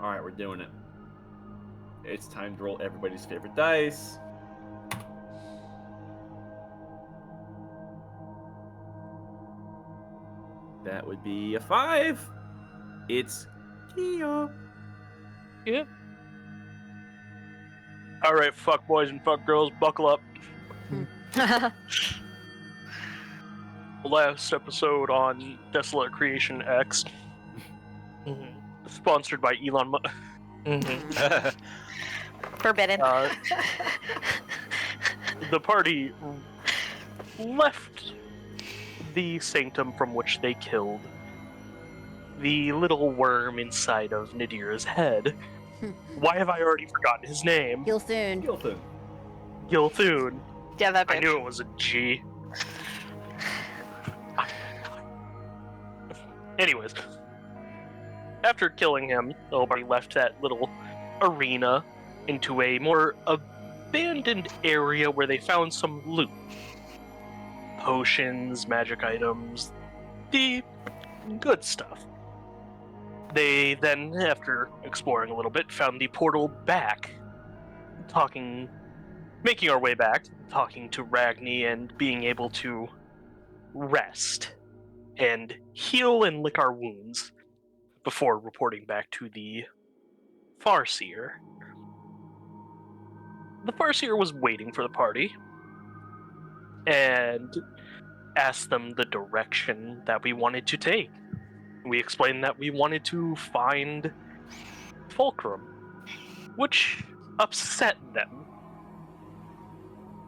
Alright, we're doing it. It's time to roll everybody's favorite dice. That would be a 5. It's Kia. Yeah. All right, fuck boys and fuck girls, buckle up. Last episode on Desolate Creation X, sponsored by Elon Musk. Forbidden. The party left the sanctum from which they killed the little worm inside of Nadir's head. Why have I already forgotten his name? Gilthune. Gilthune. Yeah, that bitch. I knew it was a G. Anyways, after killing him, nobody left that little arena into a more abandoned area where they found some loot. Potions, magic items, the good stuff. They then, after exploring a little bit, found the portal back, making our way back, talking to Ragni and being able to rest and heal and lick our wounds before reporting back to the Farseer. The Farseer was waiting for the party and asked them the direction that we wanted to take. We explained that we wanted to find Fulcrum, which upset them.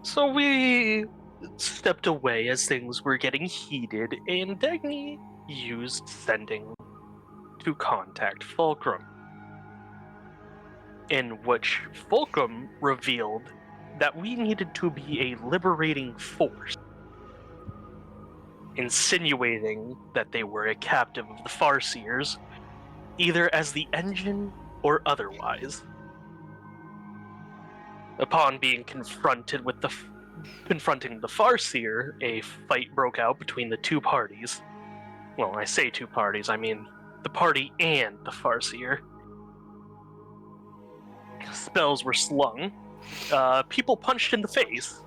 So we stepped away as things were getting heated, and Dagny used sending to contact Fulcrum, in which Fulcrum revealed that we needed to be a liberating force, insinuating that they were a captive of the Farseers, either as the engine or otherwise. Upon being confronting the Farseer, a fight broke out between the two parties. Well, I say two parties, I mean the party and the Farseer. Spells were slung. People punched in the face.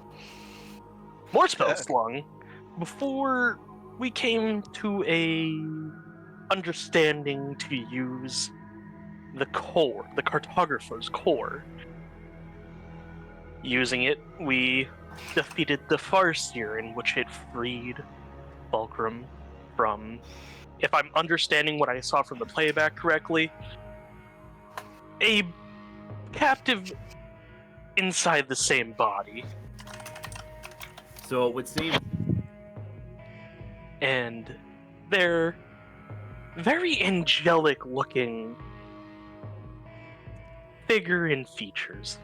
More spells slung. Before we came to a understanding to use the core, the cartographer's core. Using it, we defeated the Farseer, in which it freed Fulcrum from, if I'm understanding what I saw from the playback correctly, a captive inside the same body. So it would seem. And they're very angelic looking figure and features.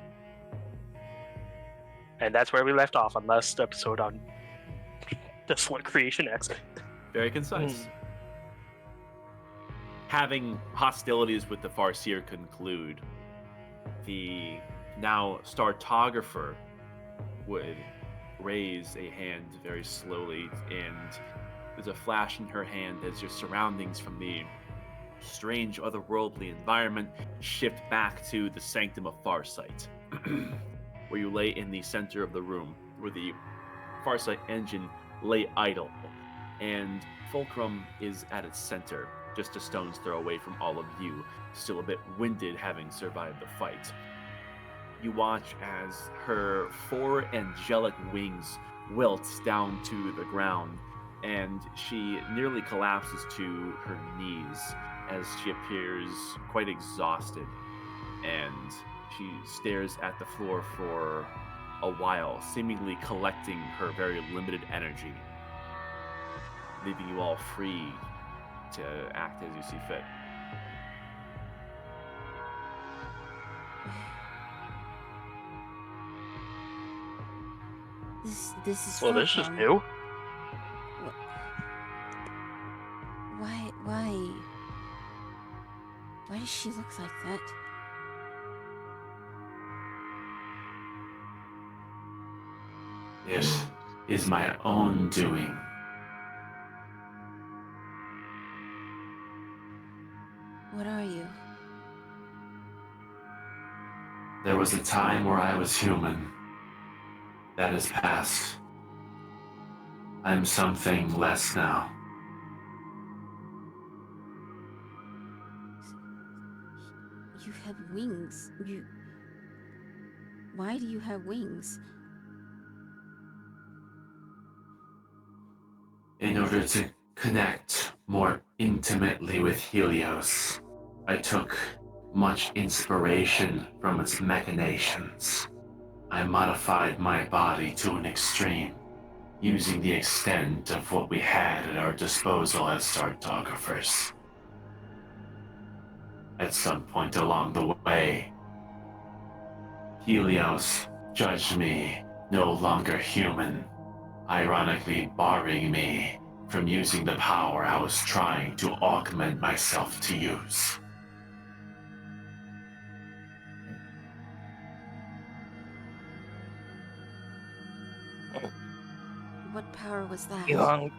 And that's where we left off on last episode on Desolate Creation X. Very concise. Having hostilities with the Farseer conclude, the now Startographer would raise a hand very slowly, and there's a flash in her hand as your surroundings from the strange otherworldly environment shift back to the Sanctum of Farsight, where you lay in the center of the room, where the Farsight engine lay idle, and Fulcrum is at its center, just a stone's throw away from all of you, still a bit winded having survived the fight. You watch as her 4 angelic wings wilt down to the ground, and she nearly collapses to her knees as she appears quite exhausted, and she stares at the floor for a while, seemingly collecting her very limited energy, leaving you all free to act as you see fit. This is Well, this is new. Why does she look like that? This is my own doing. What are you? There was a time where I was human. That is past. I'm something less now. You have wings. Why do you have wings? In order to connect more intimately with Helios, I took much inspiration from its machinations. I modified my body to an extreme, using the extent of what we had at our disposal as cartographers. At some point along the way, Helios judged me no longer human, ironically barring me from using the power I was trying to augment myself to use. What power was that?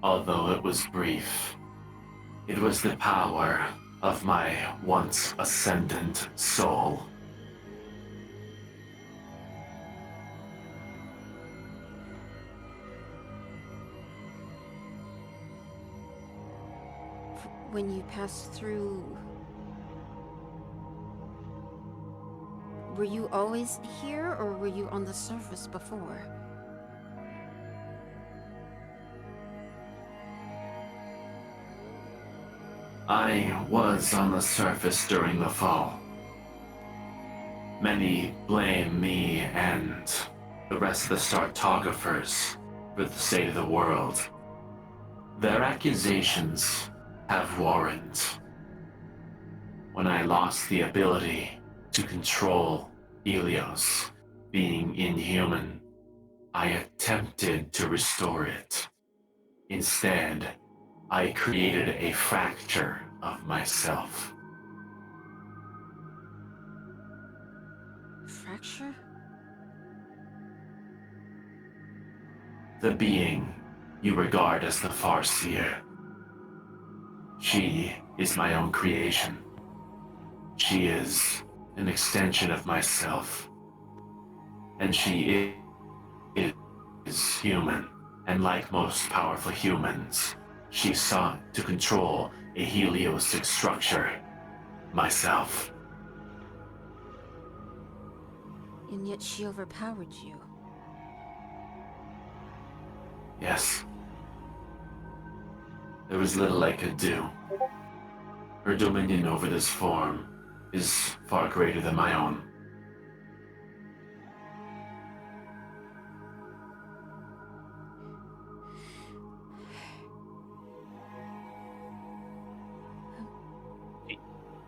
Although it was brief, it was the power of my once ascendant soul. When you passed through... Were you always here, or were you on the surface before? I was on the surface during the fall. Many blame me and the rest of the cartographers for the state of the world. Their accusations have warrant. When I lost the ability to control Helios, being inhuman, I attempted to restore it. Instead, I created a fracture of myself. Fracture? The being you regard as the Farseer. She is my own creation. She is an extension of myself. And she is human. And like most powerful humans, she sought to control a heliostic structure. Myself. And yet she overpowered you. Yes. There was little I could do. Her dominion over this form is far greater than my own.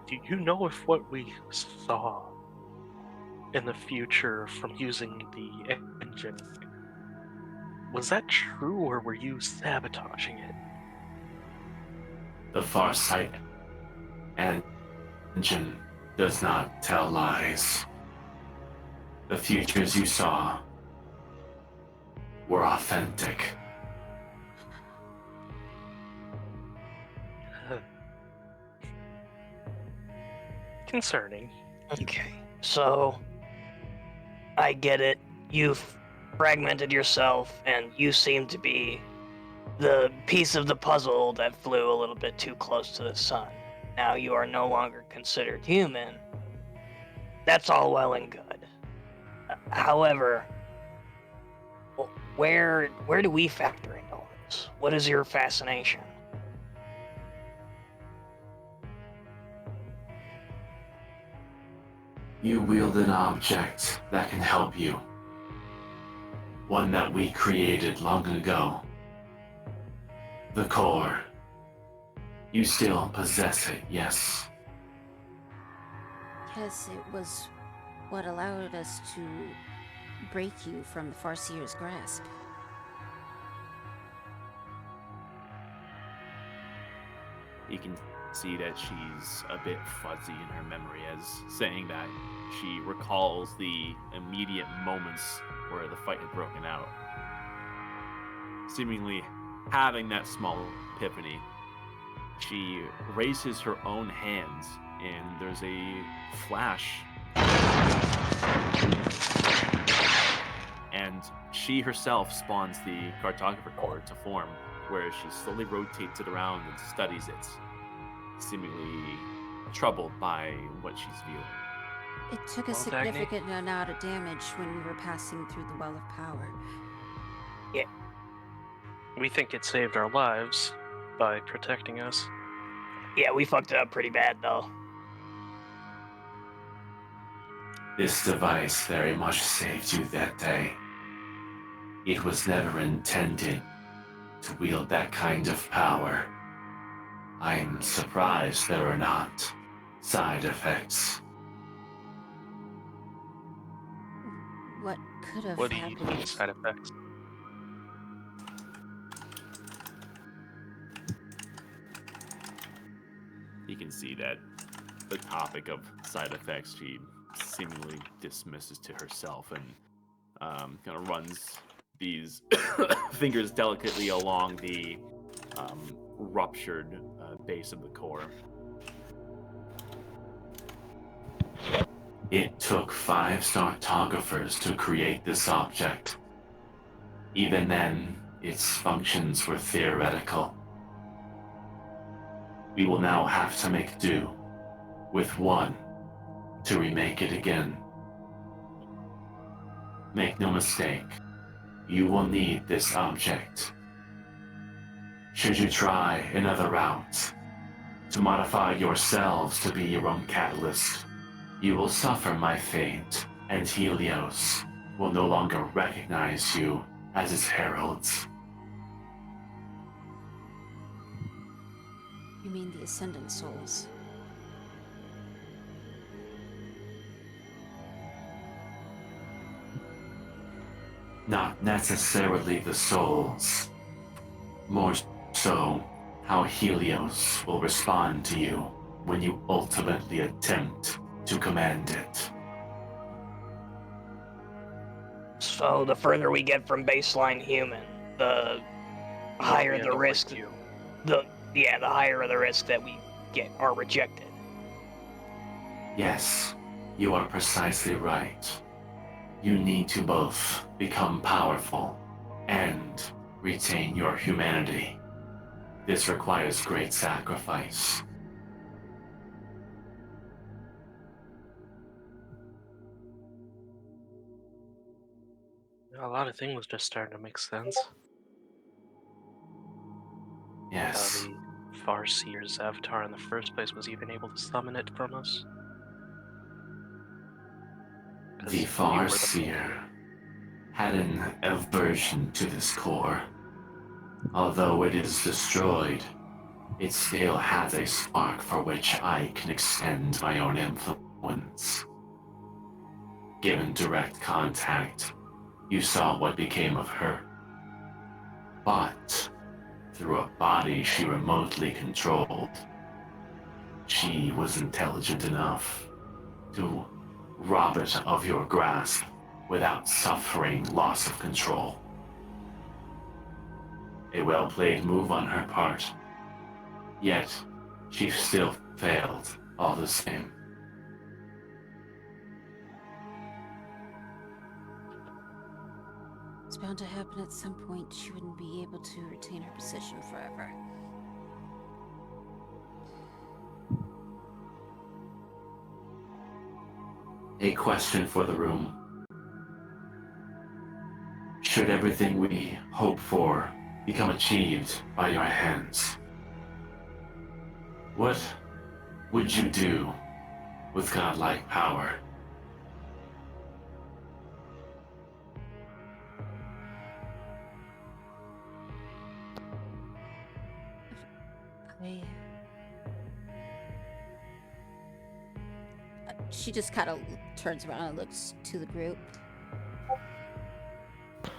Do you know if what we saw in the future from using the engine, was that true, or were you sabotaging it? The Farsight engine does not tell lies. The futures you saw were authentic. Concerning. Okay, so I get it. You've fragmented yourself, and you seem to be the piece of the puzzle that flew a little bit too close to the sun. Now you are no longer considered human. That's all well and good. However, where do we factor in all this? What is your fascination? You wield an object that can help you. One that we created long ago. The core. You still possess it, yes. Yes, it was what allowed us to break you from the Farseer's grasp. You can see that she's a bit fuzzy in her memory, as saying that she recalls the immediate moments where the fight had broken out. Seemingly having that small epiphany She raises her own hands, and there's a flash. And she herself spawns the cartographer core to form, where she slowly rotates it around and studies it, seemingly troubled by what she's viewing. It took a Well, Dagny? significant amount of damage when we were passing through the Well of Power. We think it saved our lives by protecting us. Yeah, we fucked it up pretty bad, though. This device very much saved you that day. It was never intended to wield that kind of power. I'm surprised there are not side effects. What could have What do you happened? mean side effects? You can see that the topic of side effects she seemingly dismisses to herself and kind of runs these fingers delicately along the ruptured base of the core. It took 5 startographers to create this object. Even then, its functions were theoretical. We will now have to make do with one to remake it again. Make no mistake, you will need this object. Should you try another route to modify yourselves to be your own catalyst, you will suffer my fate, and Helios will no longer recognize you as its heralds. You mean the Ascendant Souls? Not necessarily the souls. More so, how Helios will respond to you when you ultimately attempt to command it. So the further we get from baseline human, the higher We end the up risk. like you. The higher the risk that we are rejected. Yes, you are precisely right. You need to both become powerful and retain your humanity. This requires great sacrifice. A lot of things just starting to make sense. Yes, How the Farseer's avatar in the first place was even able to summon it from us. 'Cause the we were Farseer had an aversion to this core. Although it is destroyed, it still has a spark for which I can extend my own influence. Given direct contact, you saw what became of her. But through a body she remotely controlled, she was intelligent enough to rob it of your grasp without suffering loss of control. A well-played move on her part, yet she still failed all the same. It's bound to happen at some point. She wouldn't be able to retain her position forever. A question for the room. Should everything we hope for become achieved by your hands, what would you do with godlike power? She just kind of turns around and looks to the group.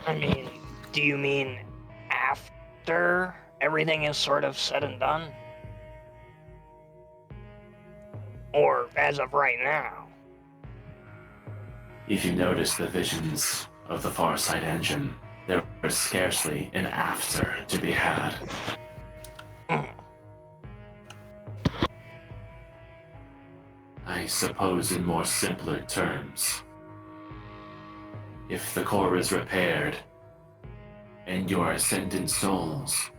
I mean, do you mean after everything is sort of said and done? Or as of right now? If you notice the visions of the Farsight engine, there is scarcely an after to be had. I suppose in more simpler terms, if the core is repaired and your ascendant souls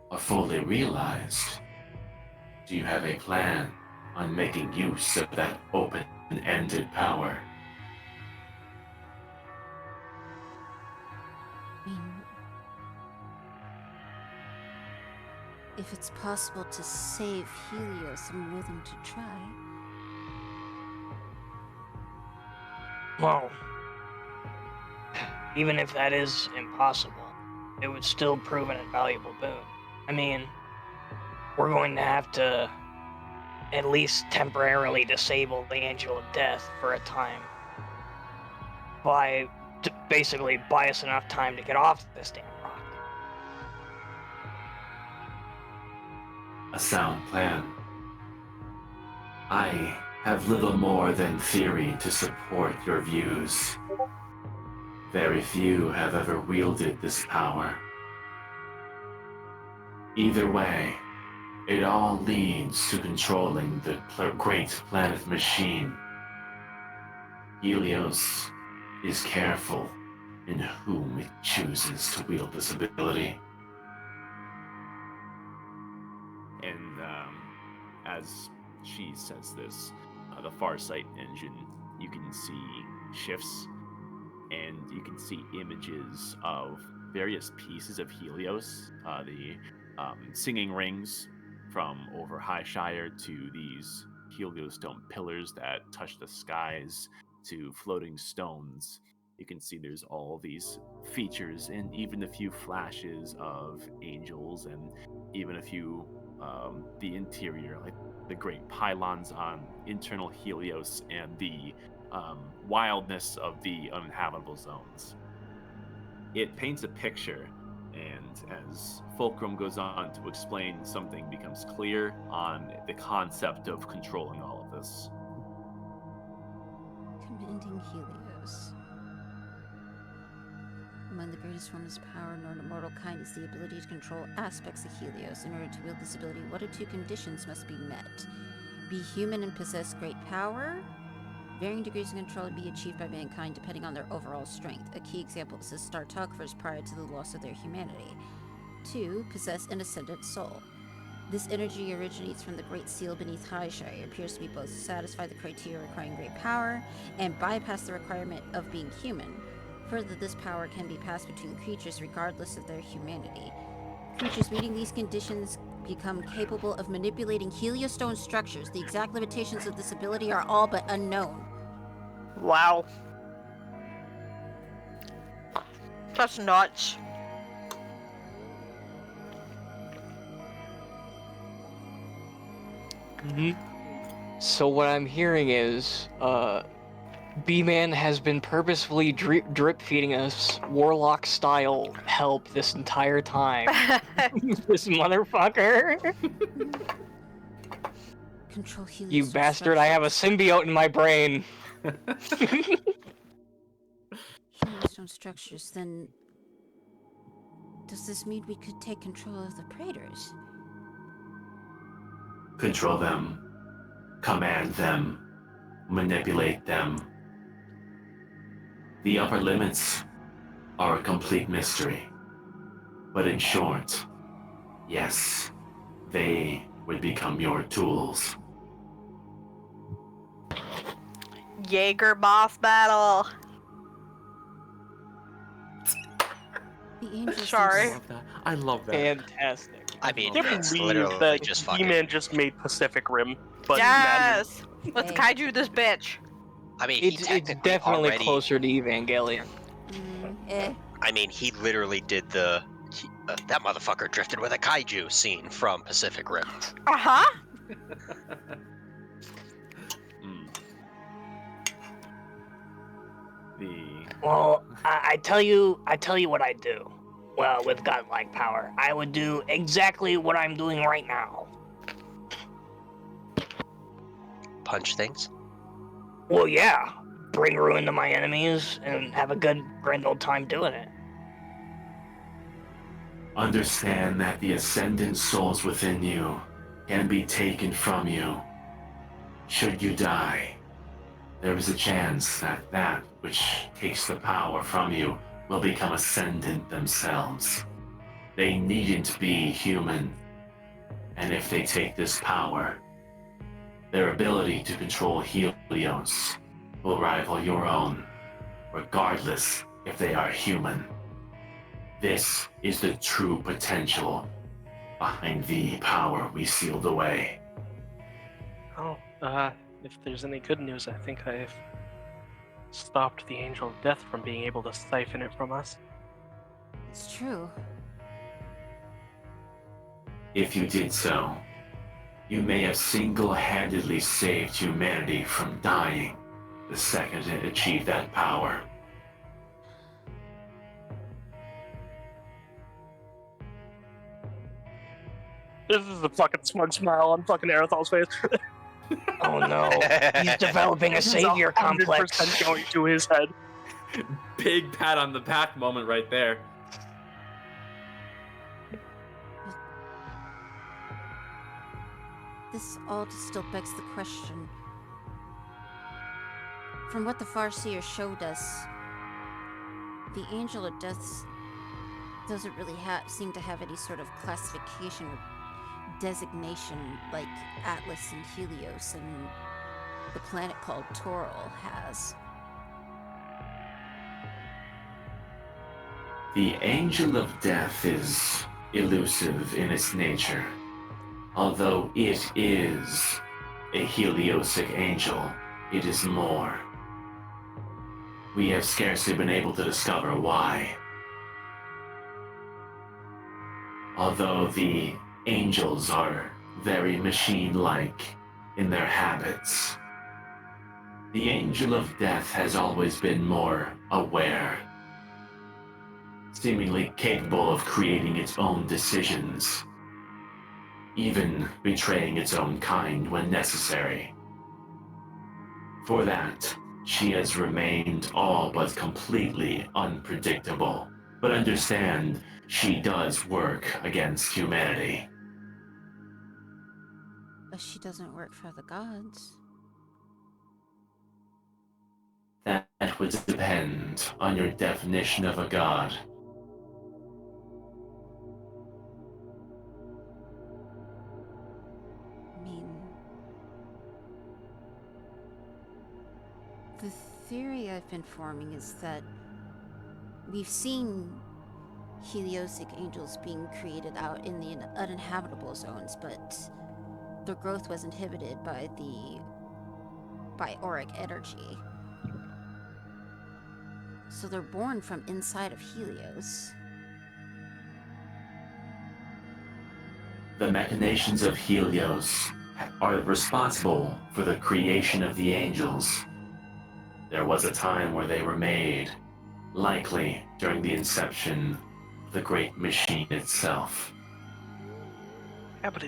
are fully realized, do you have a plan on making use of that open-ended power? I mean, if it's possible to save Helios, I'm willing to try. Well, even if that is impossible, it would still prove an invaluable boon. I mean, we're going to have to at least temporarily disable the Angel of Death for a time. To basically buy us enough time to get off this damn rock. A sound plan. I have little more than theory to support your views. Very few have ever wielded this power. Either way, it all leads to controlling the great planet machine. Helios is careful in whom it chooses to wield this ability. And as she says this, the Farsight engine, you can see shifts, and you can see images of various pieces of Helios, the singing rings from over Highshire to these Heliostone pillars that touch the skies to floating stones. You can see there's all these features and even a few flashes of angels and even a few the interior, like the great pylons on internal Helios and the wildness of the uninhabitable zones. It paints a picture, and as Fulcrum goes on to explain, something becomes clear on the concept of controlling all of this. Commanding Helios. Among the greatest forms of power known to mortal kind is the ability to control aspects of Helios. In order to wield this ability, one of two conditions must be met. Be human and possess great power. Varying degrees of control will be achieved by mankind depending on their overall strength. A key example is the Startographers prior to the loss of their humanity. 2. Possess an ascendant soul. This energy originates from the Great Seal beneath Highshire. It appears to be both satisfy the criteria requiring great power and bypass the requirement of being human. Further, this power can be passed between creatures regardless of their humanity. Creatures meeting these conditions become capable of manipulating Heliostone structures. The exact limitations of this ability are all but unknown. Wow. That's nuts. So what I'm hearing is, B-Man has been purposefully drip feeding us Warlock-style help this entire time. This motherfucker! Control Heliostone You bastard, I have a symbiote in my brain! Heliostone structures, then... Does this mean we could take control of the Praetors? Control them, command them, manipulate them. The upper limits are a complete mystery. But in short, yes, they would become your tools. Jaeger boss battle. The angels Sorry. themselves- I love that. Fantastic. I mean, I it's can't literally believe just that fucking. He-Man just made Pacific Rim, but Yes! Let's Hey. kaiju this bitch. I mean, he It's technically definitely already. closer to Evangelion. I mean, he literally did the. That motherfucker drifted with a kaiju scene from Pacific Rim. Uh-huh. Well, I tell you what I do. Well, with godlike power, I would do exactly what I'm doing right now. Punch things. Well, yeah, bring ruin to my enemies and have a good grand old time doing it. Understand that the ascendant souls within you can be taken from you. Should you die, there is a chance that that which takes the power from you will become ascendant themselves. They needn't be human, and if they take this power, their ability to control Helios will rival your own, regardless if they are human. This is the true potential behind the power we sealed away. Oh, if there's any good news, I think I've stopped the Angel of Death from being able to siphon it from us. It's true. If you did so, you may have single-handedly saved humanity from dying the second it achieved that power. This is a fucking smug smile on fucking Arethal's face. Oh no, he's developing a This is savior 100% complex. going to his head. Big pat on the back moment right there. This all just still begs the question. From what the Farseer showed us, the Angel of Death doesn't really seem to have any sort of classification or designation like Atlas and Helios and the planet called Toral has. The Angel of Death is elusive in its nature. Although it is a Heliosic angel, it is more. We have scarcely been able to discover why. Although the angels are very machine-like in their habits, the Angel of Death has always been more aware, seemingly capable of creating its own decisions, even betraying its own kind when necessary. For that, she has remained all but completely unpredictable. But understand, she does work against humanity. But she doesn't work for the gods. That would depend on your definition of a god. I mean, the theory I've been forming is that we've seen Heliosic angels being created out in the uninhabitable zones, but their growth was inhibited by auric energy. So they're born from inside of Helios. The machinations of Helios are responsible for the creation of the angels. There was a time where they were made, likely during the inception of the great machine itself. Yeah, but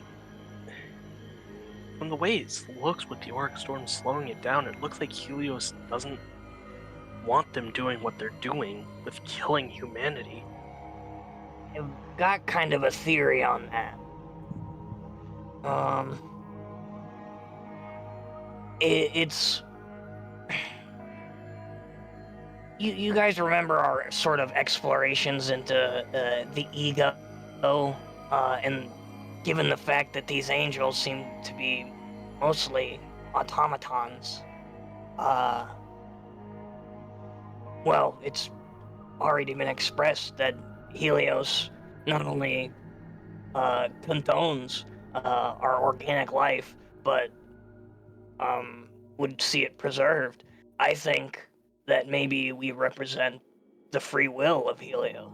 from the way it looks with the Auric Storm slowing it down, it looks like Helios doesn't want them doing what they're doing with killing humanity. I've got kind of a theory on that. It's you guys remember our sort of explorations into the ego, and given the fact that these angels seem to be mostly automatons, well, it's already been expressed that Helios not only condones our organic life, but would see it preserved. I think that maybe we represent the free will of Helios.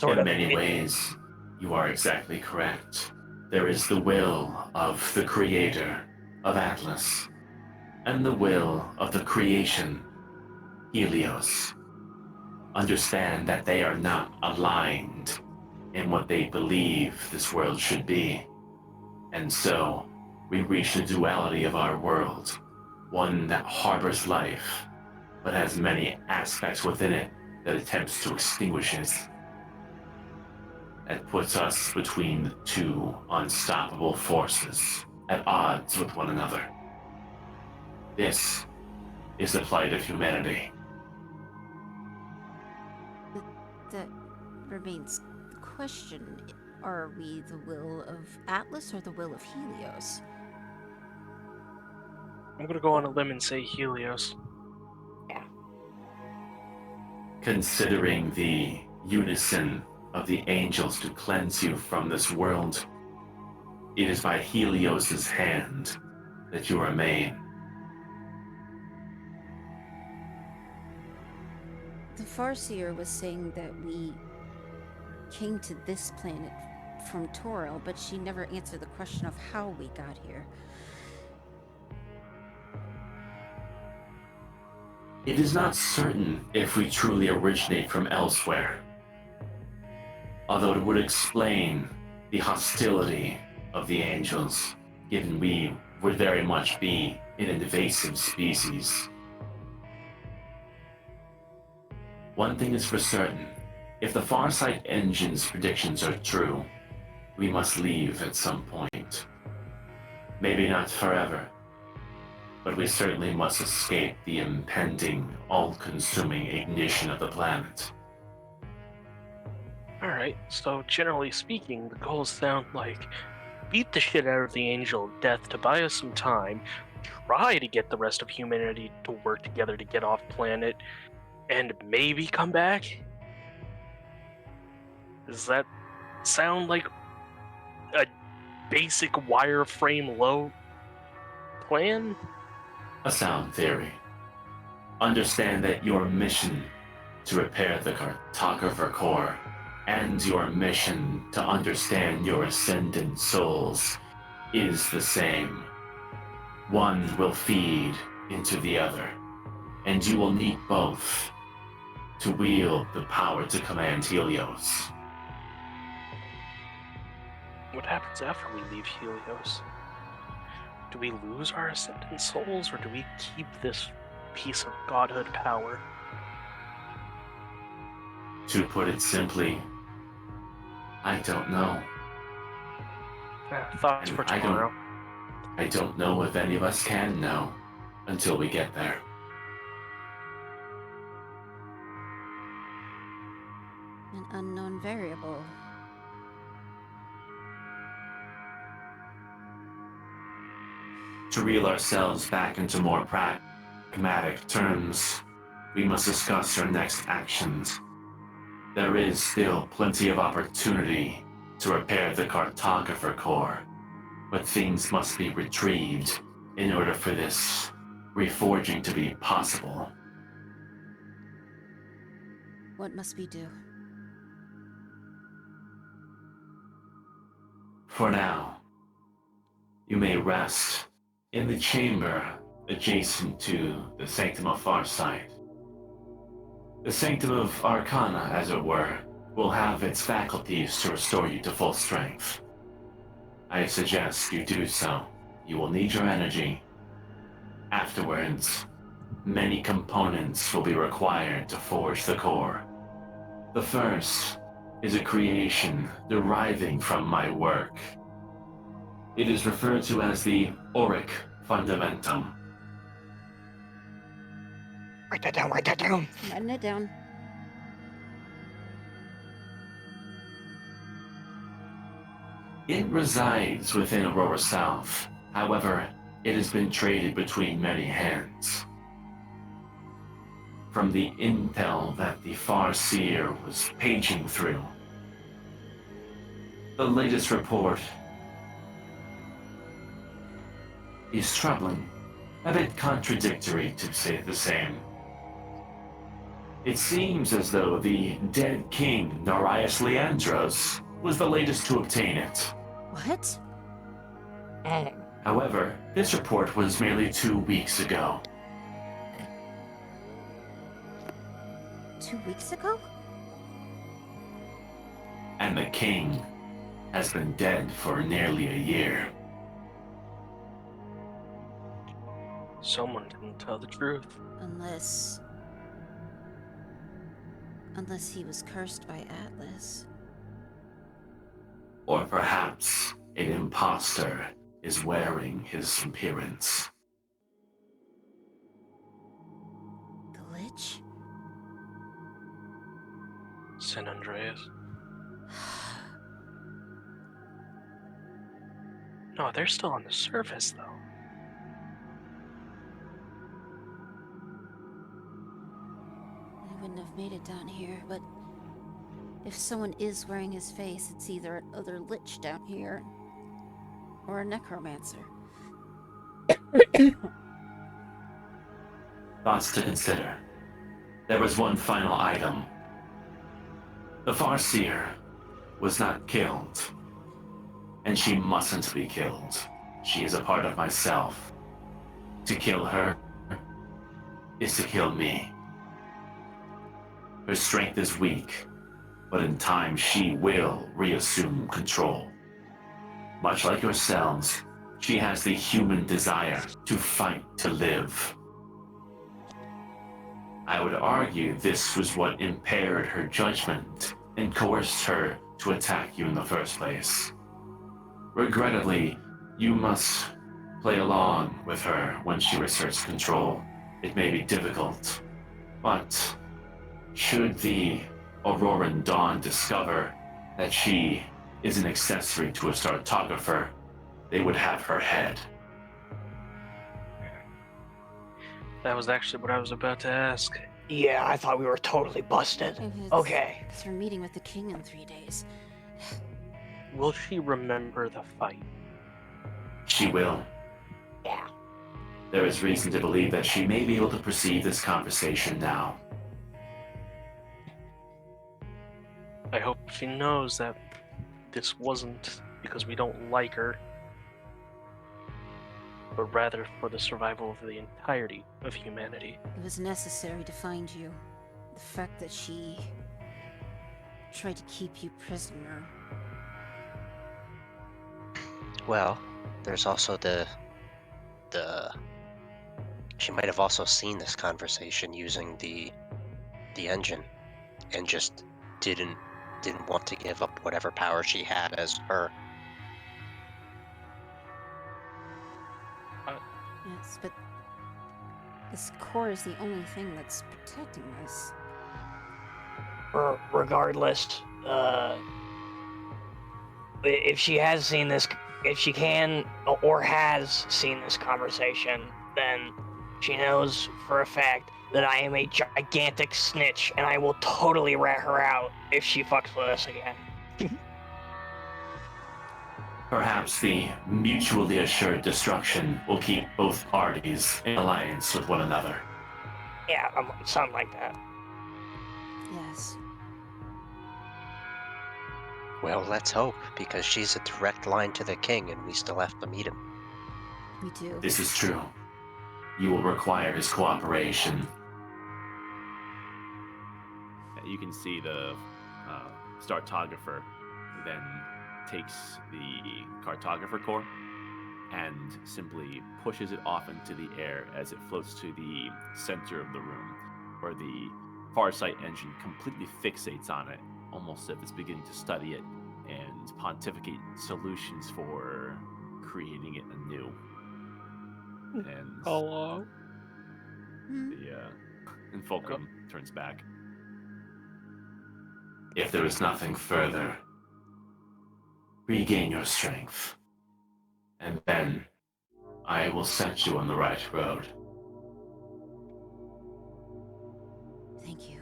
In many ways, you are exactly correct. There is the will of the creator of Atlas, and the will of the creation, Helios. Understand that they are not aligned in what they believe this world should be. And so, we reach the duality of our world, one that harbors life, but has many aspects within it that attempts to extinguish it. that puts us between two unstoppable forces at odds with one another. This is the plight of humanity. That remains the question. Are we the will of Atlas or the will of Helios? I'm gonna go on a limb and say Helios. Considering the unison of the angels to cleanse you from this world, it is by Helios's hand that you remain. The Farseer was saying that we came to this planet from Toril, but she never answered the question of how we got here. It is not certain if we truly originate from elsewhere, although it would explain the hostility of the angels, given we would very much be an invasive species. One thing is for certain, if the Farsight Engine's predictions are true, we must leave at some point. Maybe not forever, but we certainly must escape the impending, all-consuming ignition of the planet. Alright, so generally speaking, the goals sound like beat the shit out of the Angel of Death to buy us some time, try to get the rest of humanity to work together to get off planet, and maybe come back? Does that sound like a basic wireframe low plan? A sound theory. Understand that your mission to repair the cartographer core and your mission to understand your ascendant souls is the same. One will feed into the other, and you will need both to wield the power to command Helios. What happens after we leave Helios? Do we lose our ascendant souls, or do we keep this piece of godhood power? To put it simply, I don't know. Thoughts And for tomorrow. I don't know if any of us can know until we get there. An unknown variable. To reel ourselves back into more pragmatic terms, we must discuss our next actions. There is still plenty of opportunity to repair the cartographer core, but things must be retrieved in order for this reforging to be possible. What must we do? For now, you may rest in the chamber adjacent to the Sanctum of Farsight. The Sanctum of Arcana, as it were, will have its faculties to restore you to full strength. I suggest you do so. You will need your energy. Afterwards, many components will be required to forge the core. The first is a creation deriving from my work. It is referred to as the Auric Fundamentum. Write that down, write that down. Writing it down. It resides within Aurora South. However, it has been traded between many hands. From the intel that the Farseer was paging through, the latest report is troubling, a bit contradictory to say the same. It seems as though the dead king, Narius Leandros, was the latest to obtain it. What? However, this report was merely 2 weeks ago. 2 weeks ago? And the king has been dead for nearly a year. Someone didn't tell the truth. Unless he was cursed by Atlas. Or perhaps an imposter is wearing his appearance. The Lich? San Andreas. No, they're still on the surface, though. I wouldn't have made it down here, but if someone is wearing his face, it's either another Lich down here or a necromancer. Thoughts to consider. There was one final item. The Farseer was not killed, and she mustn't be killed. She is a part of myself. To kill her is to kill me. Her strength is weak, but in time she will reassume control. Much like yourselves, she has the human desire to fight to live. I would argue this was what impaired her judgment and coerced her to attack you in the first place. Regrettably, you must play along with her when she asserts control. It may be difficult, but should the Auroran Dawn discover that she is an accessory to a Startographer, they would have her head. That was actually what I was about to ask. Yeah, I thought we were totally busted. Okay. Because we're meeting with the king in 3 days. Will she remember the fight? She will. Yeah. There is reason to believe that she may be able to perceive this conversation now. I hope she knows that this wasn't because we don't like her, but rather for the survival of the entirety of humanity. It was necessary to find you. The fact that she tried to keep you prisoner. Well, there's also the she might have also seen this conversation using the engine and just didn't want to give up whatever power she had as her. Yes, but this core is the only thing that's protecting us. Regardless, if she has seen this, if she can or has seen this conversation, then she knows for a fact that I am a gigantic snitch, and I will totally rat her out if she fucks with us again. Perhaps the mutually assured destruction will keep both parties in alliance with one another. Yeah, something like that. Yes. Well, let's hope, because she's a direct line to the king, and we still have to meet him. We do. This is true. You will require his cooperation. You can see the Startographer then takes the Cartographer core and simply pushes it off into the air as it floats to the center of the room, where the Farsight engine completely fixates on it, almost as if it's beginning to study it and pontificate solutions for creating it anew. And Hello? and Fulcrum turns back. If there is nothing further, regain your strength, and then I will set you on the right road. Thank you.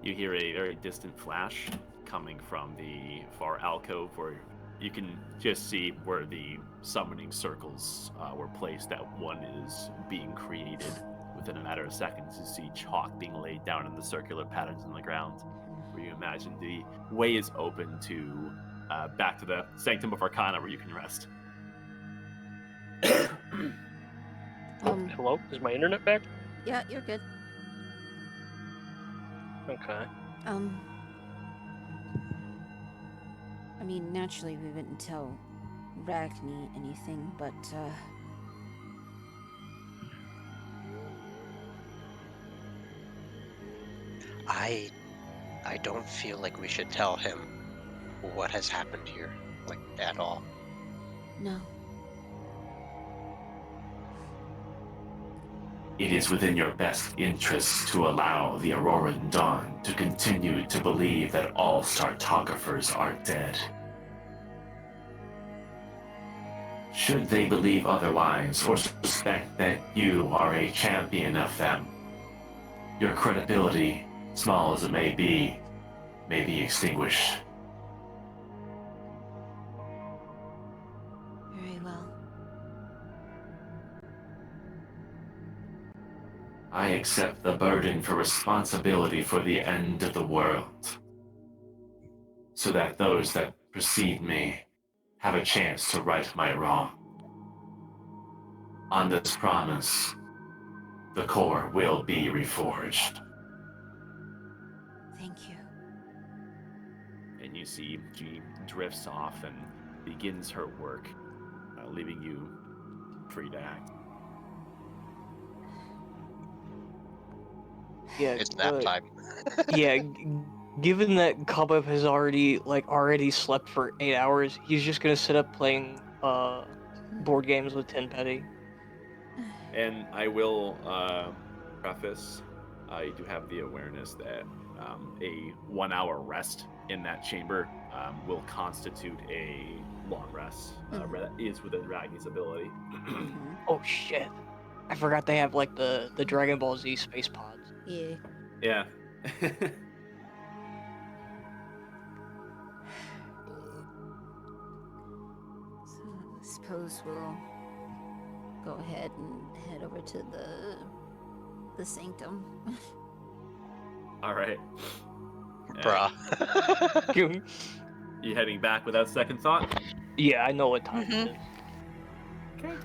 You hear a very distant flash coming from the far alcove, where you can just see where the summoning circles were placed, that one is being created. Within a matter of seconds, you see chalk being laid down in the circular patterns in the ground, where you imagine the way is open to back to the Sanctum of Arcana, where you can rest. Hello? Is my internet back? Yeah, you're good. Okay. I mean, naturally we wouldn't tell Ragni anything, but, I don't feel like we should tell him what has happened here, like, at all. No. It is within your best interest to allow the Auroran Dawn to continue to believe that all Startographers are dead. Should they believe otherwise or suspect that you are a champion of them, your credibility, small as it may be extinguished. Very well. I accept the burden for responsibility for the end of the world, so that those that precede me have a chance to right my wrong. On this promise, the core will be reforged. Thank you. And you see she drifts off and begins her work, leaving you free to act. Yeah, It's nap time. yeah. Given that Cobweb has already slept for 8 hours, he's just gonna sit up playing board games with Tin Petty. And I will preface, I do have the awareness that a 1 hour rest in that chamber will constitute a long rest. That is within Ragni's ability. Oh shit! I forgot they have like the Dragon Ball Z space pods. Yeah. Yeah. So I suppose we'll go ahead and head over to the sanctum. All right. Bruh. You heading back without second thought? Yeah, I know what time Mhm. it is. Okay.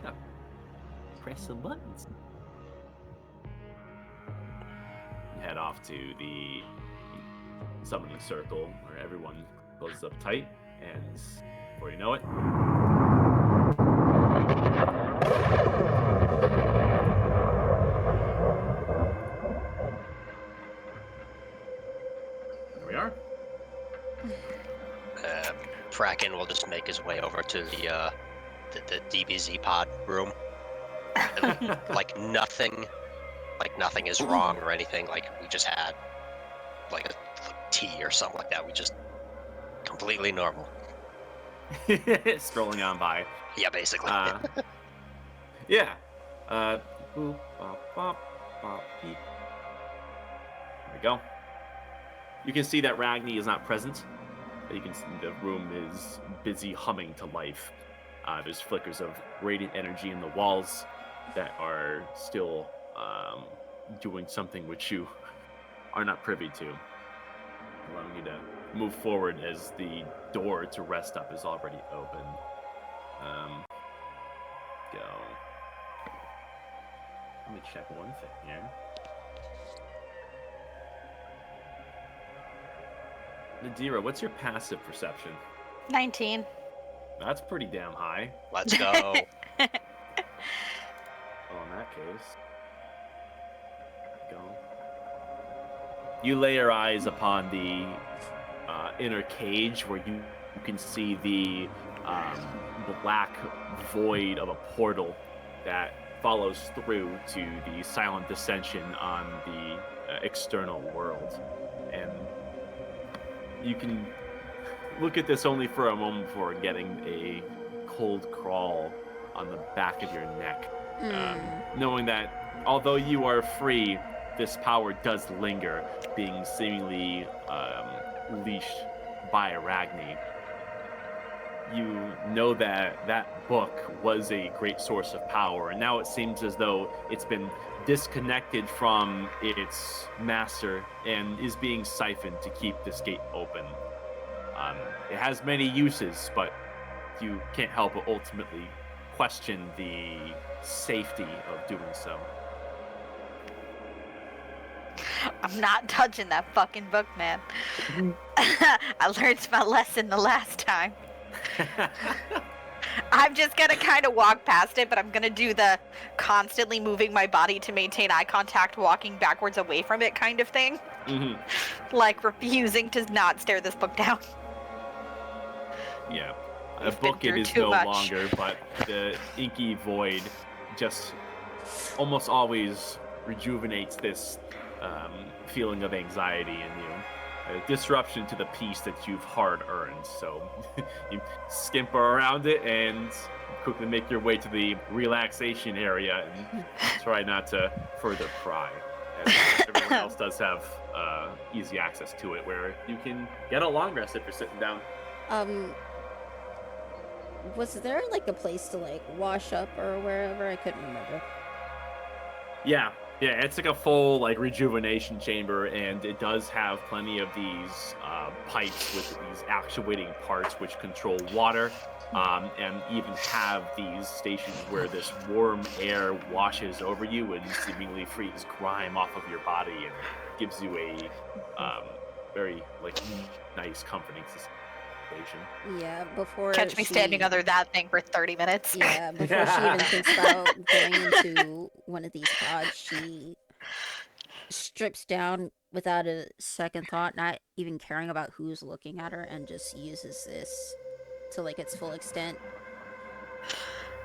Yeah. Press some buttons. You head off to the summoning circle where everyone closes up tight, and before you know it, there we are. Kraken will just make his way over to the DBZ pod room. like nothing is wrong or anything. Like we just had like a tea or something like that. We just completely normal. Scrolling on by. Yeah, basically. Yeah. Boop, bop, bop, bop, beep. There we go. You can see that Ragni is not present. You can see the room is busy humming to life. There's flickers of radiant energy in the walls that are still doing something which you are not privy to, allowing you to move forward as the door to rest up is already open. Go. Let me check one thing here. Nadira, what's your passive perception? 19. That's pretty damn high. Let's go. Well, in that case, go. You lay your eyes upon the inner cage where you can see the black void of a portal that follows through to the silent dissension on the external world. And you can look at this only for a moment before getting a cold crawl on the back of your neck, knowing that although you are free, this power does linger, being seemingly leashed by Arachne. You know that that book was a great source of power, and now it seems as though it's been disconnected from its master and is being siphoned to keep this gate open. It has many uses, but you can't help but ultimately question the safety of doing so. I'm not touching that fucking book, man. I learned my lesson the last time. I'm just gonna kind of walk past it, but I'm gonna do the constantly moving my body to maintain eye contact, walking backwards away from it kind of thing. Like refusing to not stare this book down. Yeah. A We've been book it through is too no much. longer, but the inky void just almost always rejuvenates this feeling of anxiety in you. A disruption to the peace that you've hard earned. So you skimper around it and quickly make your way to the relaxation area and try not to further pry. As everyone else does have easy access to it, where you can get a long rest if you're sitting down. Was there like a place to like wash up or wherever? I couldn't remember. Yeah, it's like a full like rejuvenation chamber, and it does have plenty of these pipes with these actuating parts which control water, and even have these stations where this warm air washes over you and seemingly frees grime off of your body and gives you a very like nice, comforting sensation. Yeah, before Catch me standing under that thing for 30 minutes. Yeah, before she even thinks about going into one of these pods, she strips down without a second thought, not even caring about who's looking at her, and just uses this to like its full extent,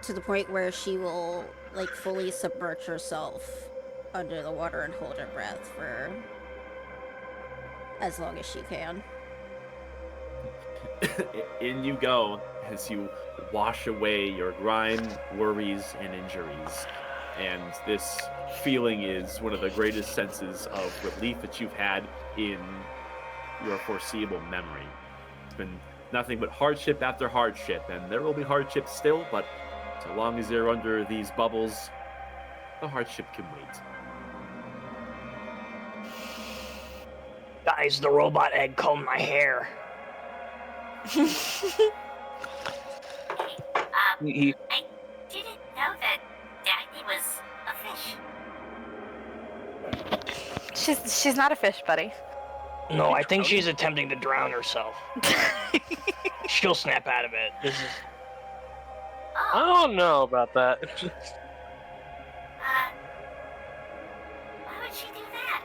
to the point where she will like fully submerge herself under the water and hold her breath for as long as she can. In you go as you wash away your grime, worries, and injuries. And this feeling is one of the greatest senses of relief that you've had in your foreseeable memory. It's been nothing but hardship after hardship, and there will be hardship still, but so long as you're under these bubbles, the hardship can wait. Guys, the robot egg combed my hair. I didn't know that Dagny was a fish. She's not a fish, buddy. No, I think she's attempting to drown herself. She'll snap out of it. This is... I don't know about that. Why would she do that?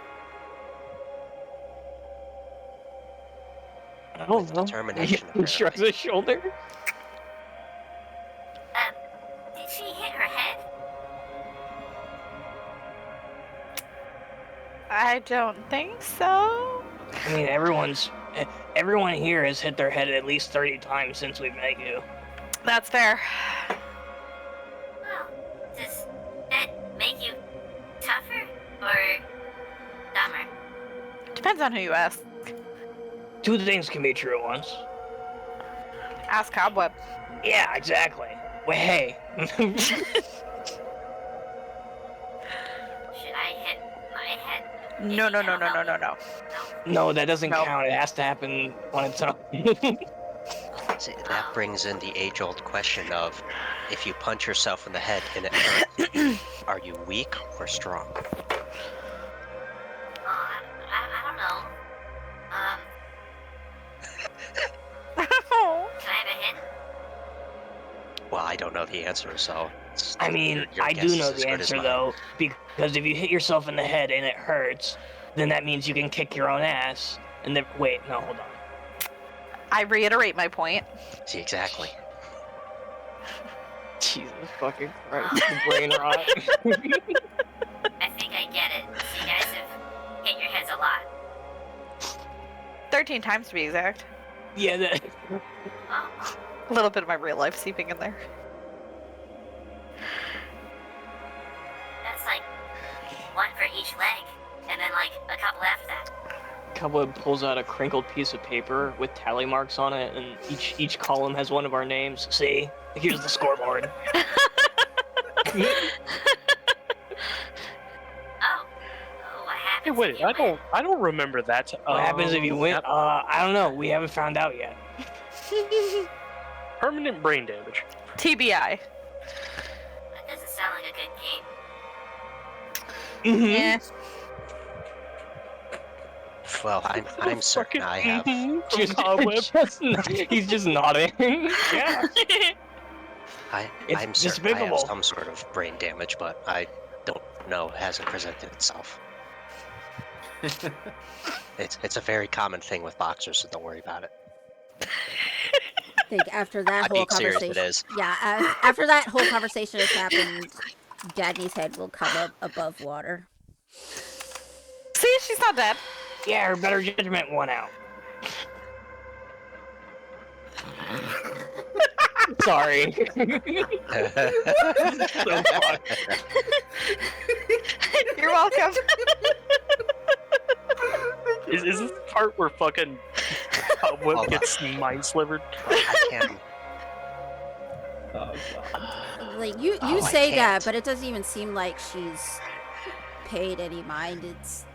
I don't know. Determination. He shrugs his shoulder. Did she hit her head? I don't think so. I mean, everyone here has hit their head at least 30 times since we've met you. That's fair. Well, does that make you tougher or dumber? Depends on who you ask. Two things can be true at once. Ask Cobweb. Yeah, exactly. Well, hey. Should I hit my head? No. No, that doesn't No. count. It has to happen on its own. See, that brings in the age-old question of, if you punch yourself in the head and it hurts, are you weak or strong? I don't know. Can I have a hint? Well, I don't know the answer, so... I mean, your I guess do is know as the good as answer, mine. though, because if you hit yourself in the head and it hurts, then that means you can kick your own ass. And then, wait, no, hold on. I reiterate my point. See, exactly. Jesus fucking Christ, the brain rot. I think I get it. So you guys have hit your heads a lot. 13 times to be exact. Yeah, that... Oh, A little bit of my real life seeping in there. that's like one for each leg, and then like a couple after that. Cobweb pulls out a crinkled piece of paper with tally marks on it, and each column has one of our names. See? Here's the scoreboard. Oh, what Hey, happens? wait, if you win? I don't remember that. What happens if you win? I don't know. We haven't found out yet. Permanent brain damage. TBI. That doesn't sound like a good game. Mm-hmm. Yeah. Well, I'm certain I have. He's just nodding. Yeah. It's I'm certain I have despicable. some sort of brain damage, but I don't know. It hasn't presented itself. It's a very common thing with boxers, so don't worry about it. I think after that I'm whole being serious, conversation, it is. yeah, after that whole conversation has happened, Dagny's head will come up above water. See, she's not dead. Yeah, her better judgment won out. Sorry. You're welcome. Is this the part where fucking Whip gets mind slivered? I can. Oh, God. Like you I say that, can't. but it doesn't even seem like she's paid any mind. It's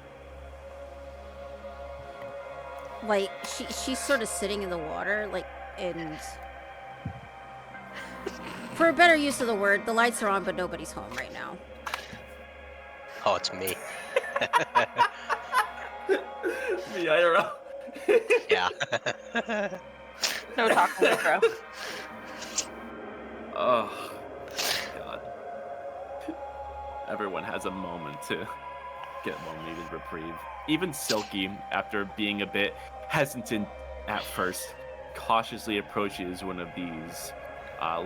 like she's sort of sitting in the water, like, and for a better use of the word, the lights are on, but nobody's home right now. Oh, it's me. Me, IRL. Yeah. No talking, bro. Oh, God. Everyone has a moment to get one needed reprieve. Even Silky, after being a bit hesitant at first, cautiously approaches one of these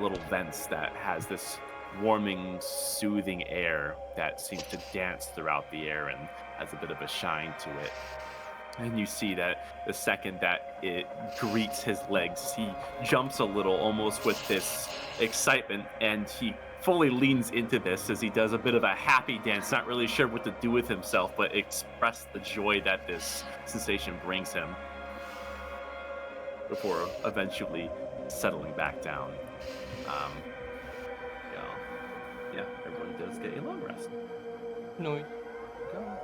little vents that has this warming, soothing air that seems to dance throughout the air and has a bit of a shine to it. And you see that the second that it greets his legs, he jumps a little, almost with this excitement, and he fully leans into this as he does a bit of a happy dance, not really sure what to do with himself, but express the joy that this sensation brings him before eventually settling back down. Yeah, everyone does get a long rest. No. Go.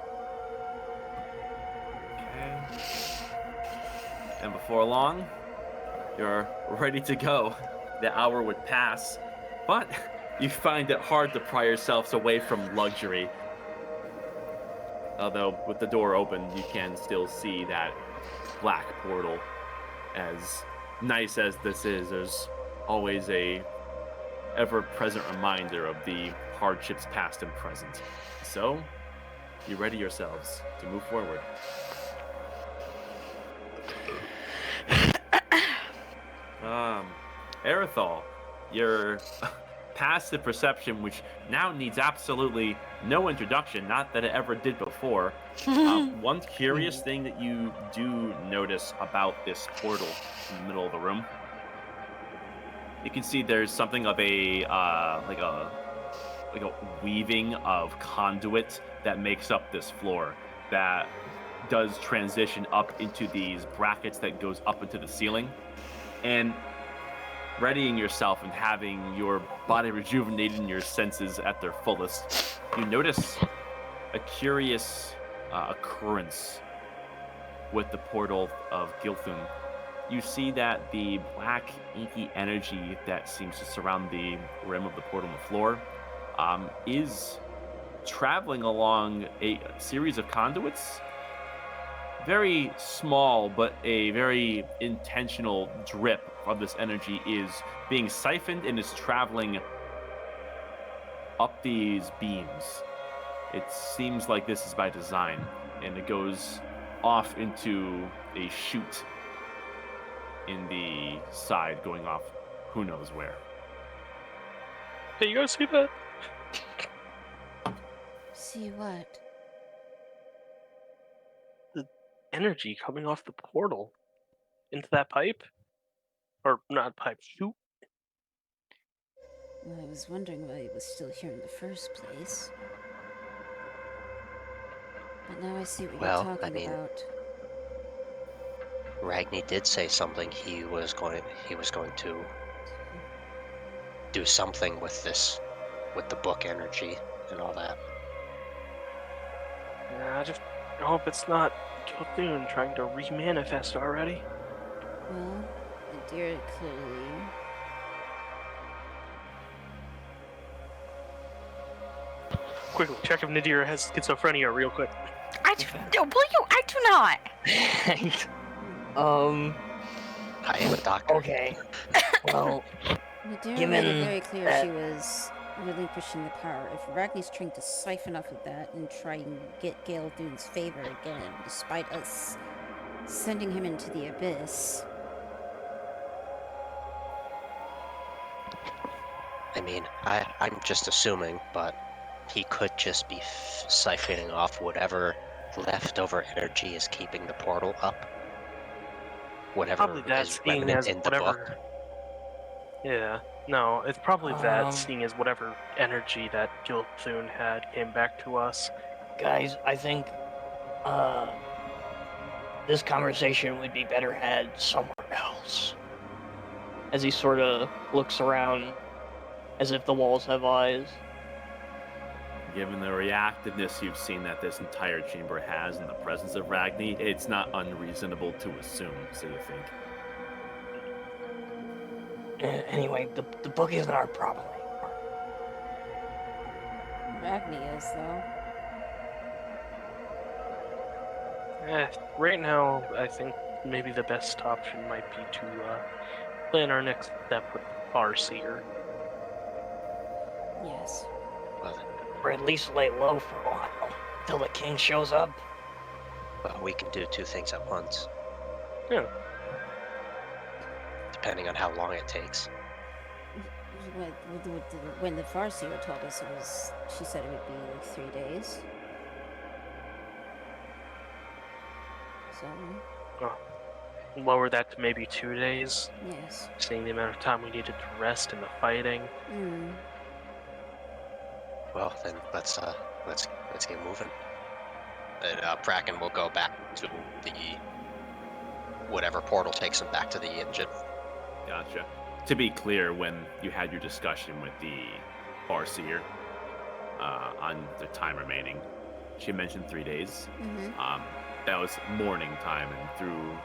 Okay. And before long, you're ready to go. The hour would pass, but you find it hard to pry yourselves away from luxury. Although, with the door open, you can still see that black portal. As nice as this is, there's always a ever-present reminder of the hardships past and present. So, you ready yourselves to move forward. Aerithal, your passive perception, which now needs absolutely no introduction, not that it ever did before. One curious thing that you do notice about this portal in the middle of the room, you can see there's something of a like a weaving of conduit that makes up this floor that does transition up into these brackets that goes up into the ceiling. And readying yourself and having your body rejuvenated and your senses at their fullest, you notice a curious occurrence with the portal of Gilthun. You see that the black, inky energy that seems to surround the rim of the portal on the floor is traveling along a series of conduits. Very small, but a very intentional drip of this energy is being siphoned and is traveling up these beams. It seems like this is by design, and it goes off into a chute in the side, going off who knows where. Hey, you guys see that? See what? Energy coming off the portal into that pipe, or not pipe, chute. Well, I was wondering why he was still here in the first place. But now I see what Well, you're I talking mean, about. Ragni did say something. He was going to do something with this, with the book energy and all that. I just hope it's not Gilthun trying to remanifest already. Well, the deer clearly. Quickly, check if Nadir has schizophrenia real quick. I do not. Um. I am a doctor. Okay. Well, Nadira made it very clear she was relinquishing the power. If Ragni's trying to siphon off of that and try and get Gale Thune's favor again, despite us sending him into the abyss. I mean, I'm just assuming, but he could just be siphoning off whatever leftover energy is keeping the portal up. Whatever Probably that, is seeing remnant as in the book. whatever. Yeah, no, it's probably that, seeing as whatever energy that Gilthune had came back to us. Guys, I think this conversation would be better had somewhere else. As he sort of looks around, as if the walls have eyes. Given the reactiveness you've seen that this entire chamber has in the presence of Ragni, it's not unreasonable to assume, so you think. Anyway, the book isn't our problem anymore. Ragni is, though. Right now, I think maybe the best option might be to plan our next step with Farseer. Yes. Or at least lay low for a while, till the king shows up. Well, we can do two things at once. Yeah. Depending on how long it takes. When the Farseer told us she said it would be like 3 days. So. Lower that to maybe 2 days. Yes. Seeing the amount of time we needed to rest in the fighting. Well, then let's get moving. And Bracken will go back to the whatever portal takes him back to the engine. Gotcha. To be clear, when you had your discussion with the Farseer on the time remaining, she mentioned 3 days. That was morning time, and through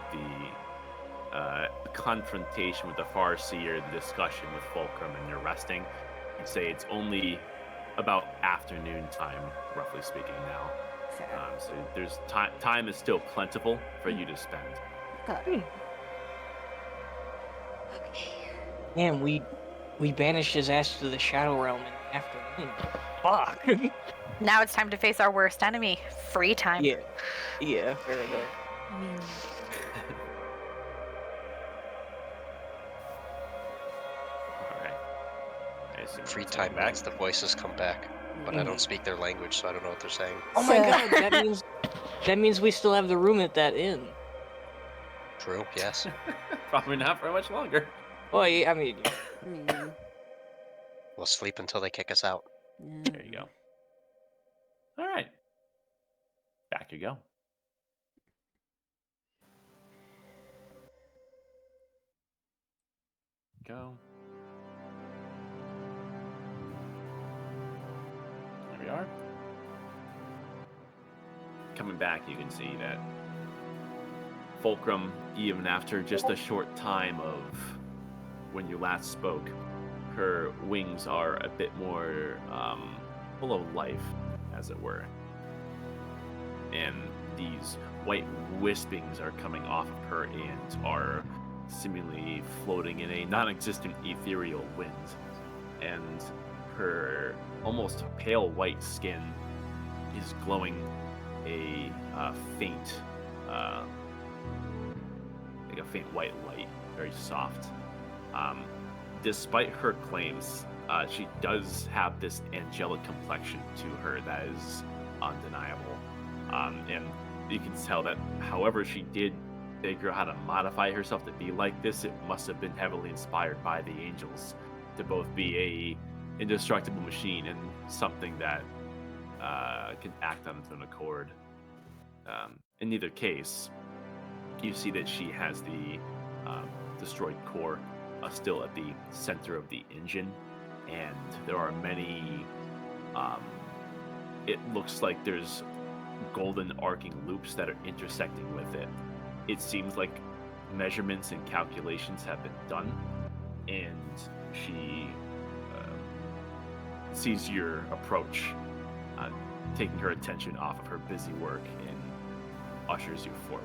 the confrontation with the Farseer, the discussion with Fulcrum, and your resting, you'd say it's only about afternoon time, roughly speaking now. So there's time is still plentiful for you to spend. Good. Damn, we banished his ass to the Shadow Realm in the afternoon. Fuck. Now it's time to face our worst enemy. Free time. Yeah, fair enough. I mean, Alright. Free time means the voices come back, but I don't speak their language, so I don't know what they're saying. Oh my god, that means we still have the room at that inn. True, yes. Probably not for much longer. Well, yeah, I mean, We'll sleep until they kick us out. There you go. All right. Back you go. Go. There we are. Coming back, you can see that Fulcrum, even after just a short time of when you last spoke, her wings are a bit more full of life, as it were. And these white wispings are coming off of her and are seemingly floating in a non-existent ethereal wind. And her almost pale white skin is glowing a faint, like a faint white light, very soft. Despite her claims, she does have this angelic complexion to her that is undeniable. And you can tell that however she did figure out how to modify herself to be like this, it must have been heavily inspired by the angels to both be a indestructible machine and something that can act on its own accord. In either case, you see that she has the destroyed core still at the center of the engine, and there are many it looks like there's golden arcing loops that are intersecting with it. It seems like measurements and calculations have been done, and she sees your approach, taking her attention off of her busy work, and ushers you forward.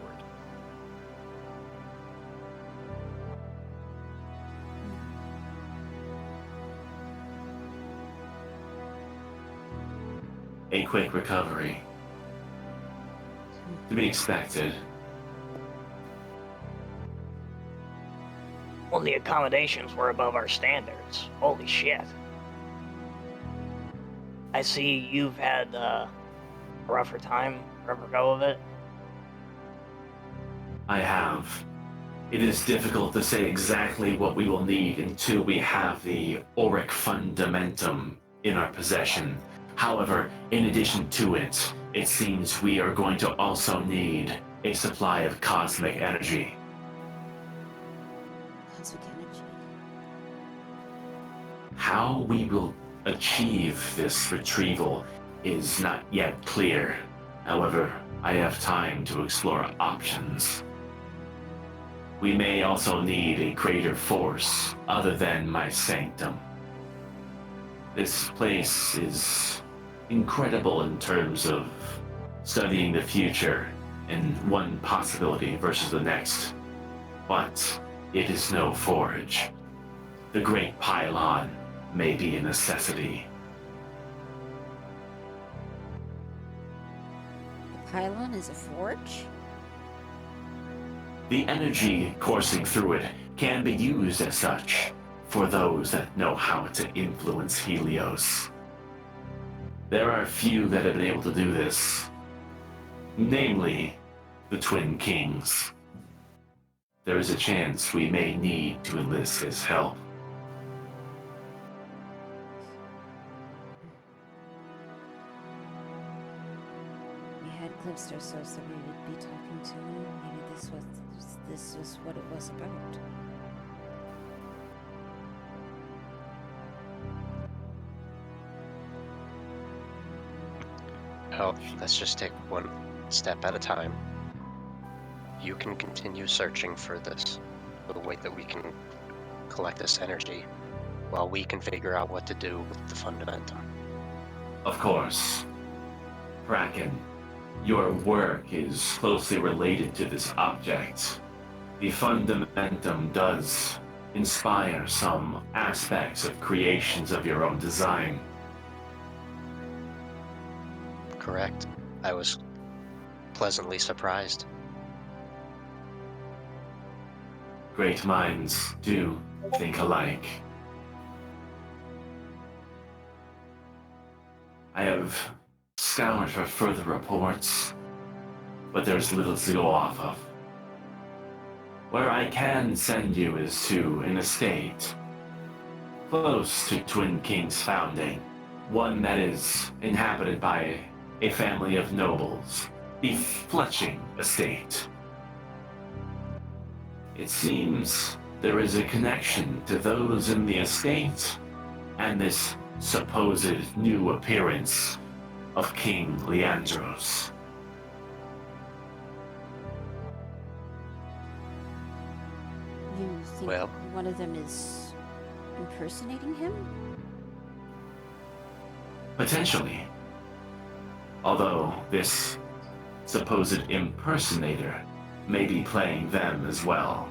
A quick recovery. To be expected. Well, the accommodations were above our standards. Holy shit. I see you've had a rougher time, rougher go of it. I have. It is difficult to say exactly what we will need until we have the auric fundamentum in our possession. However, in addition to it, it seems we are going to also need a supply of cosmic energy. Cosmic energy. How we will achieve this retrieval is not yet clear. However, I have time to explore options. We may also need a greater force other than my sanctum. This place is incredible in terms of studying the future and one possibility versus the next. But it is no forge. The great pylon may be a necessity. The pylon is a forge? The energy coursing through it can be used as such for those that know how to influence Helios. There are few that have been able to do this, namely the Twin Kings. There is a chance we may need to enlist his help. We had glimpsed ourselves that we would be talking to him. Maybe this was what it was about. Well, let's just take one step at a time. You can continue searching for this, the way that we can collect this energy, while we can figure out what to do with the fundamentum. Of course. Kraken, your work is closely related to this object. The fundamentum does inspire some aspects of creations of your own design. Correct. I was pleasantly surprised. Great minds do think alike. I have scoured for further reports, but there's little to go off of. Where I can send you is to an estate close to Twin King's founding, one that is inhabited by a family of nobles, the Fletching estate. It seems there is a connection to those in the estate and this supposed new appearance of King Leandros. You think Well- one of them is impersonating him? Potentially. Although this supposed impersonator may be playing them as well.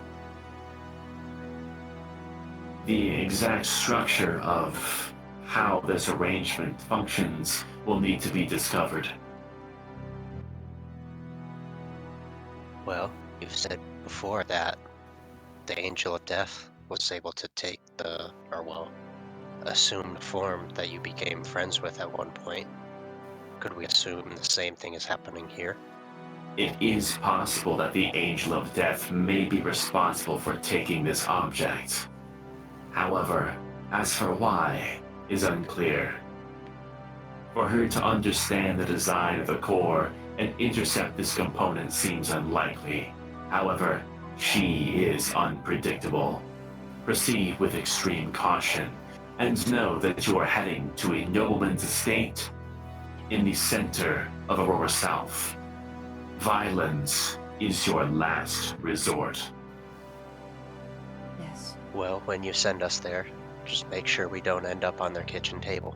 The exact structure of how this arrangement functions will need to be discovered. Well, you've said before that the Angel of Death was able to take assume the form that you became friends with at one point. Could we assume the same thing is happening here? It is possible that the Angel of Death may be responsible for taking this object. However, as for why, is unclear. For her to understand the design of the core and intercept this component seems unlikely. However, she is unpredictable. Proceed with extreme caution, and know that you are heading to a nobleman's estate in the center of Aurora South. Violence is your last resort. Yes. Well, when you send us there, just make sure we don't end up on their kitchen table.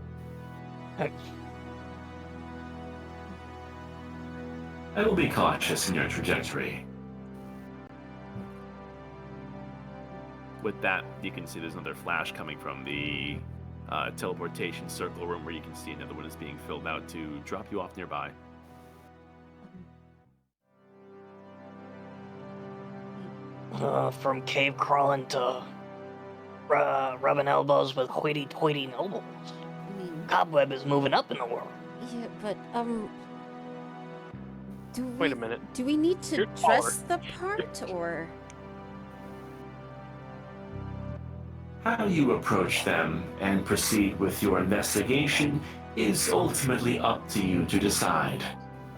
I will be cautious in your trajectory. With that, you can see there's another flash coming from the teleportation circle room where you can see another one is being filled out to drop you off nearby. From cave crawling to rubbing elbows with hoity-toity nobles. I mean, Cobweb is moving up in the world. yeah, but Wait a minute. Do we need to You're dress the part, or? How you approach them and proceed with your investigation is ultimately up to you to decide.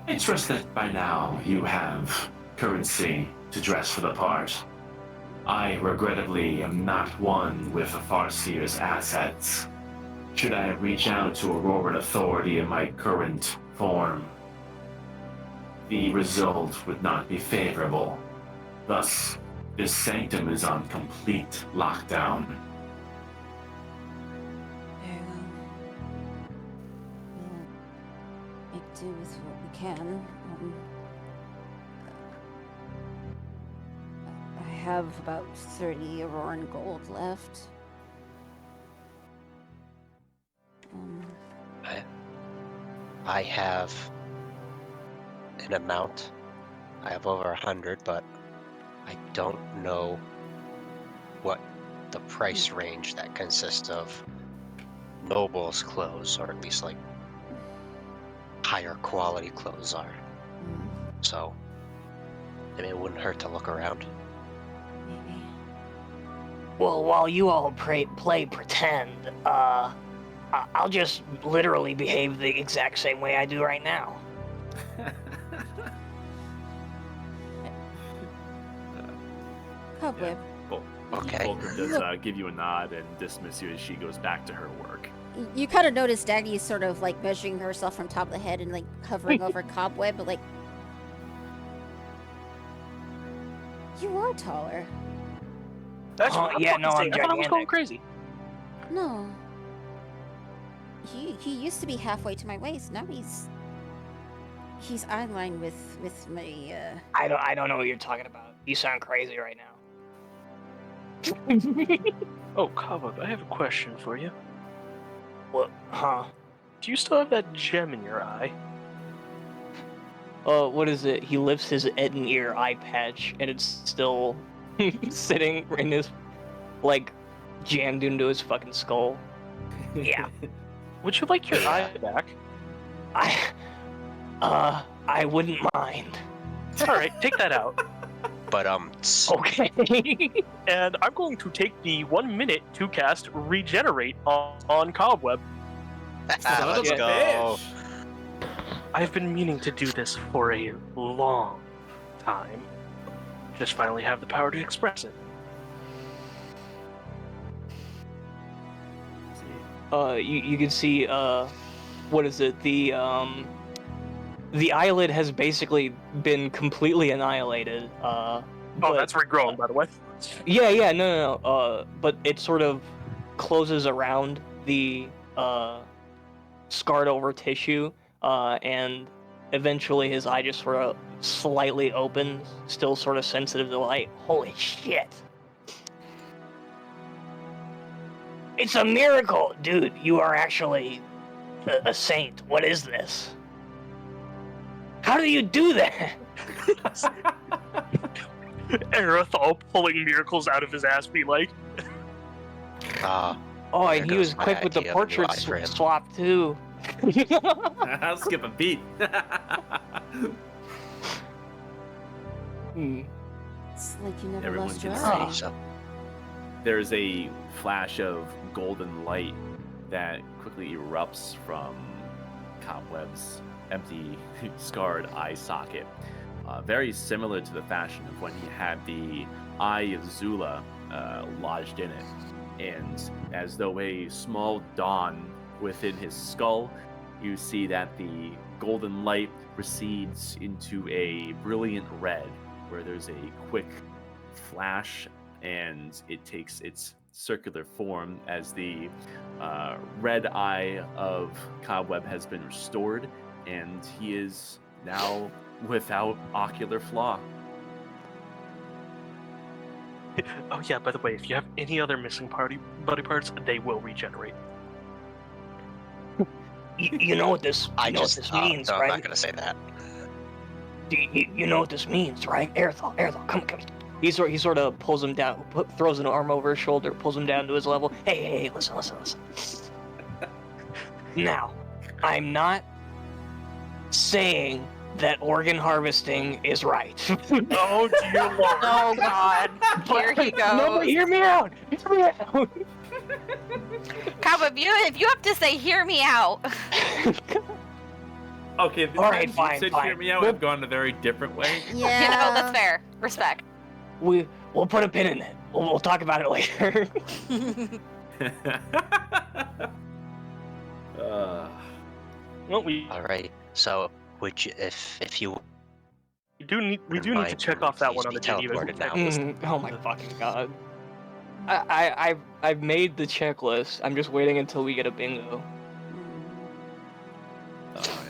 I trust that by now you have currency to dress for the part. I regrettably am not one with the Farseer's assets. Should I reach out to Auroran authority in my current form, the result would not be favorable. Thus, this sanctum is on complete lockdown. Very well. We'll make do with what we can. I have about 30 Auroran gold left. I have an amount. I have over 100, but I don't know what the price range that consists of nobles' clothes, or at least like higher quality clothes are. So, maybe it wouldn't hurt to look around. Maybe. Well, while you all play pretend, I'll just literally behave the exact same way I do right now. Cobweb. Okay. Fulcrum does give you a nod and dismiss you as she goes back to her work. You kind of notice Dagny sort of like measuring herself from top of the head and like hovering over Cobweb, but like you are taller. That's Oh, what I'm yeah, fucking no, I'm saying. I thought I was going gigantic. crazy. No. He used to be halfway to my waist. Now he's eyeline with my I don't know what you're talking about. You sound crazy right now. Oh, Cobweb, I have a question for you. What? Huh? Do you still have that gem in your eye? What is it? He lifts his Eden ear eye patch, and it's still sitting in his, like, jammed into his fucking skull. Yeah. Would you like your eye back? I wouldn't mind. All right, take that out. But Okay. And I'm going to take the 1 minute to cast Regenerate on Cobweb. let's go. I've been meaning to do this for a long time. Just finally have the power to express it. You can see, what is it? The eyelid has basically been completely annihilated. Oh, But- that's regrown, by the way. Yeah, no. But it sort of closes around the scarred over tissue, and eventually his eye just sort of slightly opens, still sort of sensitive to light. Holy shit! It's a miracle! Dude, you are actually a saint. What is this? How do you do that? Arathal pulling miracles out of his ass, be like, Oh, There and he was goes my quick with the idea of a new portrait eye for him. swap too. I'll skip a beat. Hmm. It's like you never Everyone lost your can eye. So, There's a flash of golden light that quickly erupts from Cobweb's empty, scarred eye socket. Very similar to the fashion of when he had the Eye of Zula lodged in it. And as though a small dawn within his skull, you see that the golden light recedes into a brilliant red, where there's a quick flash and it takes its circular form as the red eye of Cobweb has been restored, and he is now without ocular flaw. oh yeah, by the way, if you have any other missing body parts, they will regenerate. You know what this? I You know what just this no, means, I'm right? not gonna say that. You know what this means, right? Aerithal, come. He sort of pulls him down, throws an arm over his shoulder, pulls him down to his level. Hey, listen. Now, I'm not saying that organ harvesting is right. Oh dear lord. Oh God. Here he goes. No, but hear me out. Cowboy, if you have to say "hear me out," Okay, the All right, times fine, you said fine. hear me out have gone a very different way. Yeah. you know that's fair. Respect. We'll put a pin in it. We'll talk about it later. Well, we All right. So would you, if you do need to Mind check you, off that please one on be the Geneva teleported now. checklist. Oh my fucking god. I've made the checklist. I'm just waiting until we get a bingo. Oh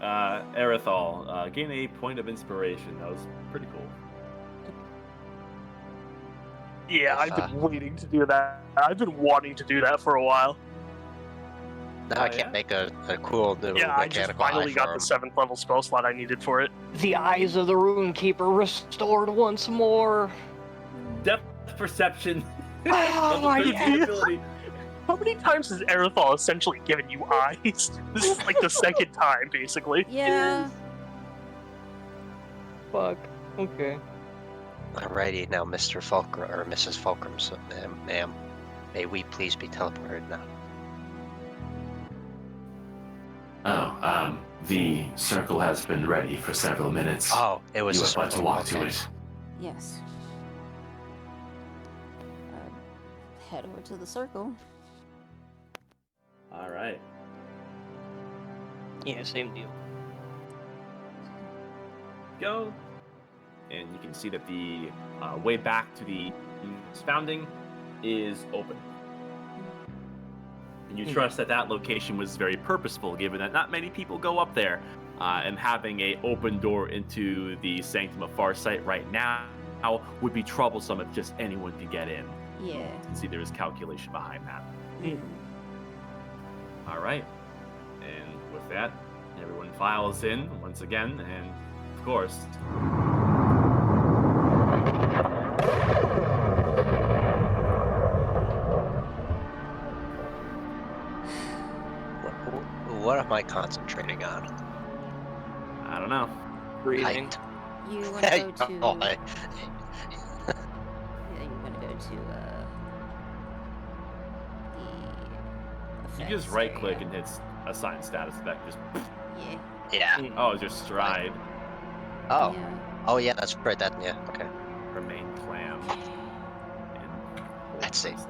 yeah. Aerithal, gain a point of inspiration. That was pretty cool. Yeah, If, I've been waiting to do that. I've been wanting to do that for a while. now I can't make a cool new Yeah, I just mechanical eye finally got for the him. 7th level spell slot I needed for it. The eyes of the Runekeeper restored once more. Depth perception. Oh Level my 13 god. ability. How many times has Aerithal essentially given you eyes? This is like the second time, basically. Yeah. Fuck. Okay. Alrighty, now Mr. Fulcrum or Mrs. Fulcrum, so, ma'am, may we please be teleported now? Oh, the circle has been ready for several minutes. Oh, it was You a are about to circle, walk to okay. it. Yes. Head over to the circle. All right. Yeah, same deal. Go. And you can see that the way back to the founding is open. And you trust that that location was very purposeful, given that not many people go up there. And having a open door into the Sanctum of Farsight right now would be troublesome if just anyone could get in. Yeah. You can see there is calculation behind that. Mhm. All right. And with that, everyone files in once again, and of course, What am I concentrating on? I don't know. Breathing. Height. You want to go to... Oh, Yeah, you want to go to, the... You just effects right click area. and hit assign status effect. Just Yeah. yeah. oh, it's your stride. Oh. Yeah. Oh, yeah, that's right. That, yeah, okay. Remain clam. And hold Let's see. press.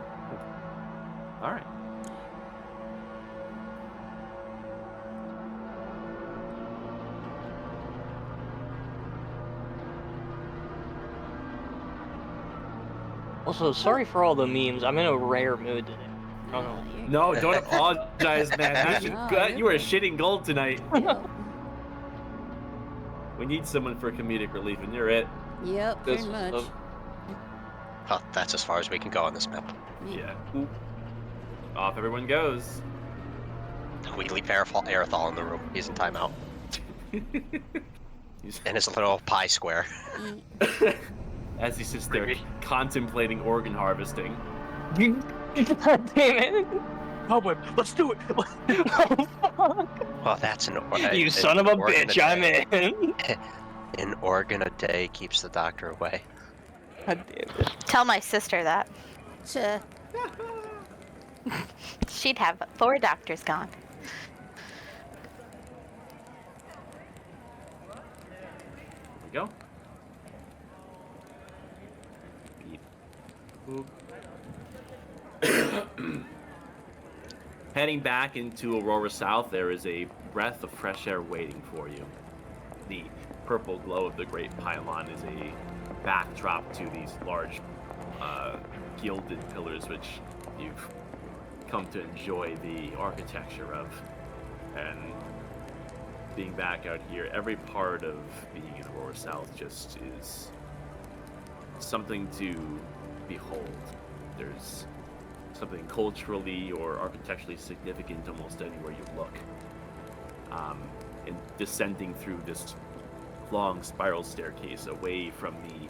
All right. Also, sorry for all the memes. I'm in a rare mood today. I don't know. You're No, good. don't apologize, man. That's No, good. you're You are good. shitting gold tonight. Yep. We need someone for comedic relief, and you're it. Yep, This pretty was much. Oh, that's as far as we can go on this map. Yeah. Off everyone goes. We leave Aerithal in the room. He's in timeout. He's- In his little pie square. As he sits there contemplating organ harvesting. God damn it. Cowboy, let's do it! Oh, fuck. Well, that's You son of a bitch, I'm in. An organ a day keeps the doctor away. God damn it. Tell my sister that. Cha. She'd have 4 doctors gone. There we go. Beep. Boop. Heading back into Aurora South, there is a breath of fresh air waiting for you. The purple glow of the Great Pylon is a backdrop to these large gilded pillars, which you've come to enjoy the architecture of. And being back out here, every part of being in Aurora South just is something to behold. There's something culturally or architecturally significant almost anywhere you look. And descending through this long spiral staircase away from the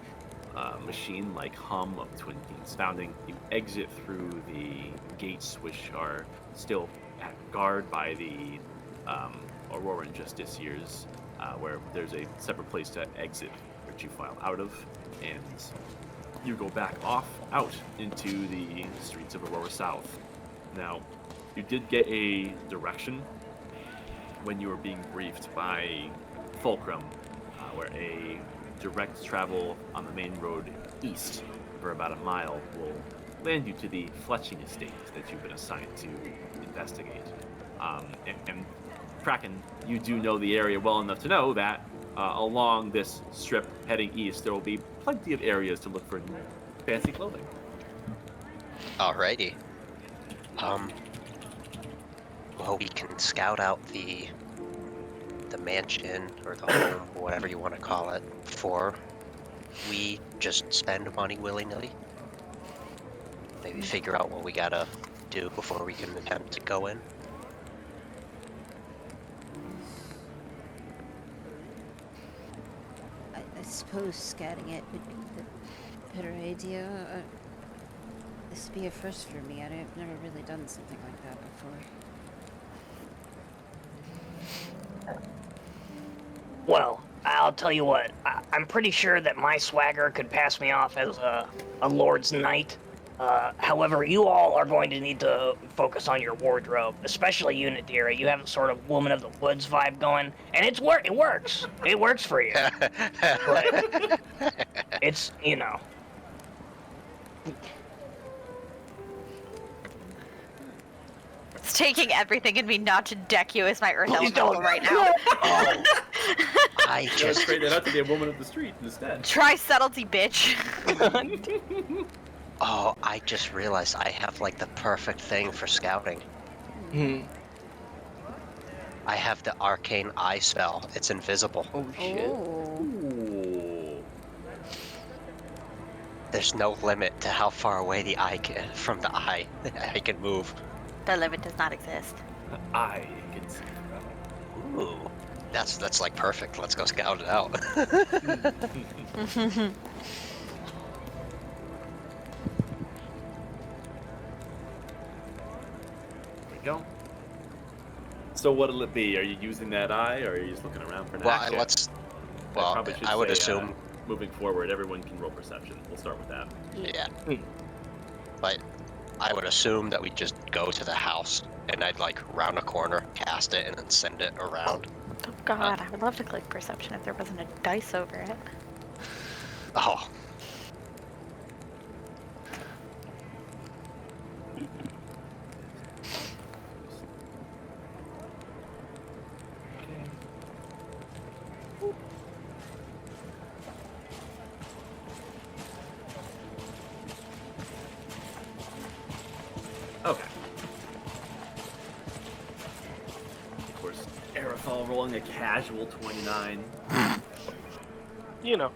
machine-like hum of Twin Peaks founding, you exit through the gates, which are still at guard by the Auroran Justiciars, where there's a separate place to exit, which you file out of, and you go back out into the streets of Aurora South. Now, you did get a direction when you were being briefed by Fulcrum, where a direct travel on the main road east for about a mile will land you to the Fletching estate that you've been assigned to investigate. And Kraken, you do know the area well enough to know that along this strip heading east, there will be plenty of areas to look for fancy clothing. Alrighty. Well, we can scout out the mansion or the home, whatever you want to call it, before we just spend money willy-nilly. Maybe figure out what we gotta do before we can attempt to go in. I suppose scouting it would be the better idea. This would be a first for me. I've never really done something like that before. Well, I'll tell you what. I'm pretty sure that my swagger could pass me off as a Lord's Knight. However, you all are going to need to focus on your wardrobe, especially you, Nadira. You have a sort of woman of the woods vibe going, and it works. It works for you. But it's, you know. It's taking everything in me not to deck you as my Earth Please Elemental don't. right now. I Just just... straight it out to be a woman of the street instead. Try subtlety, bitch. Oh, I just realized I have, like, the perfect thing for scouting. I have the Arcane Eye spell. It's invisible. Oh, shit. Oh. Ooh. There's no limit to how far away the eye from the eye I can move. The limit does not exist. I can see. Ooh, that's like perfect. Let's go scout it out. There we go. So what'll it be? Are you using that eye, or are you just looking around for an Well, action? well, I would assume. Moving forward, everyone can roll perception. We'll start with that. Yeah. But I would assume that we just go to the house and I'd like round a corner, cast it, and then send it around. Oh god, I would love to click perception if there wasn't a dice over it. Oh. Okay. Of course, Aerothal rolling a casual 29. You know,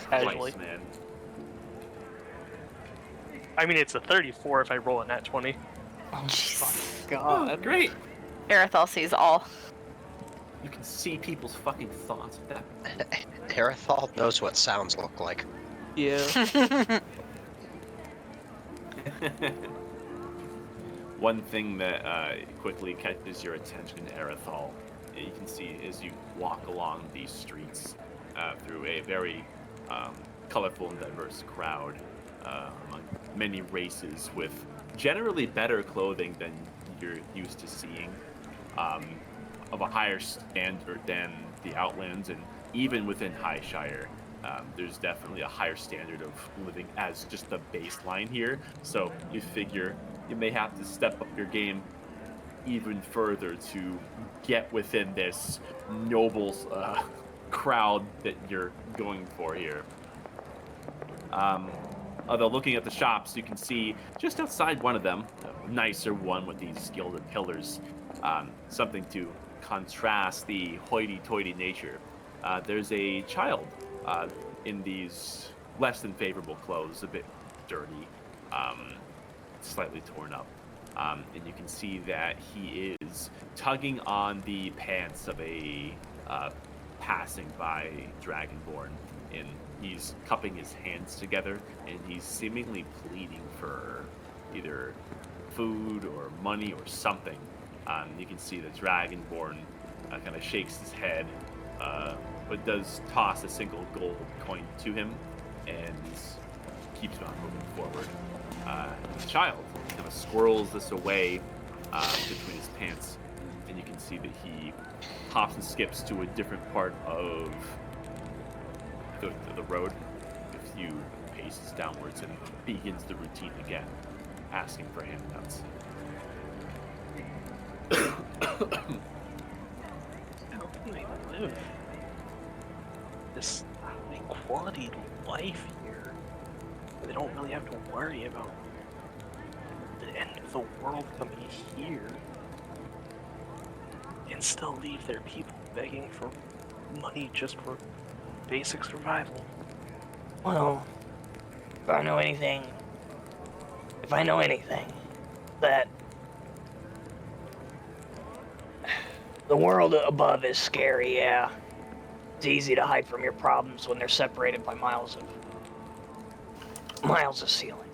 casually. Twice, man. I mean, it's a 34 if I roll a nat 20. Oh, Jeez. God. Great. Arathal sees all. You can see people's fucking thoughts with that. Aerothal knows what sounds look like. Yeah. One thing that quickly catches your attention, Aerothal, you can see as you walk along these streets through a very colorful and diverse crowd among many races with generally better clothing than you're used to seeing, of a higher standard than the Outlands, and even within Highshire. There's definitely a higher standard of living as just the baseline here, so you figure you may have to step up your game even further to get within this noble crowd that you're going for here. Although looking at the shops, you can see just outside one of them, a nicer one with these gilded pillars, something to contrast the hoity-toity nature. There's a child in these less than favorable clothes, a bit dirty, slightly torn up. And you can see that he is tugging on the pants of a passing by Dragonborn, and he's cupping his hands together, and he's seemingly pleading for either food or money or something. You can see the Dragonborn kind of shakes his head, but does toss a single gold coin to him and keeps on moving forward. The child kind of squirrels this away between his pants, and you can see that he hops and skips to a different part of the road, a few paces downwards, and begins the routine again, asking for handouts. How can they live this quality life here? They don't really have to worry about the end of the world coming here, and still leave their people begging for money just for basic survival. Well, if I know anything, that the world above is scary, yeah. It's easy to hide from your problems when they're separated by miles of ceiling.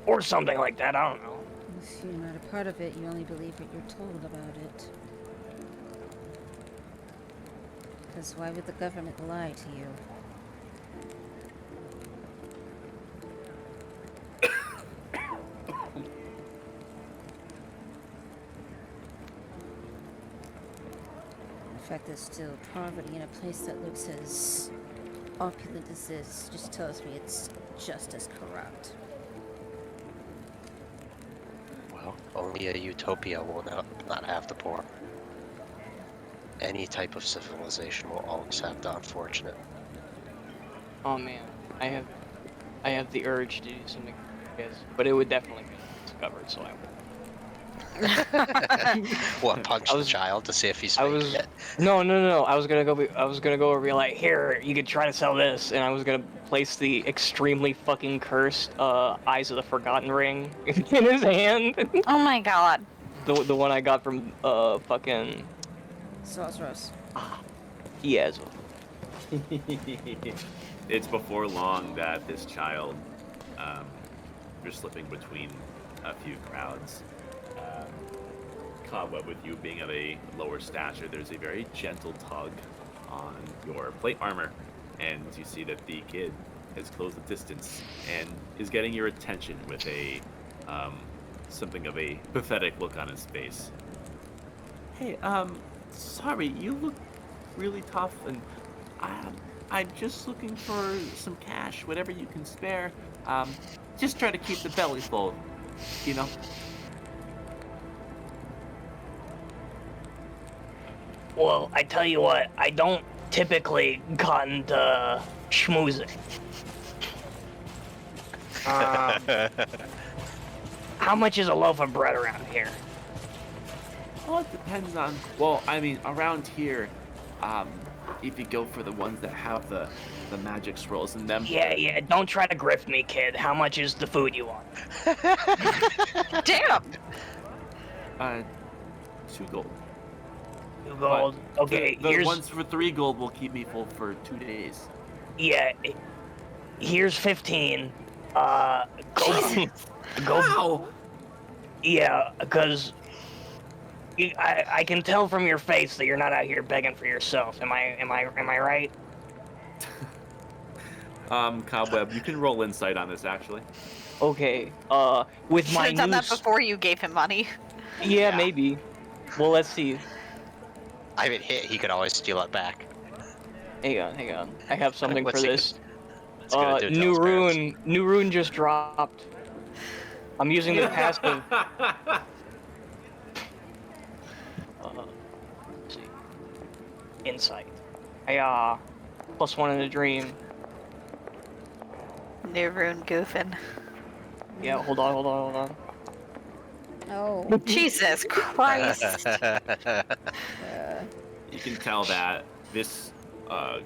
Or something like that, I don't know. If you're not a part of it, you only believe what you're told about it. Because why would the government lie to you? The fact there's still poverty in a place that looks as opulent as this just tells me it's just as corrupt. Well, only a utopia will not have the poor. Any type of civilization will always have the unfortunate. Oh man, I have the urge to do something like this, but it would definitely be discovered, so I would. What, punch the child to see if he's faking it? No. I was gonna go over and be like, here, you could try to sell this, and I was gonna place the extremely fucking cursed Eyes of the Forgotten ring in his hand. Oh my god. The one I got from fucking Sorceress. Yes. It's before long that this child, you're slipping between a few crowds. Cobweb, with you being of a lower stature, there's a very gentle tug on your plate armor, and you see that the kid has closed the distance and is getting your attention with a something of a pathetic look on his face. Hey, sorry, you look really tough, and I'm just looking for some cash, whatever you can spare. Just try to keep the belly full, you know? Well, I tell you what, I don't typically got into schmoozing. How much is a loaf of bread around here? Well, it depends on, well, I mean, around here, if you go for the ones that have the magic scrolls in them. Yeah, don't try to grift me, kid. How much is the food you want? Damn! 2 gold. 2 gold. But Okay, the here's... ones for 3 gold will keep me full for 2 days. Yeah, here's 15. Go... Wow! Yeah, because... I can tell from your face that you're not out here begging for yourself. Am I right? Cobweb, you can roll insight on this, actually. Okay. With my Should've done that before you gave him money. Yeah, maybe. Well, let's see. I mean, he could always steal it back. Hang on. I have something What's for he this. gonna do to his parents? New rune just dropped. I'm using the passive. Let's see. Insight. I +1 in a dream. New rune goofing. Yeah, hold on. Oh. Jesus Christ. You can tell that this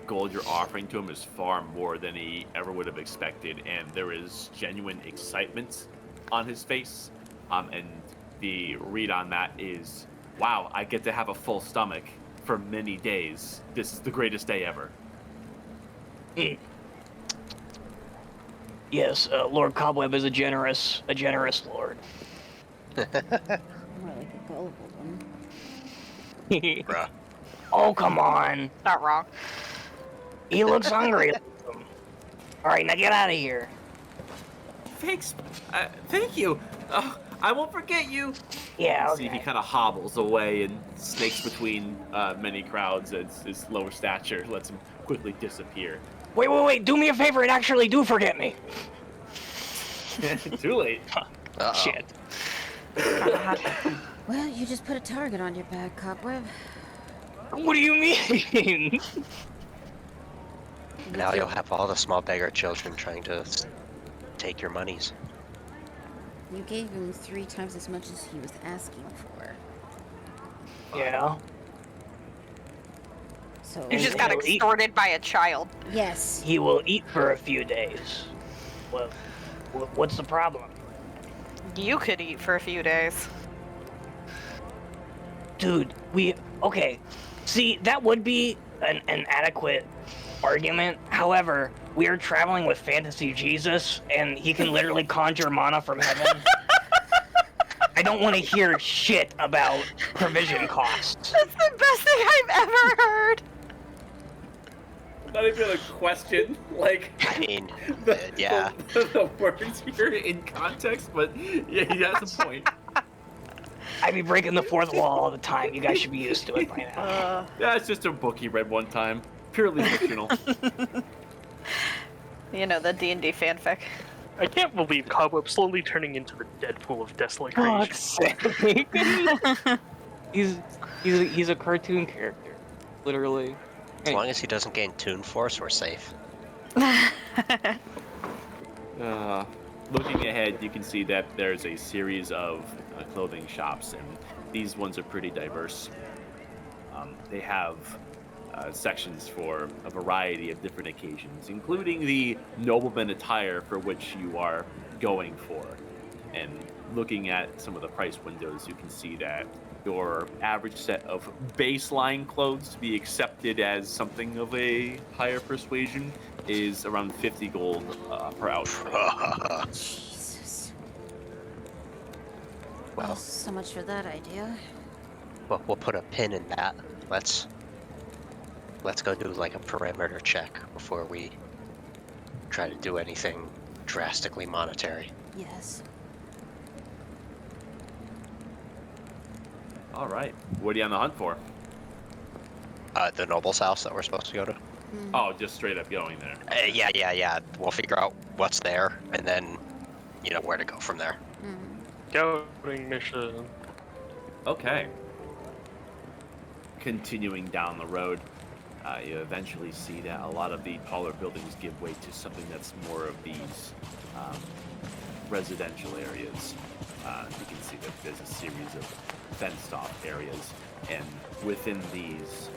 gold you're offering to him is far more than he ever would have expected, and there is genuine excitement on his face. And the read on that is, wow, I get to have a full stomach for many days. This is the greatest day ever. Yes, Lord Cobweb is a generous lord. More like a gullible one. Bruh. Oh, come on. Not wrong. He looks hungry. Alright, now get out of here. Thanks. Thank you. I won't forget you. Yeah, See, he okay. kind of hobbles away and snakes between many crowds as his lower stature lets him quickly disappear. Wait. Do me a favor and actually do forget me. Too late. Uh-oh. Shit. Well, you just put a target on your back, Cobweb. What do you mean? Now you'll have all the small beggar children trying to take your monies. You gave him 3 times as much as he was asking for. Yeah. So You just got extorted by a child. yes. He will eat for a few days. Well, what's the problem? You could eat for a few days. Dude, okay. See, that would be an adequate argument. However, we are traveling with Fantasy Jesus, and he can literally conjure mana from heaven. I don't want to hear shit about provision costs. That's the best thing I've ever heard. Not even a question, like, I mean, yeah. The words here in context, but yeah, he has a point. I be breaking the fourth wall all the time. You guys should be used to it by now. Yeah, it's just a book he read one time. Purely fictional. You know, the D&D fanfic. I can't believe Cobweb slowly turning into the Deadpool of Desolate creation. Fuck's sake. He's a cartoon character, literally. as long as he doesn't gain Toon Force, we're safe. Looking ahead, you can see that there's a series of clothing shops, and these ones are pretty diverse. They have sections for a variety of different occasions, including the nobleman attire for which you are going for. And looking at some of the price windows, you can see that your average set of baseline clothes to be accepted as something of a higher persuasion is around 50 gold per outfit. Jesus. Well, Well, so much for that idea. well, we'll put a pin in that. Let's go do like a perimeter check before we try to do anything drastically monetary. Yes. All right. What are you on the hunt for? The noble's house that we're supposed to go to. Oh, just straight up going there. Yeah. We'll figure out what's there and then, where to go from there. Scouting mission. Okay. Continuing down the road, you eventually see that a lot of the taller buildings give way to something that's more of these residential areas. You can see that there's a series of fenced-off areas, and within these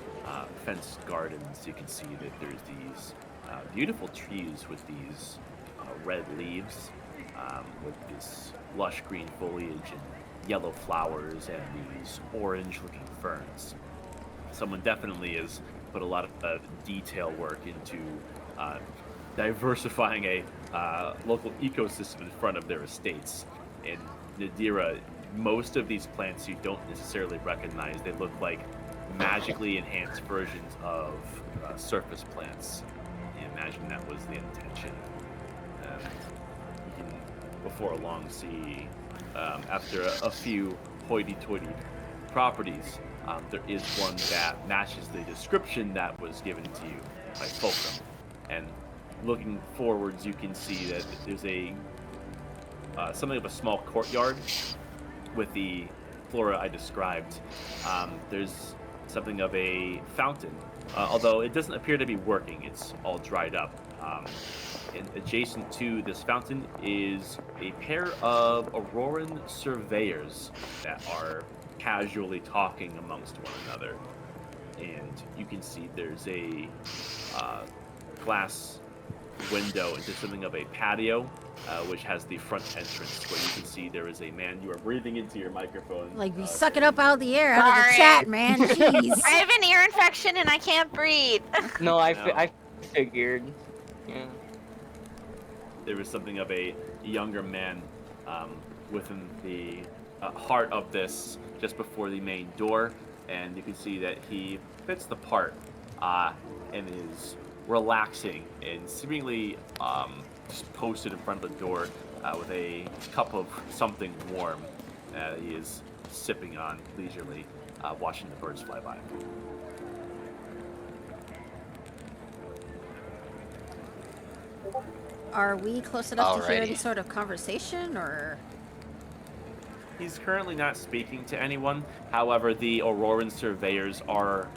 fenced gardens, you can see that there's these beautiful trees with these red leaves, with this lush green foliage and yellow flowers and these orange-looking ferns. Someone definitely has put a lot of detail work into diversifying a local ecosystem in front of their estates. In Nadira, most of these plants you don't necessarily recognize. They look like magically enhanced versions of surface plants. I imagine that was the intention. And you can, before long, see after a few hoity-toity properties, there is one that matches the description that was given to you by Fulcrum. And looking forwards, you can see that there's a something of a small courtyard with the flora I described. There's something of a fountain, although it doesn't appear to be working. It's all dried up. And adjacent to this fountain is a pair of Auroran surveyors that are casually talking amongst one another. and you can see there's a glass window into something of a patio, which has the front entrance where you can see there is a man. You are breathing into your microphone. Like, we suck it up out of the air, out of the Sorry. chat, man. Jeez. I have an ear infection and I can't breathe. No, I No. figured. Yeah. There is something of a younger man within the heart of this, just before the main door, and you can see that he fits the part and is relaxing and seemingly just posted in front of the door with a cup of something warm he is sipping on leisurely, watching the birds fly by. Are we close enough to hear any Alrighty. sort of conversation, or? He's currently not speaking to anyone. However, the Auroran surveyors are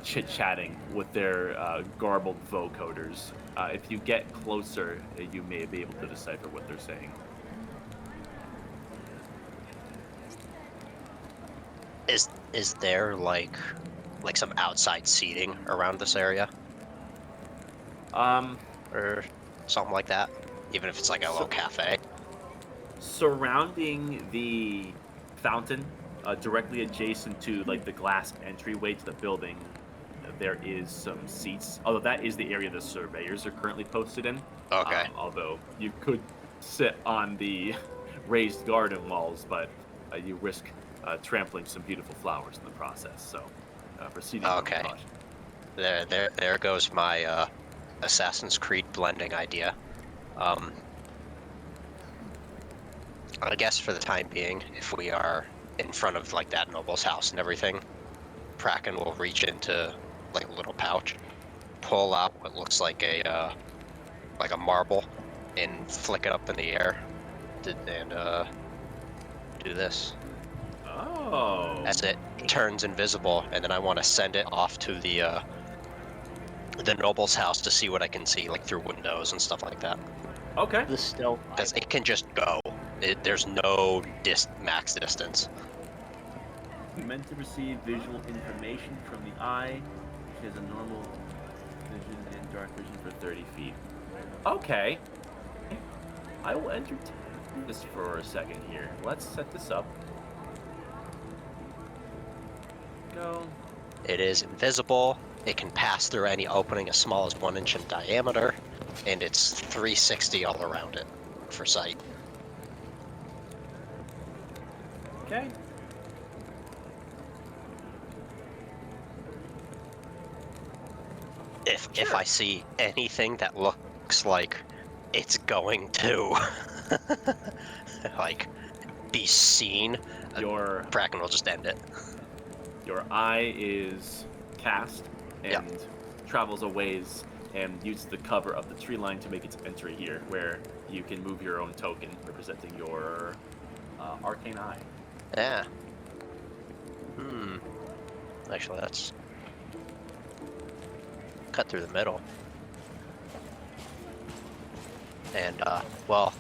chit-chatting with their garbled vocoders. If you get closer, you may be able to decipher what they're saying. Is there like some outside seating around this area or something like that? Even if it's like a little cafe. Surrounding the fountain, directly adjacent to like the glass entryway to the building, there is some seats. Although that is the area the surveyors are currently posted in. Okay. Although you could sit on the raised garden walls, but you risk trampling some beautiful flowers in the process. So proceeding with Okay. caution. There goes my Assassin's Creed blending idea. I guess for the time being, if we are in front of like that noble's house and everything, Kraken will reach into like a little pouch, pull out what looks like a marble, and flick it up in the air, and do this. Oh. As it turns invisible, and then I want to send it off to the noble's house to see what I can see, like through windows and stuff like that. Okay. The stealth. Because it can just go. There's no max distance. Meant to receive visual information from the eye, which has a normal vision and dark vision for 30 feet. Okay. I will entertain this for a second here. Let's set this up. Go. It is invisible. It can pass through any opening as small as 1 inch in diameter, and it's 360 all around it for sight. Okay. If I see anything that looks like it's going to like be seen, Your Kraken will just end it. your eye is cast and travels a ways and uses the cover of the tree line to make its entry here, where you can move your own token representing your arcane eye. Yeah. Actually, that's cut through the middle. And well,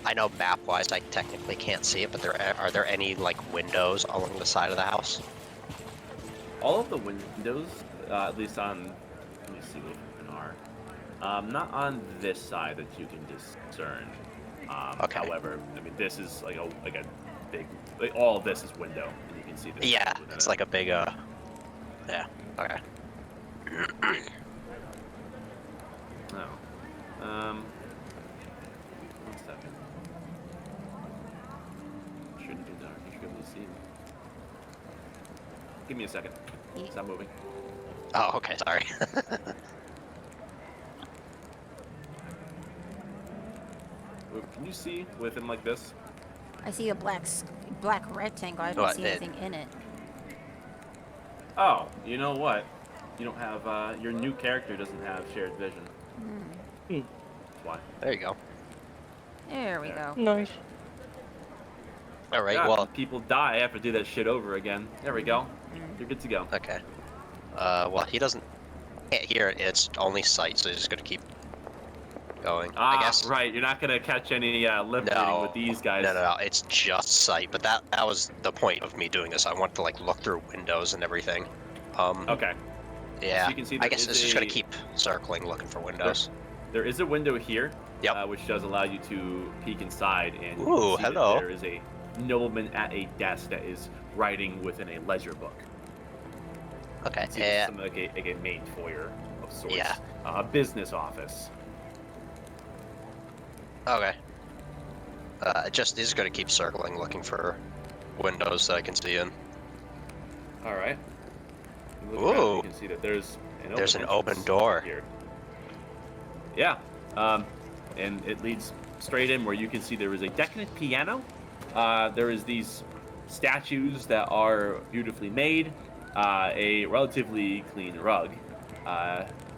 I know map-wise I technically can't see it, but are there any like windows along the side of the house? All of the windows, at least on, let me see what they are. Not on this side that you can discern. Okay. However, I mean, this is like a big, like all of this is window, and you can see this. Yeah, within it's it. like a big yeah. Okay. Oh. 1 second. Shouldn't be dark. You should be able to see me. Give me a second. Stop moving. Oh, okay. Sorry. Can you see within like this? I see a black rectangle. I don't What, see it- anything in it. Oh, you know what? You don't have, your new character doesn't have shared vision. Hmm. That's why. There you go. There we go. Nice. All right. Yeah, Well. when people die, I have to do that shit over again. There we go. You're good to go. Okay. Well, he doesn't can't hear it. It's only sight, so he's just gonna keep going. I guess. Right. You're not gonna catch any lip reading No. with these guys. No. It's just sight. But that was the point of me doing this. I wanted to like look through windows and everything. Okay. Yeah. So you can see I there guess is it's just gonna a- keep circling, looking for windows. There is a window here, Yep. which does allow you to peek inside, and you Ooh, can see hello. that there is a nobleman at a desk that is writing within a ledger book. Okay. You can see there's something like a main foyer of sorts. Yeah. A business office. Okay. Just is gonna keep circling, looking for windows that I can see in. All right. You look around, Ooh. you can see that there's There's an open entrance door. here. Yeah. And it leads straight in where you can see there is a decadent piano. There is these statues that are beautifully made, a relatively clean rug,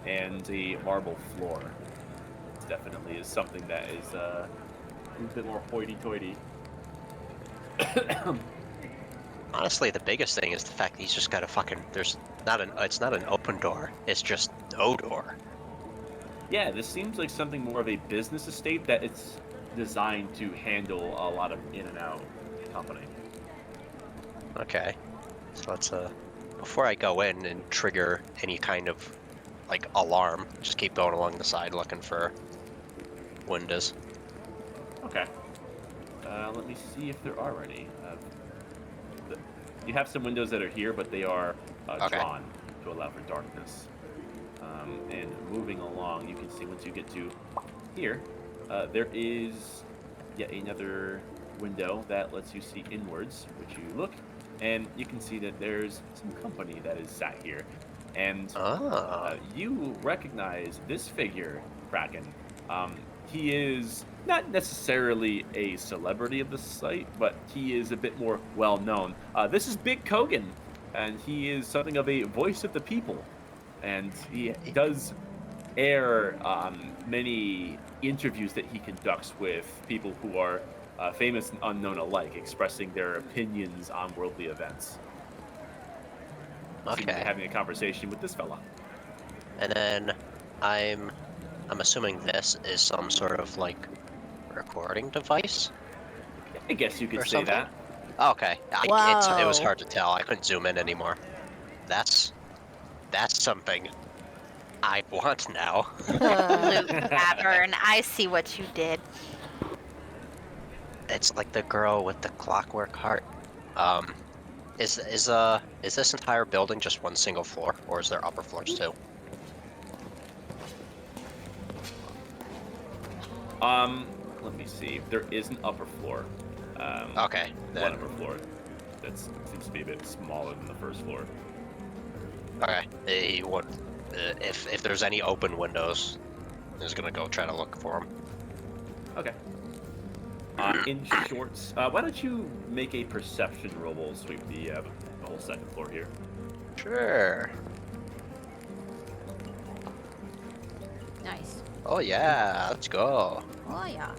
and a marble floor. This definitely is something that is a bit more hoity-toity. Honestly, the biggest thing is the fact that he's just got a fucking. It's not an open door. It's just no door. Yeah, this seems like something more of a business estate that it's designed to handle a lot of in and out company. Okay. So let's before I go in and trigger any kind of like alarm, just keep going along the side looking for windows. Okay. Let me see if there are any. You have some windows that are here, but they are Okay. drawn to allow for darkness. And moving along, you can see once you get to here, there is yet another window that lets you see inwards, which you look, and you can see that there's some company that is sat here. And you recognize this figure, Kraken. He is not necessarily a celebrity of the site, but he is a bit more well known. This is Big Kogan, and he is something of a voice of the people. And he does air many interviews that he conducts with people who are famous and unknown alike, expressing their opinions on worldly events. Seems to be Okay. having a conversation with this fella. And then I'm assuming this is some sort of like recording device. I guess you could Or say something? that. Okay. It was Whoa. hard to tell. I couldn't zoom in anymore. That's something I want now. Luke Tavern, I see what you did. It's like the girl with the clockwork heart. Is this entire building just one single floor, or is there upper floors too? Let me see. There is an upper floor. Okay. One Then, upper floor. That seems to be a bit smaller than the first floor. okay. If there's any open windows, I'm just gonna go try to look for them. Okay. In shorts, why don't you make a perception roll? We'll sweep the whole second floor here. Sure. Nice. Oh yeah, let's go. Oh yeah.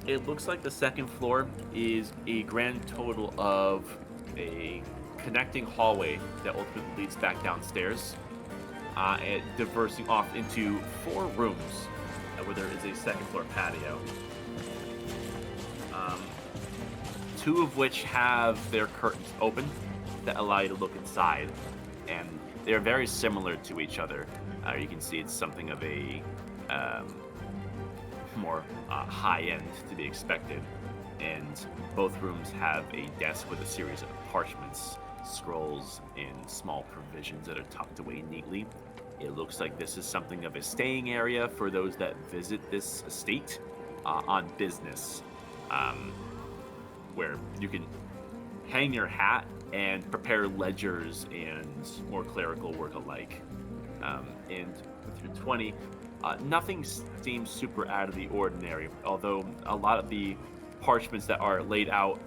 It looks like the second floor is a grand total of a connecting hallway that ultimately leads back downstairs, and diversing off into 4 rooms where there is a second floor patio. 2 of which have their curtains open that allow you to look inside, and they're very similar to each other. You can see it's something of a more high end to be expected, and both rooms have a desk with a series of parchments, scrolls, and small provisions that are tucked away neatly. It looks like this is something of a staying area for those that visit this estate on business, where you can hang your hat and prepare ledgers and more clerical work alike. And with your 20, nothing seems super out of the ordinary, although a lot of the parchments that are laid out